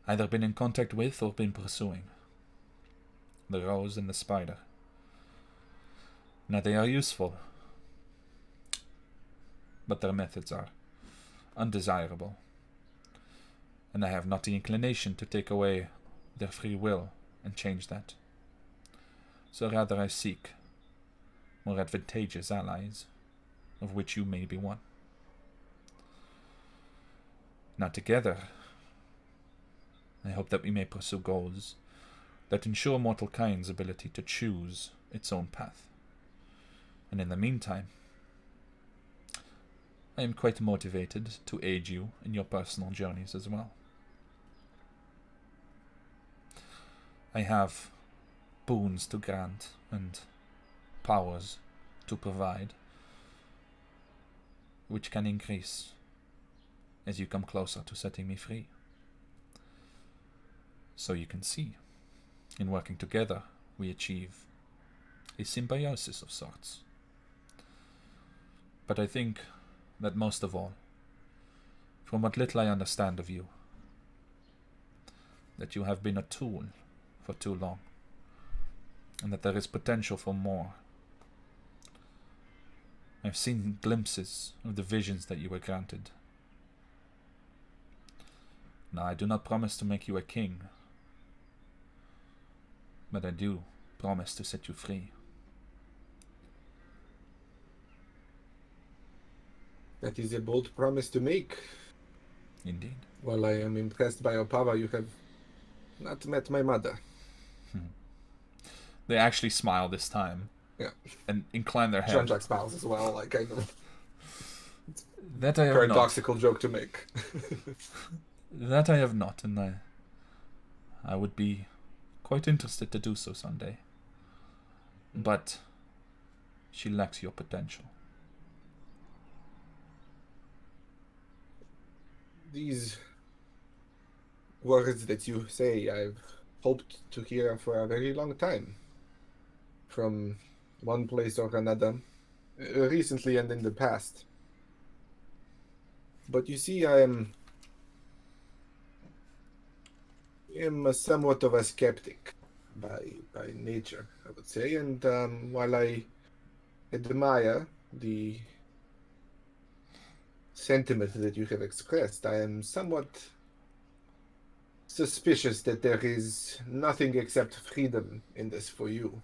either been in contact with or been pursuing. The Rose and the Spider. Now, they are useful, but their methods are undesirable, and I have not the inclination to take away their free will and change that. So rather I seek more advantageous allies, of which you may be one. Now together, I hope that we may pursue goals that ensure mortal kind's ability to choose its own path. And in the meantime, I am quite motivated to aid you in your personal journeys as well. I have boons to grant and powers to provide, which can increase as you come closer to setting me free. So you can see, in working together, we achieve a symbiosis of sorts. But I think that most of all, from what little I understand of you, that you have been a tool for too long, and that there is potential for more. I've seen glimpses of the visions that you were granted. Now, I do not promise to make you a king, but I do promise to set you free. That is a bold promise to make. Indeed. While I am impressed by your power, you have not met my mother. They actually smile this time. Yeah. And incline their head. Jean-Jacques smiles as well, like I know. That I have Paradoxical joke to make. That I have not, and I would be quite interested to do so someday. But she lacks your potential. These words that you say, I've hoped to hear for a very long time. From one place or another, recently and in the past. But you see, I am somewhat of a skeptic by nature, I would say. And while I admire the sentiment that you have expressed, I am somewhat suspicious that there is nothing except freedom in this for you.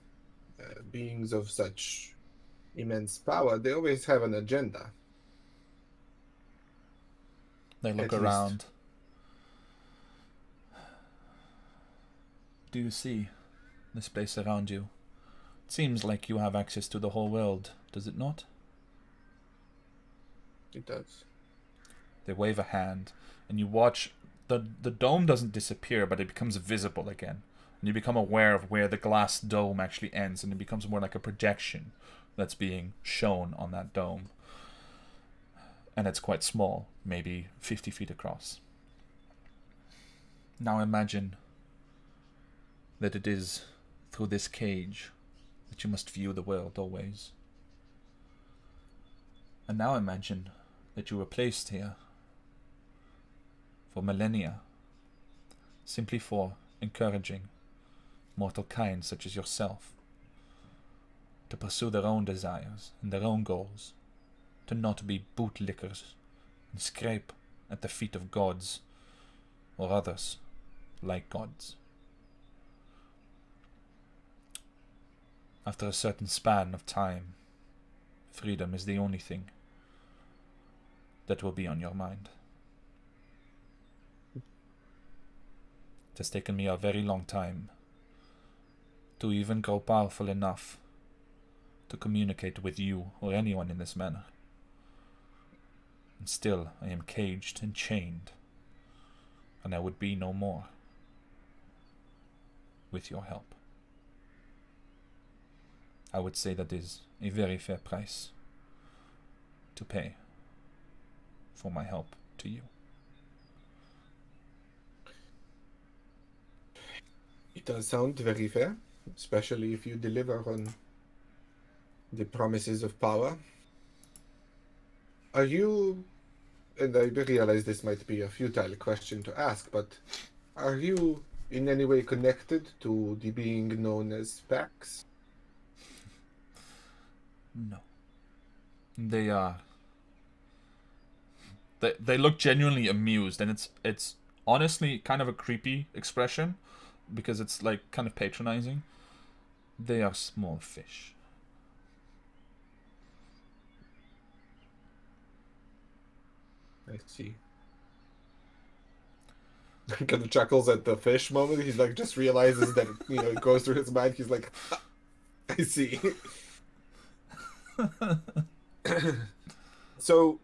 Beings of such immense power, they always have an agenda. They look At around. least. Do you see this place around you? It seems like you have access to the whole world, does it not? It does. They wave a hand, and you watch the dome doesn't disappear, but it becomes visible again. And you become aware of where the glass dome actually ends, and it becomes more like a projection that's being shown on that dome. And it's quite small, maybe 50 feet across. Now imagine that it is through this cage that you must view the world always. And now imagine that you were placed here for millennia, simply for encouraging mortal kind such as yourself, to pursue their own desires and their own goals, to not be bootlickers and scrape at the feet of gods or others like gods. After a certain span of time, freedom is the only thing that will be on your mind. It has taken me a very long time to even grow powerful enough to communicate with you or anyone in this manner. And still I am caged and chained, and I would be no more with your help. I would say that is a very fair price to pay for my help to you. It does sound very fair, especially if you deliver on the promises of power. Are you, and I realize this might be a futile question to ask, but are you in any way connected to the being known as Pax? No. They are. They look genuinely amused, and it's honestly kind of a creepy expression, because it's like kind of patronizing. They are small fish. I see. Kind of chuckles at the fish moment. He's like, just realizes that, it goes through his mind. He's like, I see. So,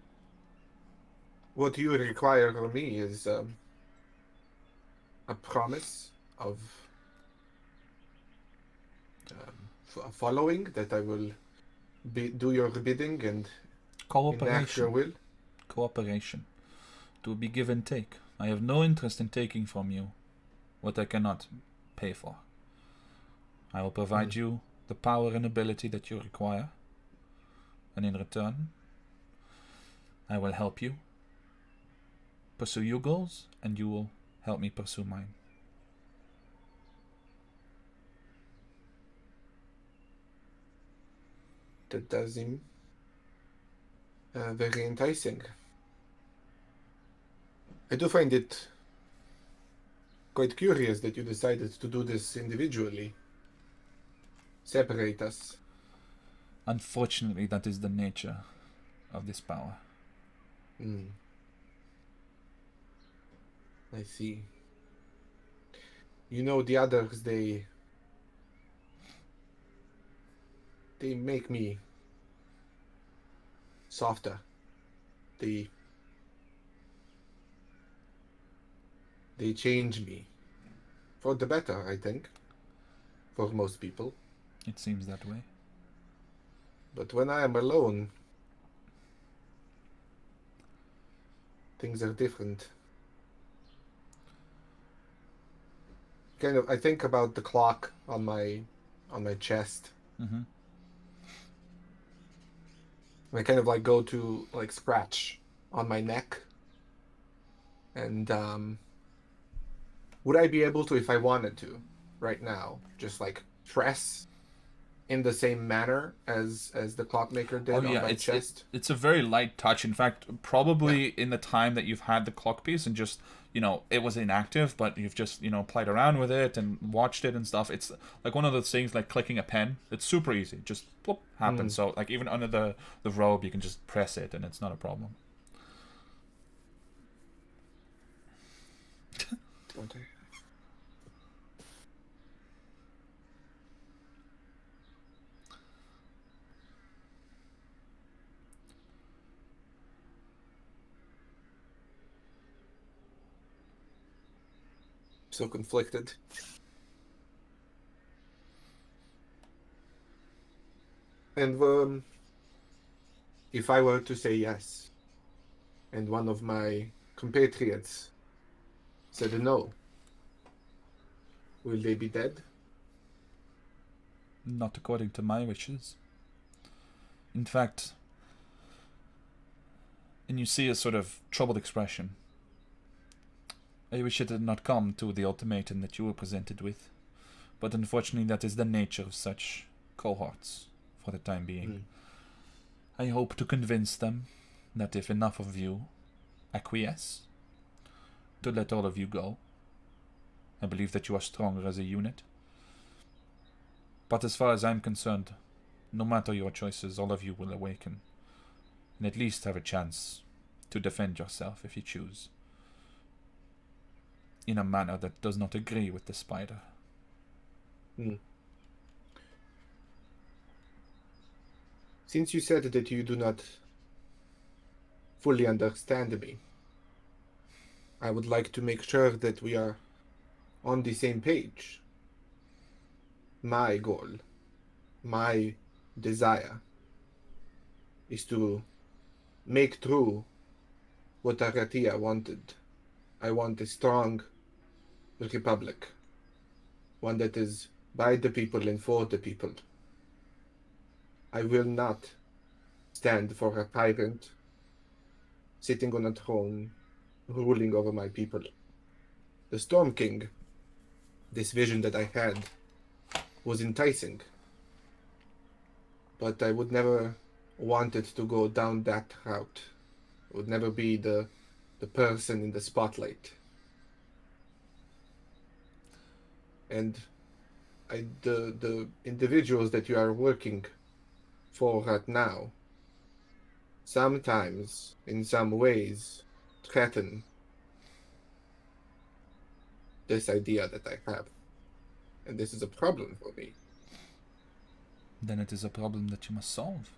what you require from me is a promise of following, that I will do your bidding and enact your will. Cooperation. To be give and take. I have no interest in taking from you what I cannot pay for. I will provide you the power and ability that you require, and in return, I will help you pursue your goals, and you will help me pursue mine. That does seem very enticing. I do find it quite curious that you decided to do this individually. Separate us. Unfortunately, that is the nature of this power. I see. The others, they make me softer. They change me for the better, I think, for most people. It seems that way. But when I am alone, things are different. I think about the clock on my chest. Mm-hmm. I kind of go to scratch on my neck, and would I be able to, if I wanted to, right now, just press in the same manner as the clockmaker did on my chest? It's a very light touch. In fact, probably in the time that you've had the clock piece and just, it was inactive, but you've just, played around with it and watched it and stuff. It's like one of those things like clicking a pen. It's super easy. Just plop, happens. So even under the robe, you can just press it and it's not a problem. Okay. So conflicted. And if I were to say yes, and one of my compatriots said no, will they be dead? Not according to my wishes. In fact, and you see a sort of troubled expression. I wish it had not come to the ultimatum that you were presented with. But unfortunately, that is the nature of such cohorts for the time being. Mm. I hope to convince them that if enough of you acquiesce, to let all of you go. I believe that you are stronger as a unit. But as far as I'm concerned, no matter your choices, all of you will awaken, and at least have a chance to defend yourself if you choose, in a manner that does not agree with the spider. Hmm. Since you said that you do not fully understand me, I would like to make sure that we are on the same page. My goal, my desire, is to make true what Aratia wanted. I want a strong republic, one that is by the people and for the people. I will not stand for a tyrant sitting on a throne, ruling over my people. The Storm King, this vision that I had, was enticing, but I would never want it to go down that route. I would never be the person in the spotlight. And the individuals that you are working for right now, sometimes, in some ways, threaten this idea that I have. And this is a problem for me. Then it is a problem that you must solve.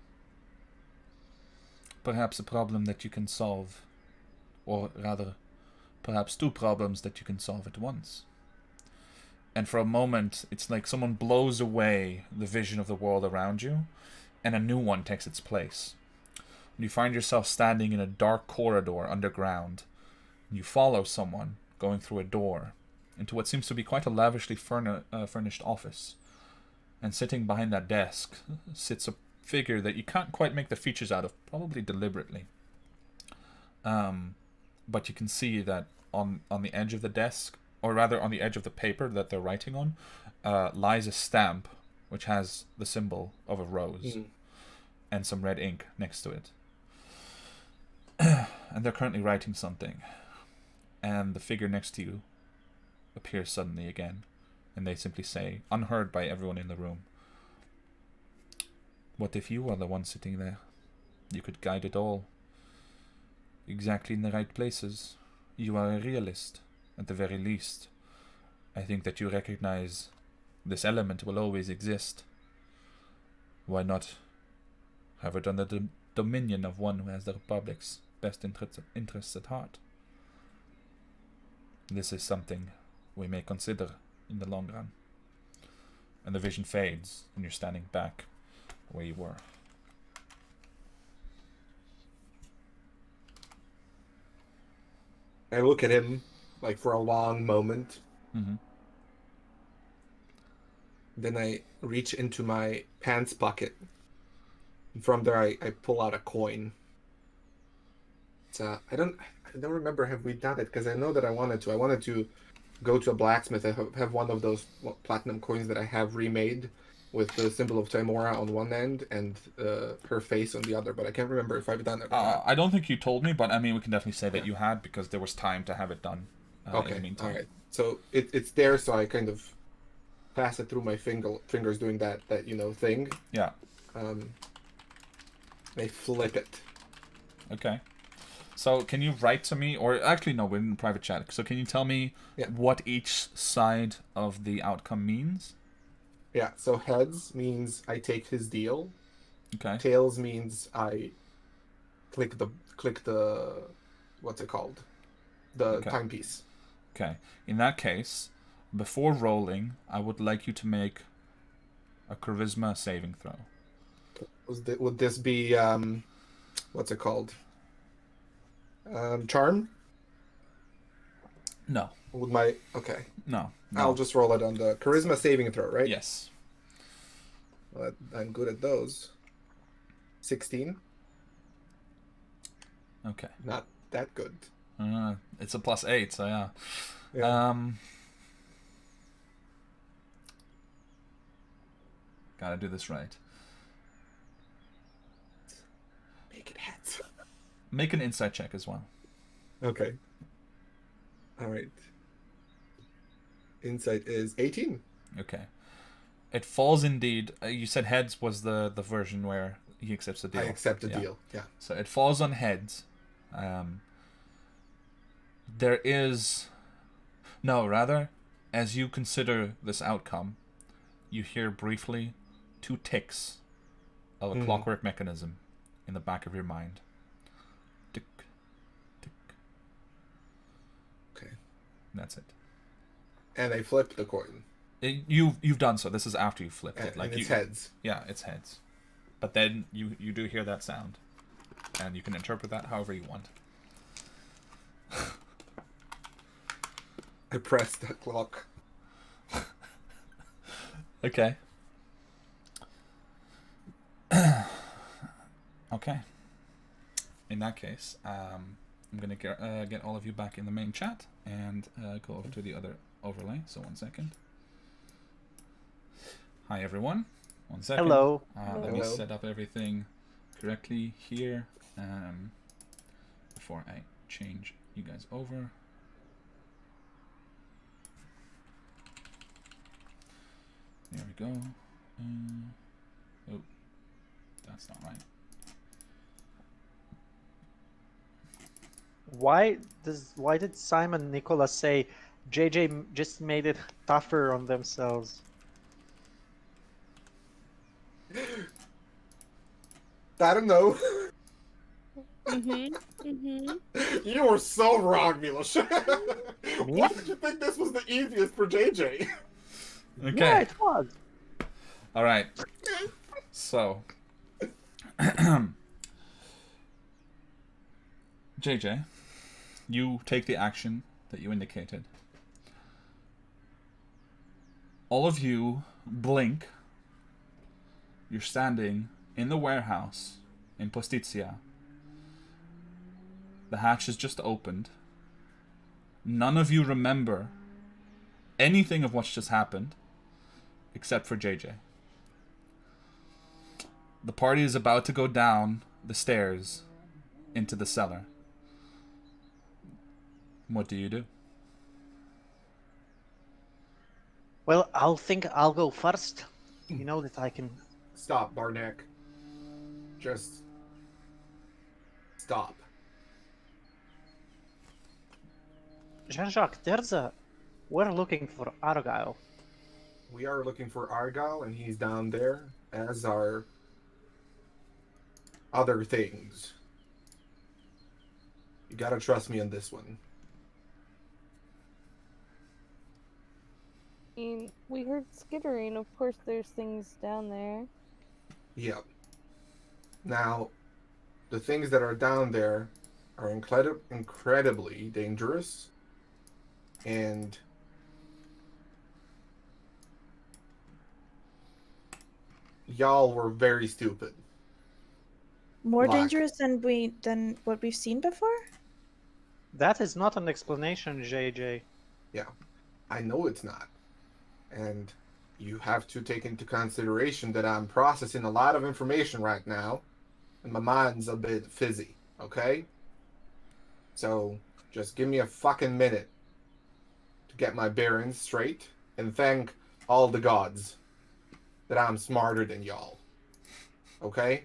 Perhaps a problem that you can solve, or rather, perhaps two problems that you can solve at once. And for a moment, it's like someone blows away the vision of the world around you, and a new one takes its place. You find yourself standing in a dark corridor underground, and you follow someone going through a door into what seems to be quite a lavishly furnished office. And sitting behind that desk sits a figure that you can't quite make the features out of, probably deliberately. But you can see that on the edge of the desk, or rather on the edge of the paper that they're writing on, lies a stamp which has the symbol of a rose and some red ink next to it. And they're currently writing something. And the figure next to you appears suddenly again. And they simply say, unheard by everyone in the room, "What if you are the one sitting there? You could guide it all. Exactly in the right places. You are a realist, at the very least. I think that you recognize this element will always exist. Why not have it under the dominion of one who has the Republic's best interests at heart? This is something we may consider in the long run." And the vision fades, and you're standing back where you were. I look at him like for a long moment. Mm-hmm. Then I reach into my pants pocket. And from there, I pull out a coin. It's I don't remember have we done it, because I know that I wanted to. I wanted to go to a blacksmith and have one of those platinum coins that I have remade with the symbol of Timora on one end and her face on the other, but I can't remember if I've done it or not. I don't think you told me, but I mean, we can definitely say that you had, because there was time to have it done in Okay, the meantime. all right. So it's there, so I kind of pass it through my fingers doing that thing. Yeah. I flip it. Okay. So can you write to me, or actually no, we're in private chat. So can you tell me what each side of the outcome means? Yeah. So heads means I take his deal. Okay. Tails means I click the what's it called? The timepiece. Okay. In that case, before rolling, I would like you to make a charisma saving throw. Would this be what's it called? Charm? No. Okay. No. I'll just roll it on the charisma saving throw, right? Yes. Well, I'm good at those. 16. Okay. Not that good. It's a +8, so yeah. Yeah. Gotta do this right. Make it heads. Make an insight check as well. Okay. All right. Insight is 18. Okay. It falls indeed. You said heads was the version where he accepts the deal. I accept a Yeah. deal. Yeah. So it falls on heads. There is... No, rather, as you consider this outcome, you hear briefly 2 ticks of a clockwork mechanism in the back of your mind. Tick, tick. Okay. That's it. And I flipped the coin. You've done so. This is after you flipped And, it. Like and it's you, heads. Yeah, it's heads. But then you do hear that sound, and you can interpret that however you want. I pressed the clock. Okay. Okay. In that case, I'm gonna get all of you back in the main chat and go over to the other overlay. So 1 second. Hi everyone. 1 second. Hello. Let me Hello. set up everything correctly here before I change you guys over. There we go. Oh, that's not right. Why did Simon Nicholas say JJ just made it tougher on themselves? I don't know. Mm-hmm. You were so wrong, Milos. Me? Why did you think this was the easiest for JJ? Okay. Yeah, it was. All right. So, JJ, you take the action that you indicated. All of you blink. You're standing in the warehouse in Postizia. The hatch has just opened. None of you remember anything of what's just happened, except for JJ. The party is about to go down the stairs into the cellar. What do you do? Well, I'll go first. You know that I can. Stop, Barnack. Just stop. Jean-Jacques, we're looking for Argyle. We are looking for Argyle, and he's down there, as are other things. You gotta trust me on this one. I mean, we heard skittering. Of course, there's things down there. Yep. Now, the things that are down there are incredibly dangerous, and y'all were very stupid. More Black. dangerous than what we've seen before? That is not an explanation, JJ. Yeah, I know it's not. And you have to take into consideration that I'm processing a lot of information right now, and my mind's a bit fizzy, okay? So, just give me a fucking minute to get my bearings straight, and thank all the gods that I'm smarter than y'all. Okay?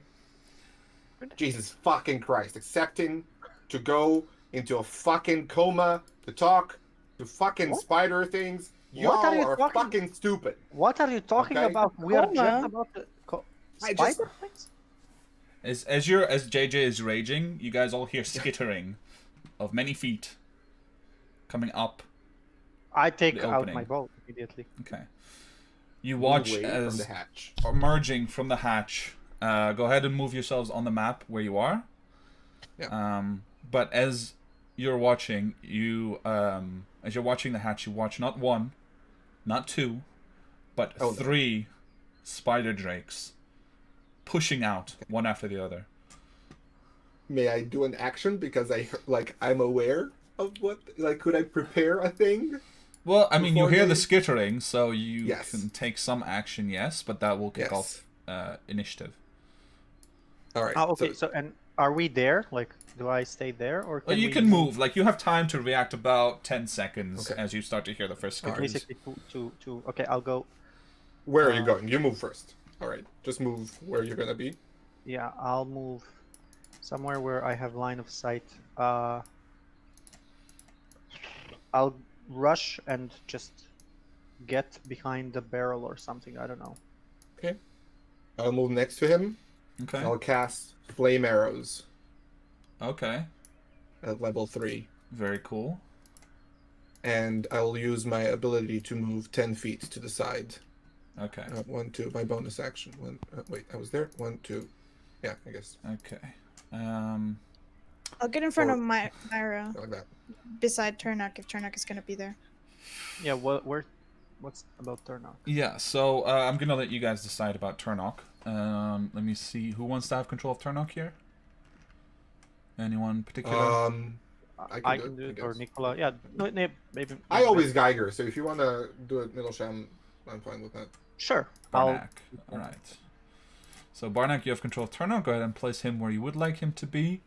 Jesus fucking Christ. Accepting to go into a fucking coma to talk to fucking What? spider things. Y'all What are you are talking- fucking stupid. What are you talking Okay. about? We are Coma? just about to I just- spider things? As JJ is raging, you guys all hear skittering of many feet coming up. I take The out opening. my bow immediately. Okay. You watch Away from as the hatch. emerging from the hatch. Go ahead and move yourselves on the map where you are. Yeah. But as you're watching, as you're watching the hatch, you watch not one, not two, but Oh, no. 3 spider drakes pushing out one after the other. May I do an action because I'm aware of what, like, could I prepare a thing? Well, I mean, you Before hear they- the skittering, so you Yes. can take some action, yes, but that will kick Yes. off initiative. All right. Oh, okay. So, and are we there? Like, do I stay there, or Well, can you we can move. Like, you have time to react about 10 seconds Okay. as you start to hear the first All right. skitters. basically to? Okay, I'll go. Where are you Uh, going? You move first. All right. Just move where you're gonna be. Yeah, I'll move somewhere where I have line of sight. I'll rush and just get behind the barrel or something. I don't know. Okay. I'll move next to him. Okay. I'll cast flame arrows Okay. at level 3, Very cool. and I will use my ability to move 10 feet to the side. Okay. 1, 2. My bonus action. Wait, I was there. 1, 2. Yeah, I guess Okay. I'll get in front Or- of Myra like that. beside Turnok if Turnok is gonna be there. Yeah, what's about Turnok? Yeah, so I'm going to let you guys decide about Turnok. Let me see. Who wants to have control of Turnok here? Anyone particular? I can do it, or guess. Nicola. Yeah, no, maybe. I always Geiger, so if you want to do it Middlesham, I'm fine with that. Sure. Barnack. All right. So Barnack, you have control of Turnok. Go ahead and place him where you would like him to be.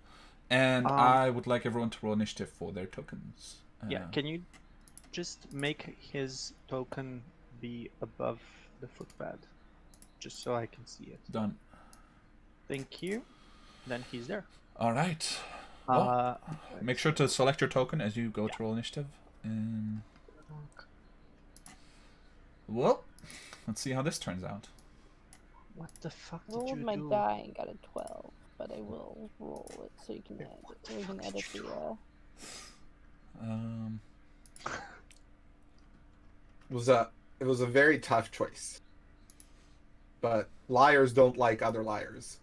And I would like everyone to roll initiative for their tokens. Yeah. Can you just make his token be above the footpad, just so I can see it? Done. Thank you. Then he's there. All right. Well, Right. make sure to select your token as you go to roll initiative. Well, let's see how this turns out. What the fuck did Rolled you my do? die and got a 12, but I will roll it so you can edit. So we can edit the. It was a very tough choice. But liars don't like other liars,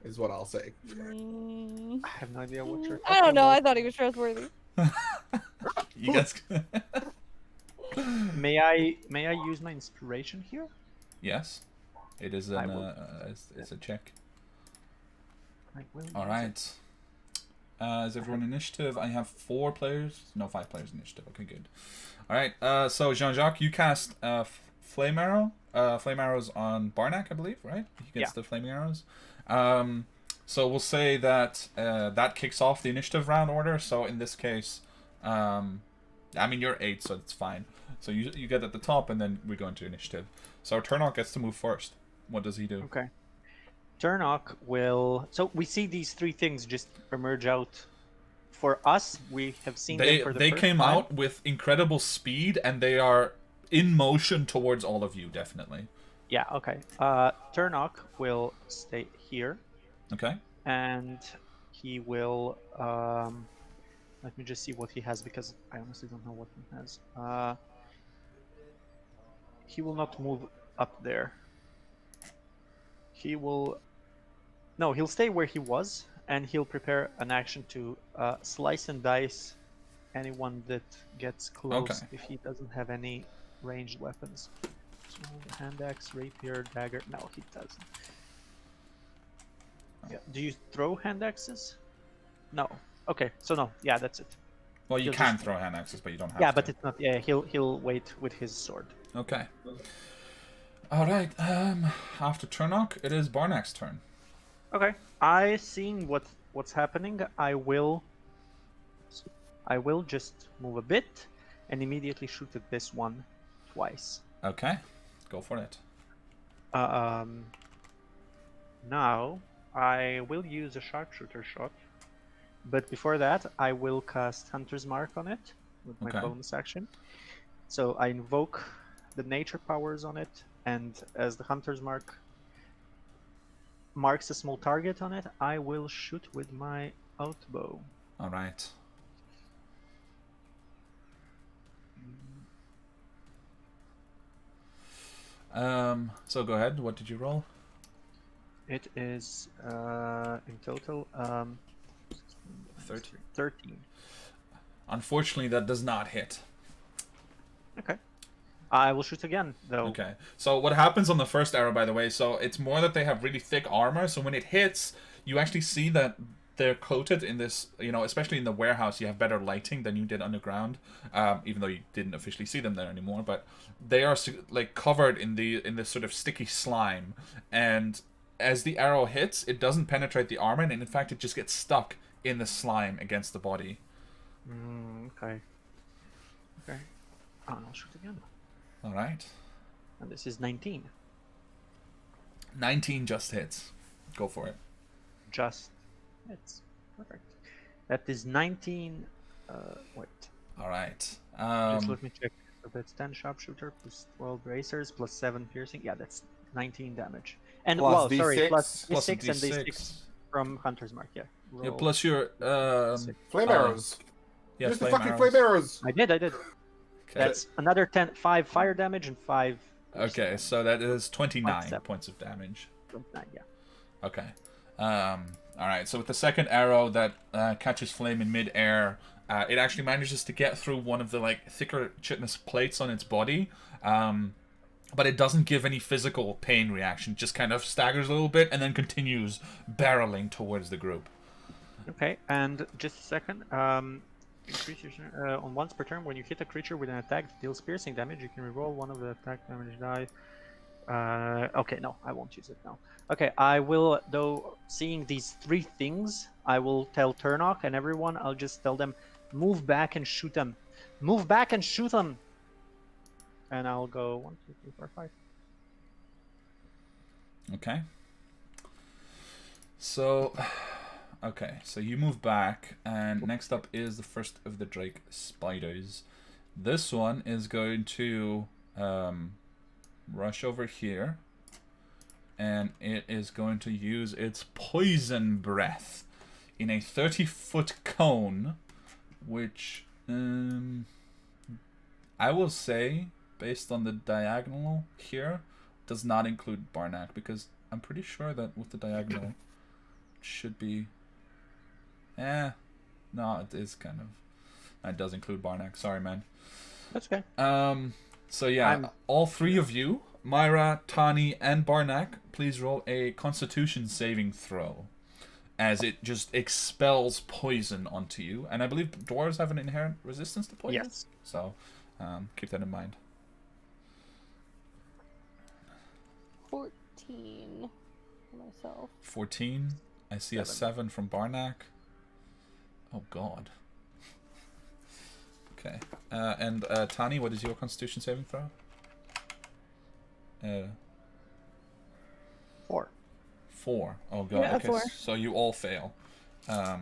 is what I'll say. I have no idea what you're. I don't know. I thought he was trustworthy. You guys. May I use my inspiration here? Yes. It is I an will. it's a check. I will. All use right. Is everyone initiative? I have 4 players. No, 5 players initiative. Okay, good. All right. So Jean-Jacques, you cast flame arrow. Flame arrows on Barnack, I believe, right? He gets Yeah. the flaming arrows. So we'll say that that kicks off the initiative round order. So in this case, I mean you're 8, so it's fine. So you get at the top, and then we go into initiative. So Turnok gets to move first. What does he do? Okay. Turnok will. So we see these 3 things just emerge out. For us, we have seen them for the They first came time. out with incredible speed, and they are in motion towards all of you, definitely. Yeah. Okay. Turnok will stay here, Okay. and he will. Let me just see what he has, because I honestly don't know what he has. He will not move up there. He will. No, he'll stay where he was, and he'll prepare an action to slice and dice anyone that gets close Okay. if he doesn't have any ranged weapons. So hand axe, rapier, dagger. No, he doesn't. Yeah. Do you throw hand axes? No. Okay, so no. Yeah, that's it. Well, you He'll can just- throw hand axes, but you don't have Yeah, to. but it's not. Yeah, he'll wait with his sword. Okay. All right. After Turnok, it is Barnack's turn. Okay. I seeing what's happening. I will just move a bit and immediately shoot at this one twice. Okay. Go for it. Now I will use a sharpshooter shot, but before that I will cast Hunter's Mark on it with my Okay. bonus action. So I invoke the nature powers on it, and as the Hunter's Mark marks a small target on it, I will shoot with my outbow. All right. So go ahead. What did you roll? It is in total 13. 13. Unfortunately, that does not hit. Okay. I will shoot again, though. Okay. So what happens on the first arrow, by the way, so it's more that they have really thick armor, so when it hits, you actually see that they're coated in this, especially in the warehouse, you have better lighting than you did underground, even though you didn't officially see them there anymore. But they are like covered in this sort of sticky slime, and as the arrow hits, it doesn't penetrate the armor, and in fact, it just gets stuck in the slime against the body. Okay. Okay. I'll shoot again. All right. And this is 19. 19 just hits. Go for it. Just hits. Perfect. That is 19. Wait. All right. Just let me check. So that's 10 sharpshooter plus 12 bracers plus 7 piercing. Yeah, that's 19 damage. And Plus sorry, D6. plus Plus a D6 and D6. D6 from Hunter's Mark. Yeah. Yeah, Roll plus your Flame arrows. yeah, Use the flame fucking arrows. flame arrows. I did. Okay. That's another 5 fire damage and 5. Okay, so that is 29 7. points of damage. 9, yeah. Okay. All right. So with the second arrow that catches flame in mid-air, it actually manages to get through one of the thicker chitinous plates on its body, but it doesn't give any physical pain reaction. Just kind of staggers a little bit and then continues barreling towards the group. Okay, and just a second. Increase your, on once per turn, when you hit a creature with an attack that deals piercing damage, you can reroll one of the attack damage die. Okay, no, I won't use it now. Okay, I will, though, seeing these 3 things, I will tell Turnock and everyone, I'll just tell them, move back and shoot them. Move back and shoot them! And I'll go 1, 2, 3, 4, 5. Okay. So, so you move back, and next up is the first of the Drake spiders. This one is going to rush over here, and it is going to use its poison breath in a 30-foot cone, which I will say, based on the diagonal here, does not include Barnack, because I'm pretty sure that with the diagonal it should be... no, it is kind of... It does include Barnack, sorry man. That's okay. So yeah, all 3 of you, Myra, Tani, and Barnack, please roll a Constitution saving throw, as it just expels poison onto you. And I believe dwarves have an inherent resistance to poison. Yes. So keep that in mind. 14 for myself. 14. I see a 7 from Barnack. Oh god. Okay. And Tani, what is your Constitution saving throw? 4. 4. Oh god. Yeah, okay. 4. So you all fail. Oh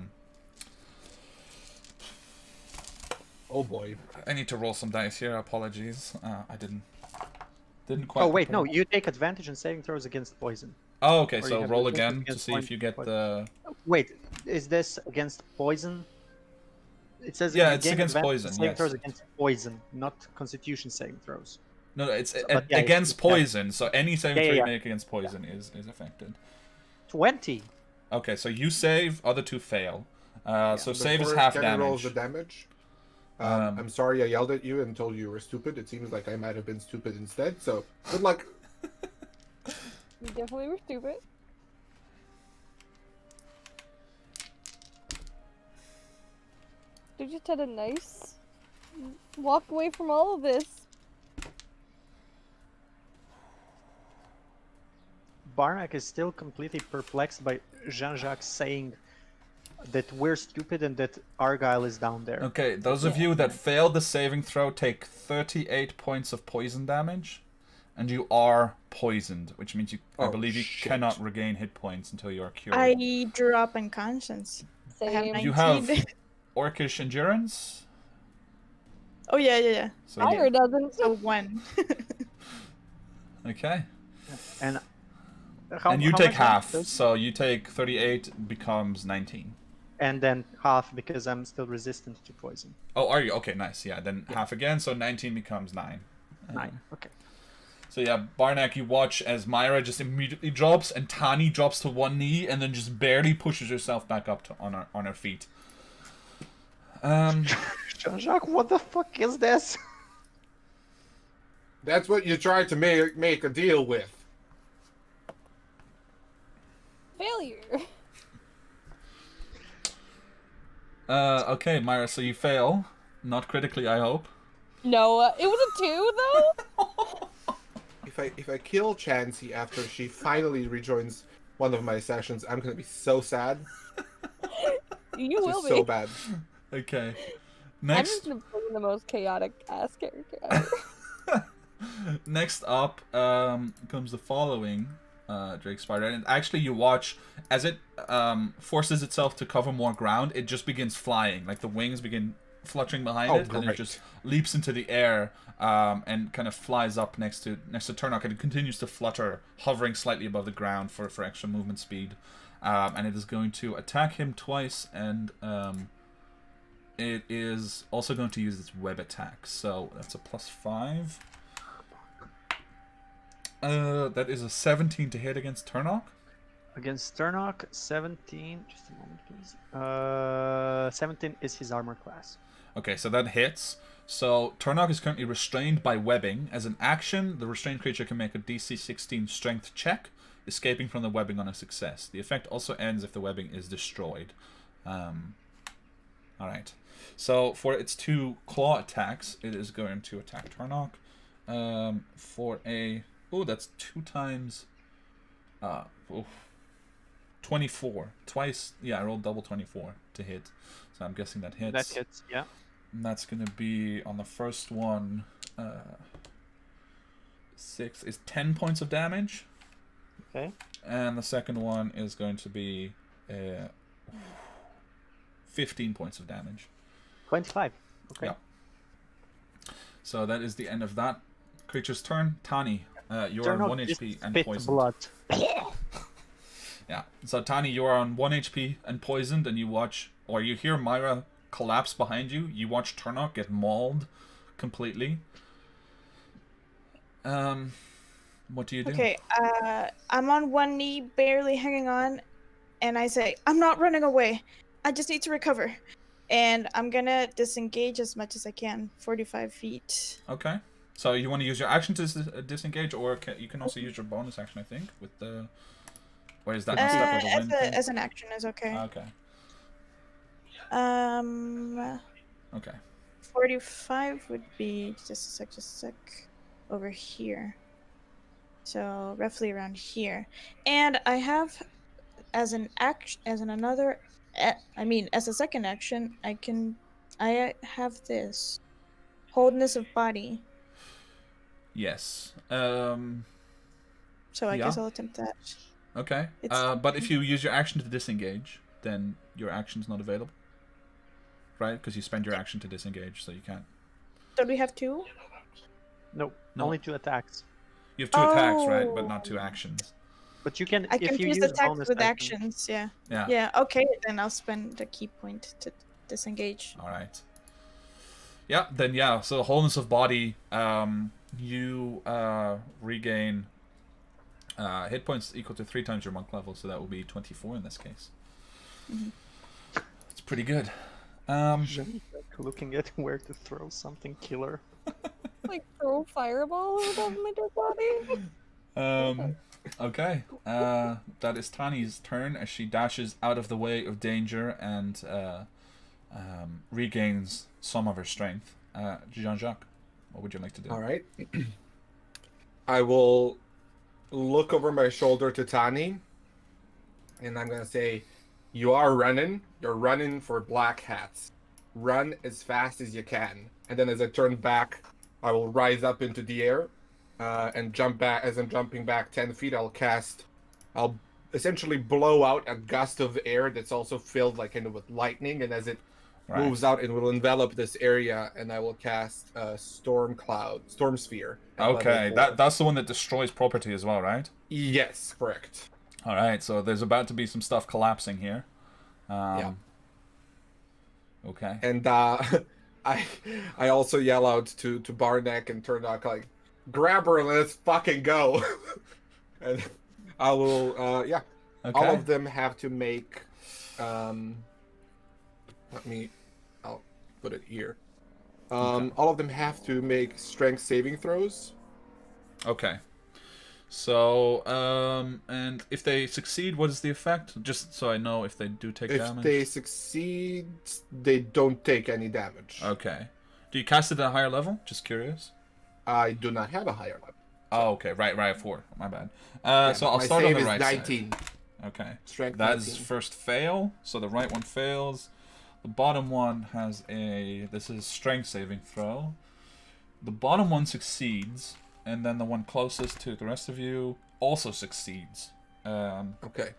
boy. I need to roll some dice here. Apologies. I didn't quite. Oh, wait, prepare. no, you take advantage in saving throws against poison. Oh, okay. Or you So have roll resistance again to against see if you get poison. the. Wait, is this against poison? It says Yeah, you it's gain against advantage poison, in saving yes. throws against poison, not Constitution saving throws. No, it's but yeah, against it's- poison. So any saving throw yeah. you make against poison is affected. 20. Okay, so you save. Other 2 fail. So save is Before half Kenny rolls damage. the damage. I'm sorry I yelled at you and told you were stupid. It seems like I might have been stupid instead. So good luck. You definitely were stupid. You just had a nice walk away from all of this. Barnack is still completely perplexed by Jean-Jacques saying that we're stupid and that Argyle is down there. Okay, those of you that failed the saving throw take 38 points of poison damage, and you are poisoned, which means I Oh, believe you shit. cannot regain hit points until you are cured. I drew up unconscious. I have Same. 19. You have Orcish endurance. Oh yeah. So Fire doesn't. So 1. okay. And And you how take much half, does- so you take 38 becomes 19. And then half because I'm still resistant to poison. Oh, are you? Okay, nice. Yeah, then half again, so 19 becomes 9. 9. Okay. So yeah, Barnack, you watch as Myra just immediately drops, and Tani drops to one knee, and then just barely pushes herself back up on her feet. Jean-Jacques, what the fuck is this? That's what you tried to make a deal with. Failure. Okay, Myra, so you fail. Not critically, I hope. No, it was a 2 though. If I kill Chansey after she finally rejoins one of my sessions, I'm gonna be so sad. You will Just be. so bad. Okay. I'm just Next, gonna bring the most chaotic ass character ever. next up comes the following Drake Spider, and actually you watch as it forces itself to cover more ground. It just begins flying, like the wings begin fluttering behind Oh, it, and it great. just leaps into the air and kind of flies up next to Turnock, and it continues to flutter, hovering slightly above the ground for extra movement speed. And it is going to attack him twice, and it is also going to use its web attack. So that's a +5. That is a 17 to hit against Turnock. Against Sternok, 17. Just a moment, please. 17 is his armor class. Okay, so that hits. So Turnock is currently restrained by webbing. As an action, the restrained creature can make a DC 16 strength check, escaping from the webbing on a success. The effect also ends if the webbing is destroyed. Alright. So for its 2 claw attacks, it is going to attack Turnock. For a... Oh, that's 2 times... 24. Twice... Yeah, I rolled double 24 to hit. So I'm guessing that hits. That hits, yeah. And that's going to be, on the first one... 6 is 10 points of damage. Okay. And the second one is going to be 15 points of damage. 25. Okay. Yeah. So that is the end of that creature's turn. Tani, you are on Sternok 1 just HP and spit poisoned. blood. Yeah. So Tani, you are on 1 HP and poisoned, and you watch, or you hear Myra collapse behind you. You watch Turnock get mauled completely. What do you do? Okay, I'm on one knee, barely hanging on, and I say, I'm not running away. I just need to recover. And I'm gonna disengage as much as I can, 45 feet. Okay. So you want to use your action to disengage, or you can also use your bonus action, I think, with the... Where is that not step of the wind thing? As an action is okay. Okay. Okay. 45 would be just a sec, over here. So roughly around here. And I have, as a second action, I have this wholeness of body. Yes. So I Yeah. guess I'll attempt that. Okay. It's- But if you use your action to disengage, then your action's not available. Right? Because you spend your action to disengage, so you can't. Don't we have 2? No, No. only 2 attacks. You have 2 attacks, right? But not 2 actions. But you can, I if can you use use attacks bonus with action, actions, yeah. Yeah. Yeah, okay, then I'll spend the key point to disengage. All right. Yeah. Then yeah. So wholeness of body. You regain hit points equal to 3 times your monk level, so that will be 24 in this case. Mhm. It's pretty good. looking at where to throw something killer. Like throw a fireball above my dead body. Okay. That is Tani's turn as she dashes out of the way of danger and regains some of her strength. Jean-Jacques, what would you like to do? All right. I will look over my shoulder to Tani, and I'm gonna say, "You are running. You're running for black hats. Run as fast as you can." And then, as I turn back, I will rise up into the air, and jump back. As I'm jumping back 10 feet, I'll essentially blow out a gust of air that's also filled like kind of with lightning, and as it moves out, it will envelop this area, and I will cast a storm sphere. at Okay, level 4. that's the one that destroys property as well, right? Yes, correct. All right, so there's about to be some stuff collapsing here. Yeah. Okay. And I also yell out to Barnek and Turnock, like, grab her and let's fucking go. And I will Okay. all of them have to make I'll put it here. Okay. All of them have to make strength saving throws. Okay. So, and if they succeed, what is the effect? Just so I know if they do take If damage. they succeed, they don't take any damage. Okay. Do you cast it at a higher level? Just curious. I do not have a higher level. Oh, okay. Right, 4. My bad. Yeah, so but I'll my start on save the is right 19. side. Okay. Strength That 19. is first fail, so the right one fails. The bottom one has this is strength saving throw. The bottom one succeeds, and then the one closest to the rest of you also succeeds. Okay.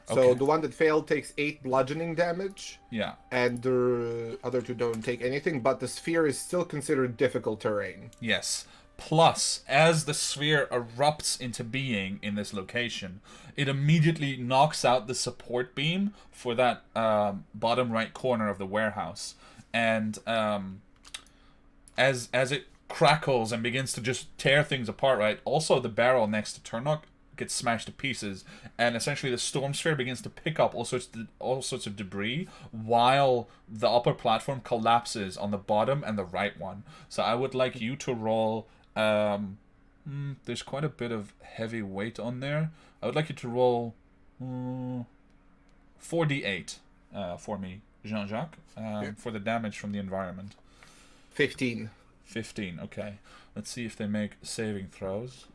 So Okay. the one that failed takes 8 bludgeoning damage, Yeah. and the other 2 don't take anything, but the sphere is still considered difficult terrain. Yes. Plus, as the sphere erupts into being in this location, it immediately knocks out the support beam for that bottom right corner of the warehouse. And as it crackles and begins to just tear things apart, right? Also, the barrel next to Turnok gets smashed to pieces, and essentially the storm sphere begins to pick up all sorts of debris while the upper platform collapses on the bottom and the right one. So I would like you to roll. There's quite a bit of heavy weight on there. I would like you to roll 4d8 for me, Jean-Jacques, for the damage from the environment. 15. 15, okay. Let's see if they make saving throws.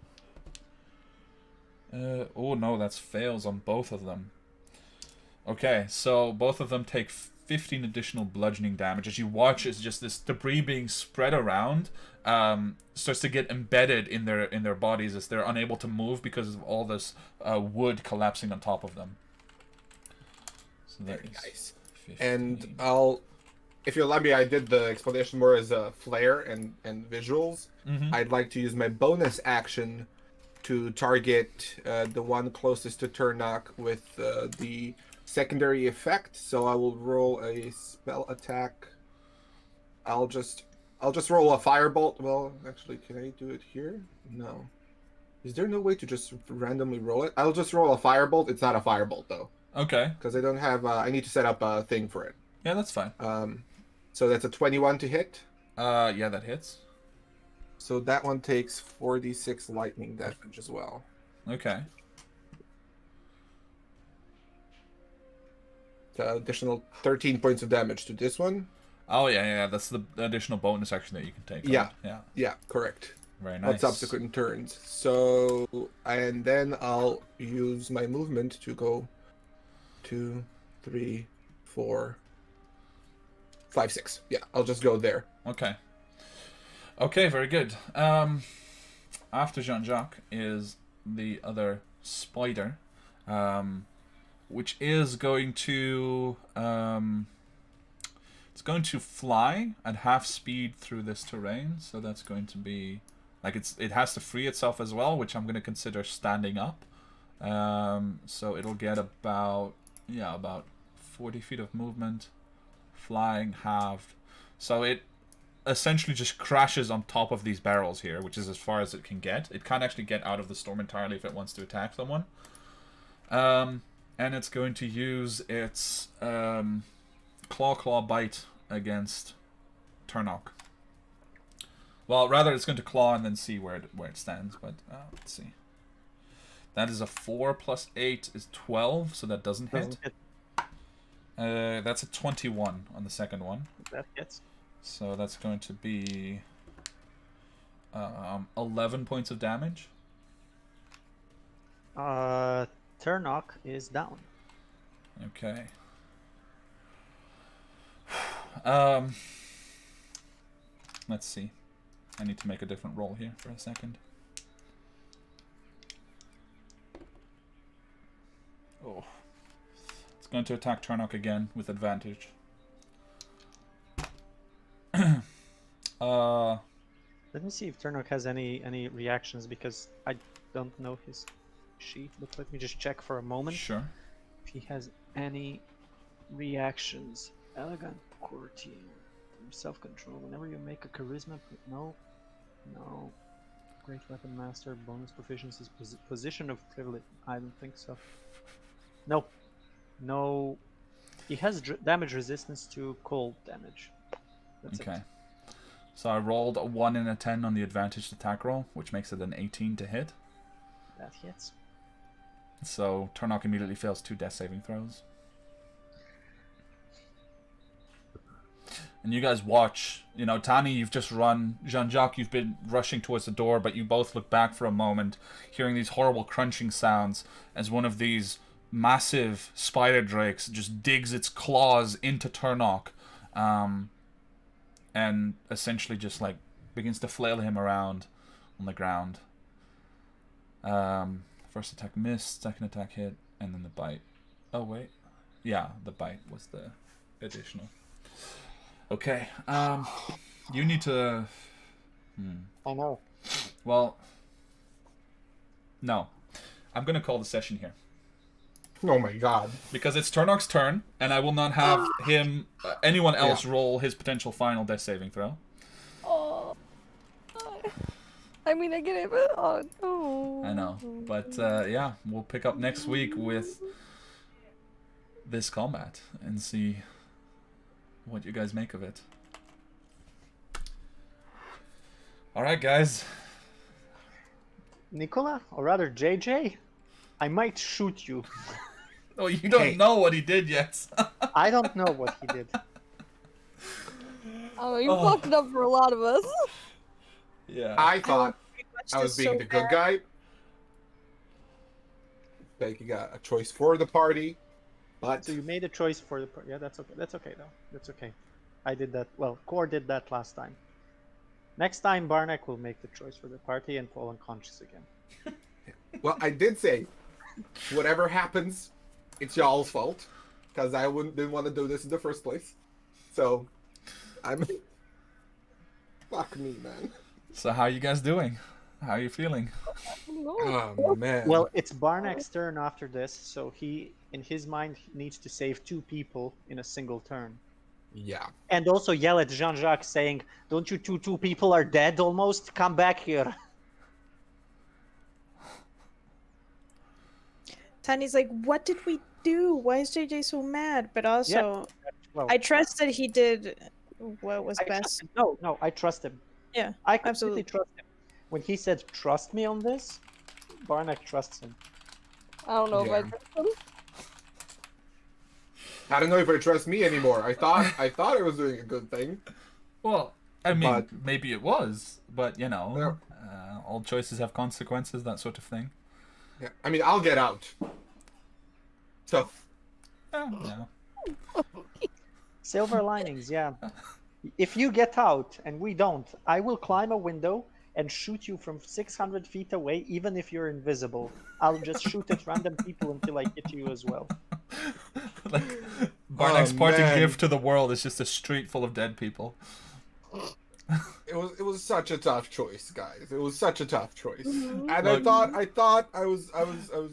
Oh no, that's fails on both of them. Okay, so both of them take 15 additional bludgeoning damage. As you watch, as just this debris being spread around starts to get embedded in their bodies as they're unable to move because of all this wood collapsing on top of them. So that Very is nice. 15. And I'll, if you allow me, I did the explanation more as a flair and visuals. Mhm. I'd like to use my bonus action to target the one closest to Turnok with the secondary effect. So I will roll a spell attack. I'll just roll a firebolt. Well, actually, can I do it here? No. Is there no way to just randomly roll it? I'll just roll a firebolt. It's not a firebolt though, Okay. because I don't have. I need to set up a thing for it. Yeah, that's fine. So that's a 21 to hit. Yeah, that hits. So that one takes 4d6 lightning damage as well. Okay. Additional 13 points of damage to this one. Oh yeah. That's the additional bonus action that you can take. Yeah. Right? Yeah. Yeah, correct. Very On nice. subsequent turns. So, and then I'll use my movement to go 2, 3, 4, 5, 6. Yeah, I'll just go there. Okay. Okay, very good. After Jean-Jacques is the other spider, which is going to it's going to fly at half speed through this terrain. So that's going to be like it has to free itself as well, which I'm going to consider standing up. So it'll get about 40 feet of movement, flying halved. So it essentially just crashes on top of these barrels here, which is as far as it can get. It can't actually get out of the storm entirely if it wants to attack someone. And it's going to use its claw bite against Turnok. Well, rather it's going to claw and then see where it stands. But let's see. That is a 4 plus 8 is 12, so that doesn't hit. That's a 21 on the second one. That hits. So that's going to be 11 points of damage. Turnok is down. Okay. Let's see. I need to make a different roll here for a second. Oh. It's going to attack Turnok again with advantage. Let me see if Turnok has any reactions, because I don't know his sheet, but let me just check for a moment Sure. if he has any reactions. Elegant, courtier, self-control. Whenever you make a charisma, no. Great weapon master, bonus proficiency, position of privilege. I don't think so. No. He has damage resistance to cold damage. That's Okay. it. So I rolled a 1 and a 10 on the advantaged attack roll, which makes it an 18 to hit. That hits. So Turnock immediately fails 2 death saving throws. And you guys watch, you know, Tani, you've just run. Jean-Jacques, you've been rushing towards the door, but you both look back for a moment, hearing these horrible crunching sounds as one of these massive spider drakes just digs its claws into Turnock, and essentially just, like, begins to flail him around on the ground. First attack missed, second attack hit, and then the bite. Oh, wait. Yeah, the bite was the additional. Okay, you need to... I know. Well, no. I'm going to call the session here. Oh my god. Because it's Turnock's turn, and I will not have him, anyone else roll his potential final death saving throw. Oh. I mean, I get it, but oh no. I know. But, yeah, we'll pick up next week with this combat and see what you guys make of it. Alright, guys. Nicola, or rather JJ, I might shoot you. Oh, you don't know what he did yet. I don't know what he did. Oh, you fucked it up for a lot of us. Yeah. I thought watched I was this being so the good bad. guy. Like, you got a choice for the party, but So you made a choice for the... Yeah, that's okay. That's okay, though. That's okay. I did that... Well, Core did that last time. Next time, Barnack will make the choice for the party and fall unconscious again. well, I did say, whatever happens, it's y'all's fault, because I didn't want to do this in the first place. So, I'm... Fuck me, man. So how are you guys doing? How are you feeling? No. Oh, man. Well, it's Barnack's turn after this, so he, in his mind, needs to save 2 people in a single turn. yeah. And also yell at Jean-Jacques saying, don't you two people are dead almost? Come back here. Tany's like, what did we do? Why is JJ so mad? But also, Well, I trust that he did what was I best. trust him. No, I trust him. Yeah, I completely absolutely. trust him. When he said, trust me on this, Barnack trusts him. I don't know if I Yeah. trust him. I don't know if I trust me anymore. I thought I was doing a good thing. Well, I mean, But- maybe it was, but you know, Yeah. all choices have consequences, that sort of thing. Yeah. I mean, I'll get out. So, Yeah. Silver linings, yeah. If you get out and we don't, I will climb a window and shoot you from 600 feet away, even if you're invisible. I'll just shoot at random people until I hit you as well. Like, Barnack's parting man. gift to the world is just a street full of dead people. it was such a tough choice, guys. It was such a tough choice. Mhm. And Look- I thought I was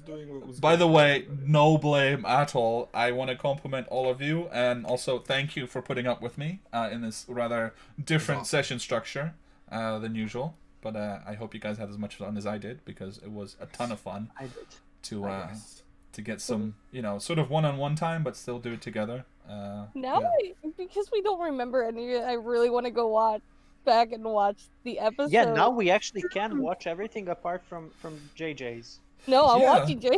doing what was By good. the way, no blame at all. I want to compliment all of you, and also thank you for putting up with me in this rather different awesome. session structure than usual. But I hope you guys had as much fun as I did, because it was a ton of fun I did. to get some, you know, sort of one-on-one time, but still do it together. Now, yeah. because we don't remember any, I really want to go back and watch the episode. Yeah, now we actually can watch everything apart from JJ's. No, I'm Yeah. watching Jay.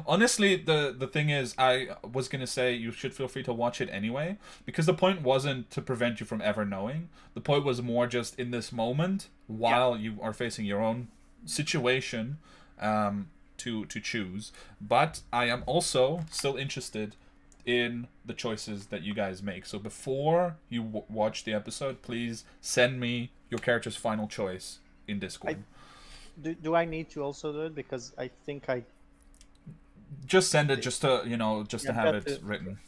Honestly, the thing is, I was gonna say you should feel free to watch it anyway, because the point wasn't to prevent you from ever knowing. The point was more just in this moment, while you are facing your own situation, to choose. But I am also still interested in the choices that you guys make. So before you watch the episode, please send me your character's final choice in Discord. Do I need to also do it? Because I think I... Just send it, just to to Yeah, have that's it it. written.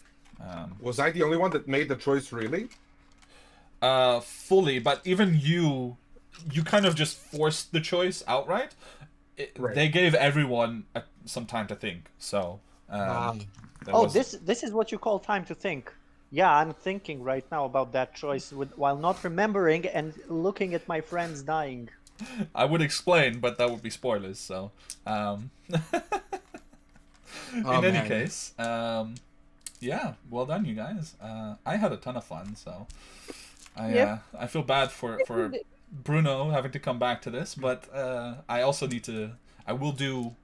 Was I the only one that made the choice, really? Fully, but even you kind of just forced the choice outright. Right. They gave everyone some time to think, so. There Oh, was- this is what you call time to think. Yeah, I'm thinking right now about that choice while not remembering and looking at my friends dying. I would explain, but that would be spoilers. So, in any man. case, yeah, well done, you guys. I had a ton of fun, so I feel bad for Bruno having to come back to this, but I also need to. I will do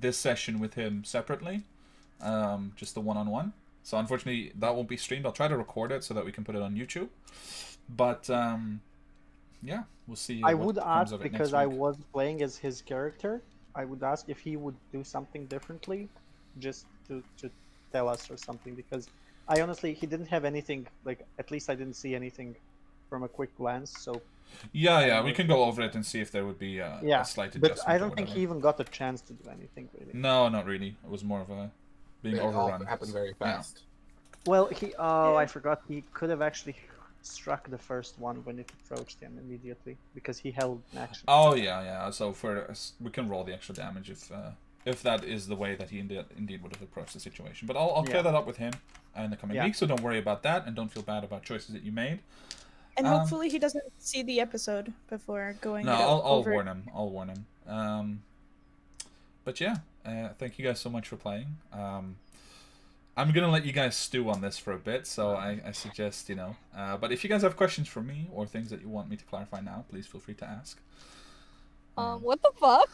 this session with him separately, just the one-on-one. So unfortunately, that won't be streamed. I'll try to record it so that we can put it on YouTube. But yeah, we'll see. I what would comes ask, of it because next I week. was playing as his character, I would ask if he would do something differently, just to tell us or something, because I honestly, he didn't have anything, like, at least I didn't see anything from a quick glance, so Yeah, don't we know can if go that- over it and see if there would be a yeah, slight but adjustment I or don't think whatever. he even got a chance to do anything, really. No, not really. It was more of a being It all overrun. happened very Yeah. fast. Well, I Yeah. forgot, he could have actually struck the first one when it approached him immediately, because he held an action. Oh yeah. So we can roll the extra damage if that is the way that he indeed would have approached the situation. But I'll clear Yeah. that up with him in the coming Yeah. weeks. So don't worry about that, and don't feel bad about choices that you made. And hopefully he doesn't see the episode before going. No, it I'll over. warn him. I'll warn him. But yeah, thank you guys so much for playing. I'm gonna let you guys stew on this for a bit, so I suggest, but if you guys have questions for me or things that you want me to clarify now, please feel free to ask. What the fuck?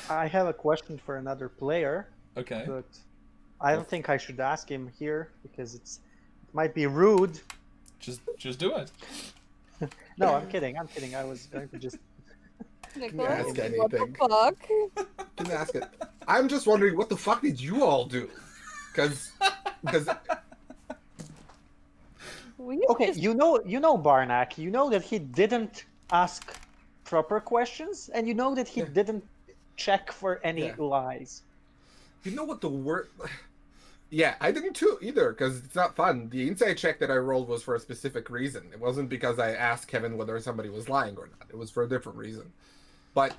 I have a question for another player, Okay. but I don't think I should ask him here, because it might be rude. Just do it. No, I'm kidding. I was going to just... Nicholas, ask what the anything. fuck? Didn't ask it. I'm just wondering, what the fuck did you all do? Because We Okay, just- you know Barnack. You know that he didn't ask proper questions, and you know that he Yeah. didn't check for any Yeah. lies. you know what the word. Yeah, I didn't too either, because it's not fun. The insight check that I rolled was for a specific reason. It wasn't because I asked Kevin whether somebody was lying or not. It was for a different reason. But,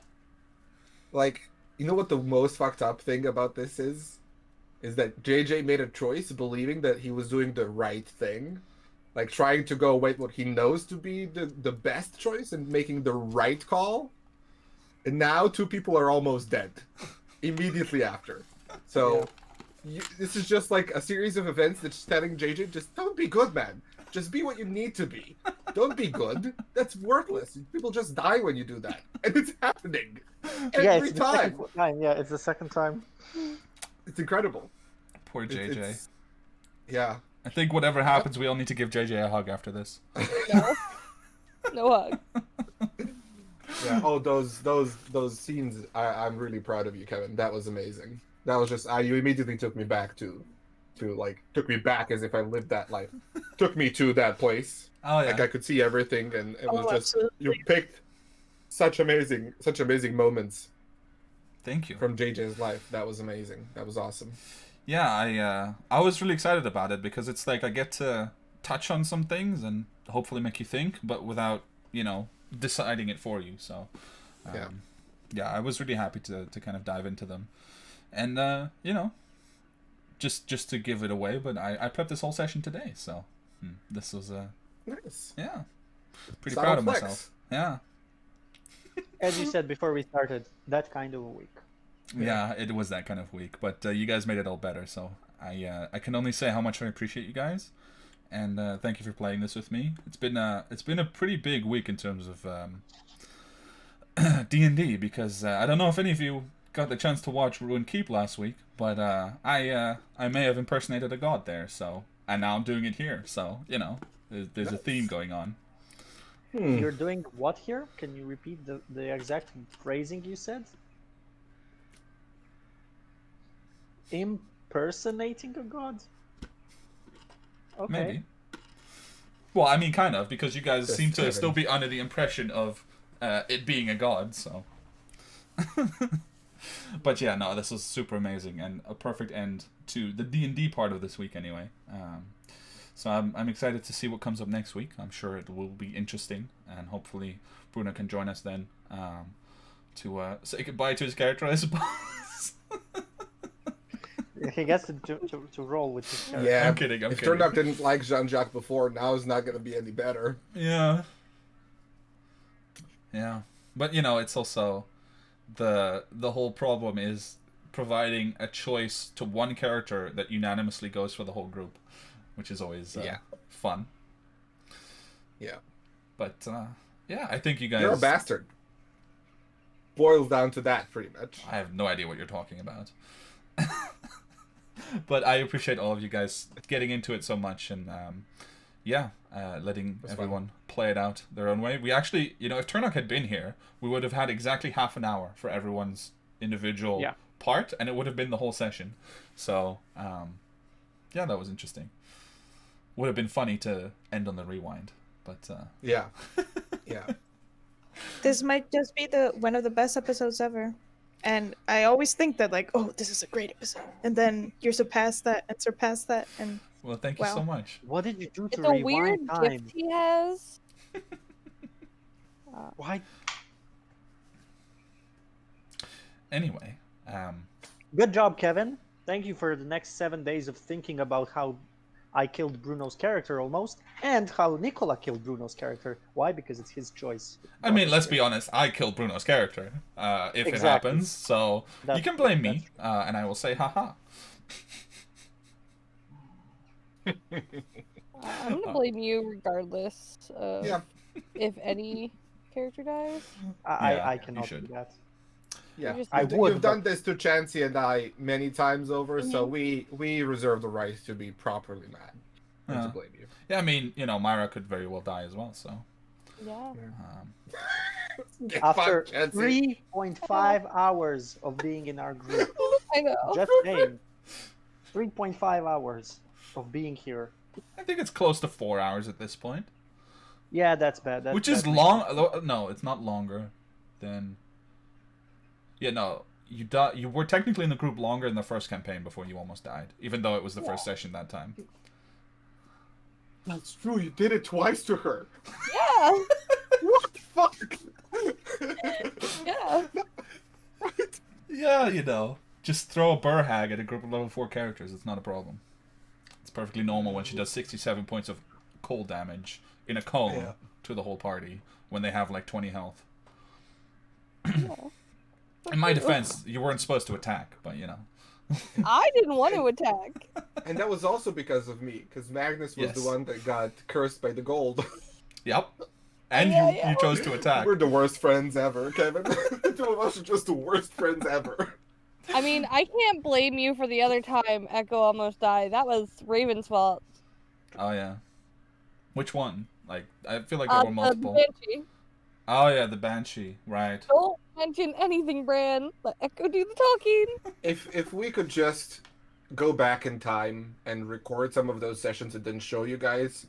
like, you know what the most fucked up thing about this is? Is that JJ made a choice believing that he was doing the right thing. Like, trying to go with what he knows to be the best choice and making the right call. And now 2 people are almost dead. Immediately after. So... this is just like a series of events that's telling JJ, just don't be good, man. Just be what you need to be. Don't be good. That's worthless. People just die when you do that. And it's happening. Every it's time. The second time. Yeah, it's the second time. It's incredible. Poor It's- JJ. it's- yeah. I think whatever happens, we all need to give JJ a hug after this. No hug. Yeah. Oh, those scenes. I'm really proud of you, Kevin. That was amazing. That was just. You immediately took me back to took me back as if I lived that life. Took me to that place. Oh yeah. Like I could see everything, and it was Oh, just absolutely. you picked such amazing moments Thank you. from JJ's life. That was amazing. That was awesome. Yeah, I was really excited about it because it's like I get to touch on some things and hopefully make you think, but without deciding it for you. So yeah, I was really happy to kind of dive into them, and just to give it away. But I prepped this whole session today, so this was Nice. pretty Subtle proud of flex. myself. Yeah. As you said before we started, that kind of a week. Yeah, it was that kind of week, but you guys made it all better. So I can only say how much I appreciate you guys, and thank you for playing this with me. It's been a pretty big week in terms of D&D because I don't know if any of you got the chance to watch Ruin Keep last week, but I may have impersonated a god there. So and now I'm doing it here. So there's a theme going on. You're doing what here? Can you repeat the exact phrasing you said? Impersonating a god? Okay. Maybe. Well, I mean, kind of, because you guys Just seem to Kevin. still be under the impression of it being a god, so. But yeah, no, this was super amazing and a perfect end to the D&D part of this week, anyway. So I'm excited to see what comes up next week. I'm sure it will be interesting, and hopefully Bruno can join us then to say goodbye to his character, I suppose. He gets to roll with his character. Yeah. I'm kidding. If Turnock didn't like Jean-Jacques before, now it's not going to be any better. Yeah. Yeah. But it's also the whole problem is providing a choice to one character that unanimously goes for the whole group, which is always fun. Yeah. But yeah, I think you guys You're a bastard. boils down to that pretty much. I have no idea what you're talking about. But I appreciate all of you guys getting into it so much and letting That's everyone play it out their own way. We actually, if Turnock had been here, we would have had exactly half an hour for everyone's individual part, and it would have been the whole session. So, that was interesting. Would have been funny to end on the rewind, but Yeah. This might just be one of the best episodes ever. And I always think that, like, oh, this is a great episode. And then you surpass that, and well, thank you so much. What did you do to It's a rewind weird time? gift he has. Why? Anyway, Good job, Kevin. Thank you for the next 7 days of thinking about how I killed Bruno's character almost, and how Nicola killed Bruno's character. Why? Because it's his choice. I mean, let's be honest. I killed Bruno's character, if it happens. So you can blame me, and I will say, haha. I'm gonna blame you regardless of if any character dies. I you cannot do should. that. Yeah, I you've done this to Chansey and I many times over, so we reserve the right to be properly mad and to blame you. Yeah, I mean, Myra could very well die as well, so. Yeah. Get After fucked, Chansey. 3.5 hours of being in our group, I know. just saying, 3.5 hours of being here. I think it's close to 4 hours at this point. Yeah, that's bad. Which is long. No, it's not longer than. Yeah, no. You were technically in the group longer in the first campaign before you almost died, even though it was the first session that time. That's true. You did it twice to her. Yeah. What the fuck? Yeah. Yeah, just throw a burr hag at a group of level 4 characters. It's not a problem. It's perfectly normal when she does 67 points of cold damage in a cone to the whole party when they have like 20 health. In my defense, you weren't supposed to attack, but I didn't want to attack. And that was also because of me, because Magnus was the one that got cursed by the gold. Yep. And you chose to attack. We're the worst friends ever, Kevin. The two of us are just the worst friends ever. I mean, I can't blame you for the other time Echo almost died. That was Raven's fault. Oh, yeah. Which one? Like, I feel like there were multiple. The Banshee. Oh, yeah, the Banshee. Right. Don't mention anything, Bran. Let Echo do the talking. If we could just go back in time and record some of those sessions and then show you guys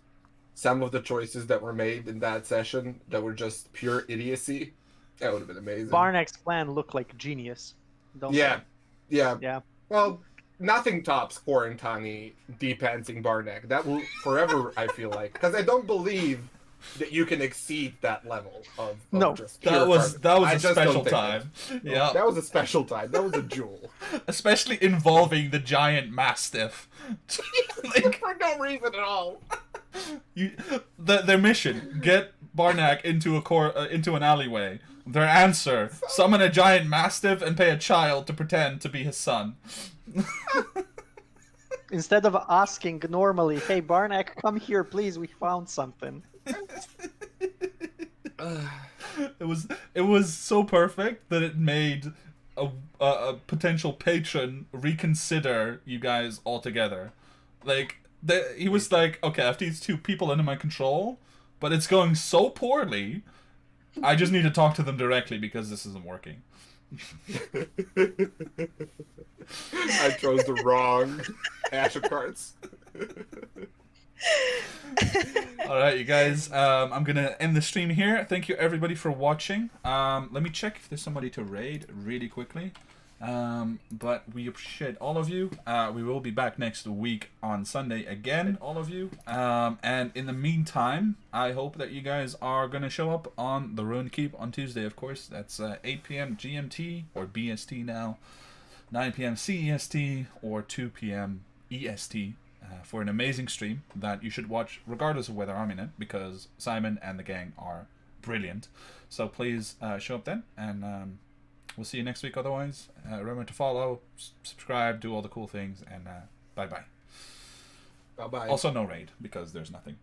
some of the choices that were made in that session that were just pure idiocy, that would have been amazing. Barnack's plan looked like genius. Don't Yeah. Yeah. Well, nothing tops Quarantani depancing Barnack. That will forever, I feel like, because I don't believe that you can exceed that level of No, just That pure was garbage. I a just special don't think time. it. Yeah. That was a special time. That was a jewel. Especially involving the giant mastiff. Like, For no reason at all. their mission: get Barnack into an alleyway. Their answer: summon a giant mastiff and pay a child to pretend to be his son. Instead of asking normally, "Hey Barnack, come here, please. We found something." It was so perfect that it made a potential patron reconsider you guys altogether. Like he was like, okay, I have these two people under my control, but it's going so poorly. I just need to talk to them directly because this isn't working. I chose the wrong Asher cards. Alright, you guys, I'm gonna end the stream here. Thank you everybody for watching. Let me check if there's somebody to raid really quickly. But we appreciate all of you. We will be back next week on Sunday again, all of you. And in the meantime, I hope that you guys are gonna show up on the Ruined Keep on Tuesday, of course. That's 8 p.m. GMT, or BST now, 9 p.m. CEST, or 2 p.m. EST. For an amazing stream that you should watch regardless of whether I'm in it, because Simon and the gang are brilliant. So please show up then, and we'll see you next week. Otherwise, remember to follow, subscribe, do all the cool things, and bye-bye. Bye-bye. Also no raid, because there's nothing.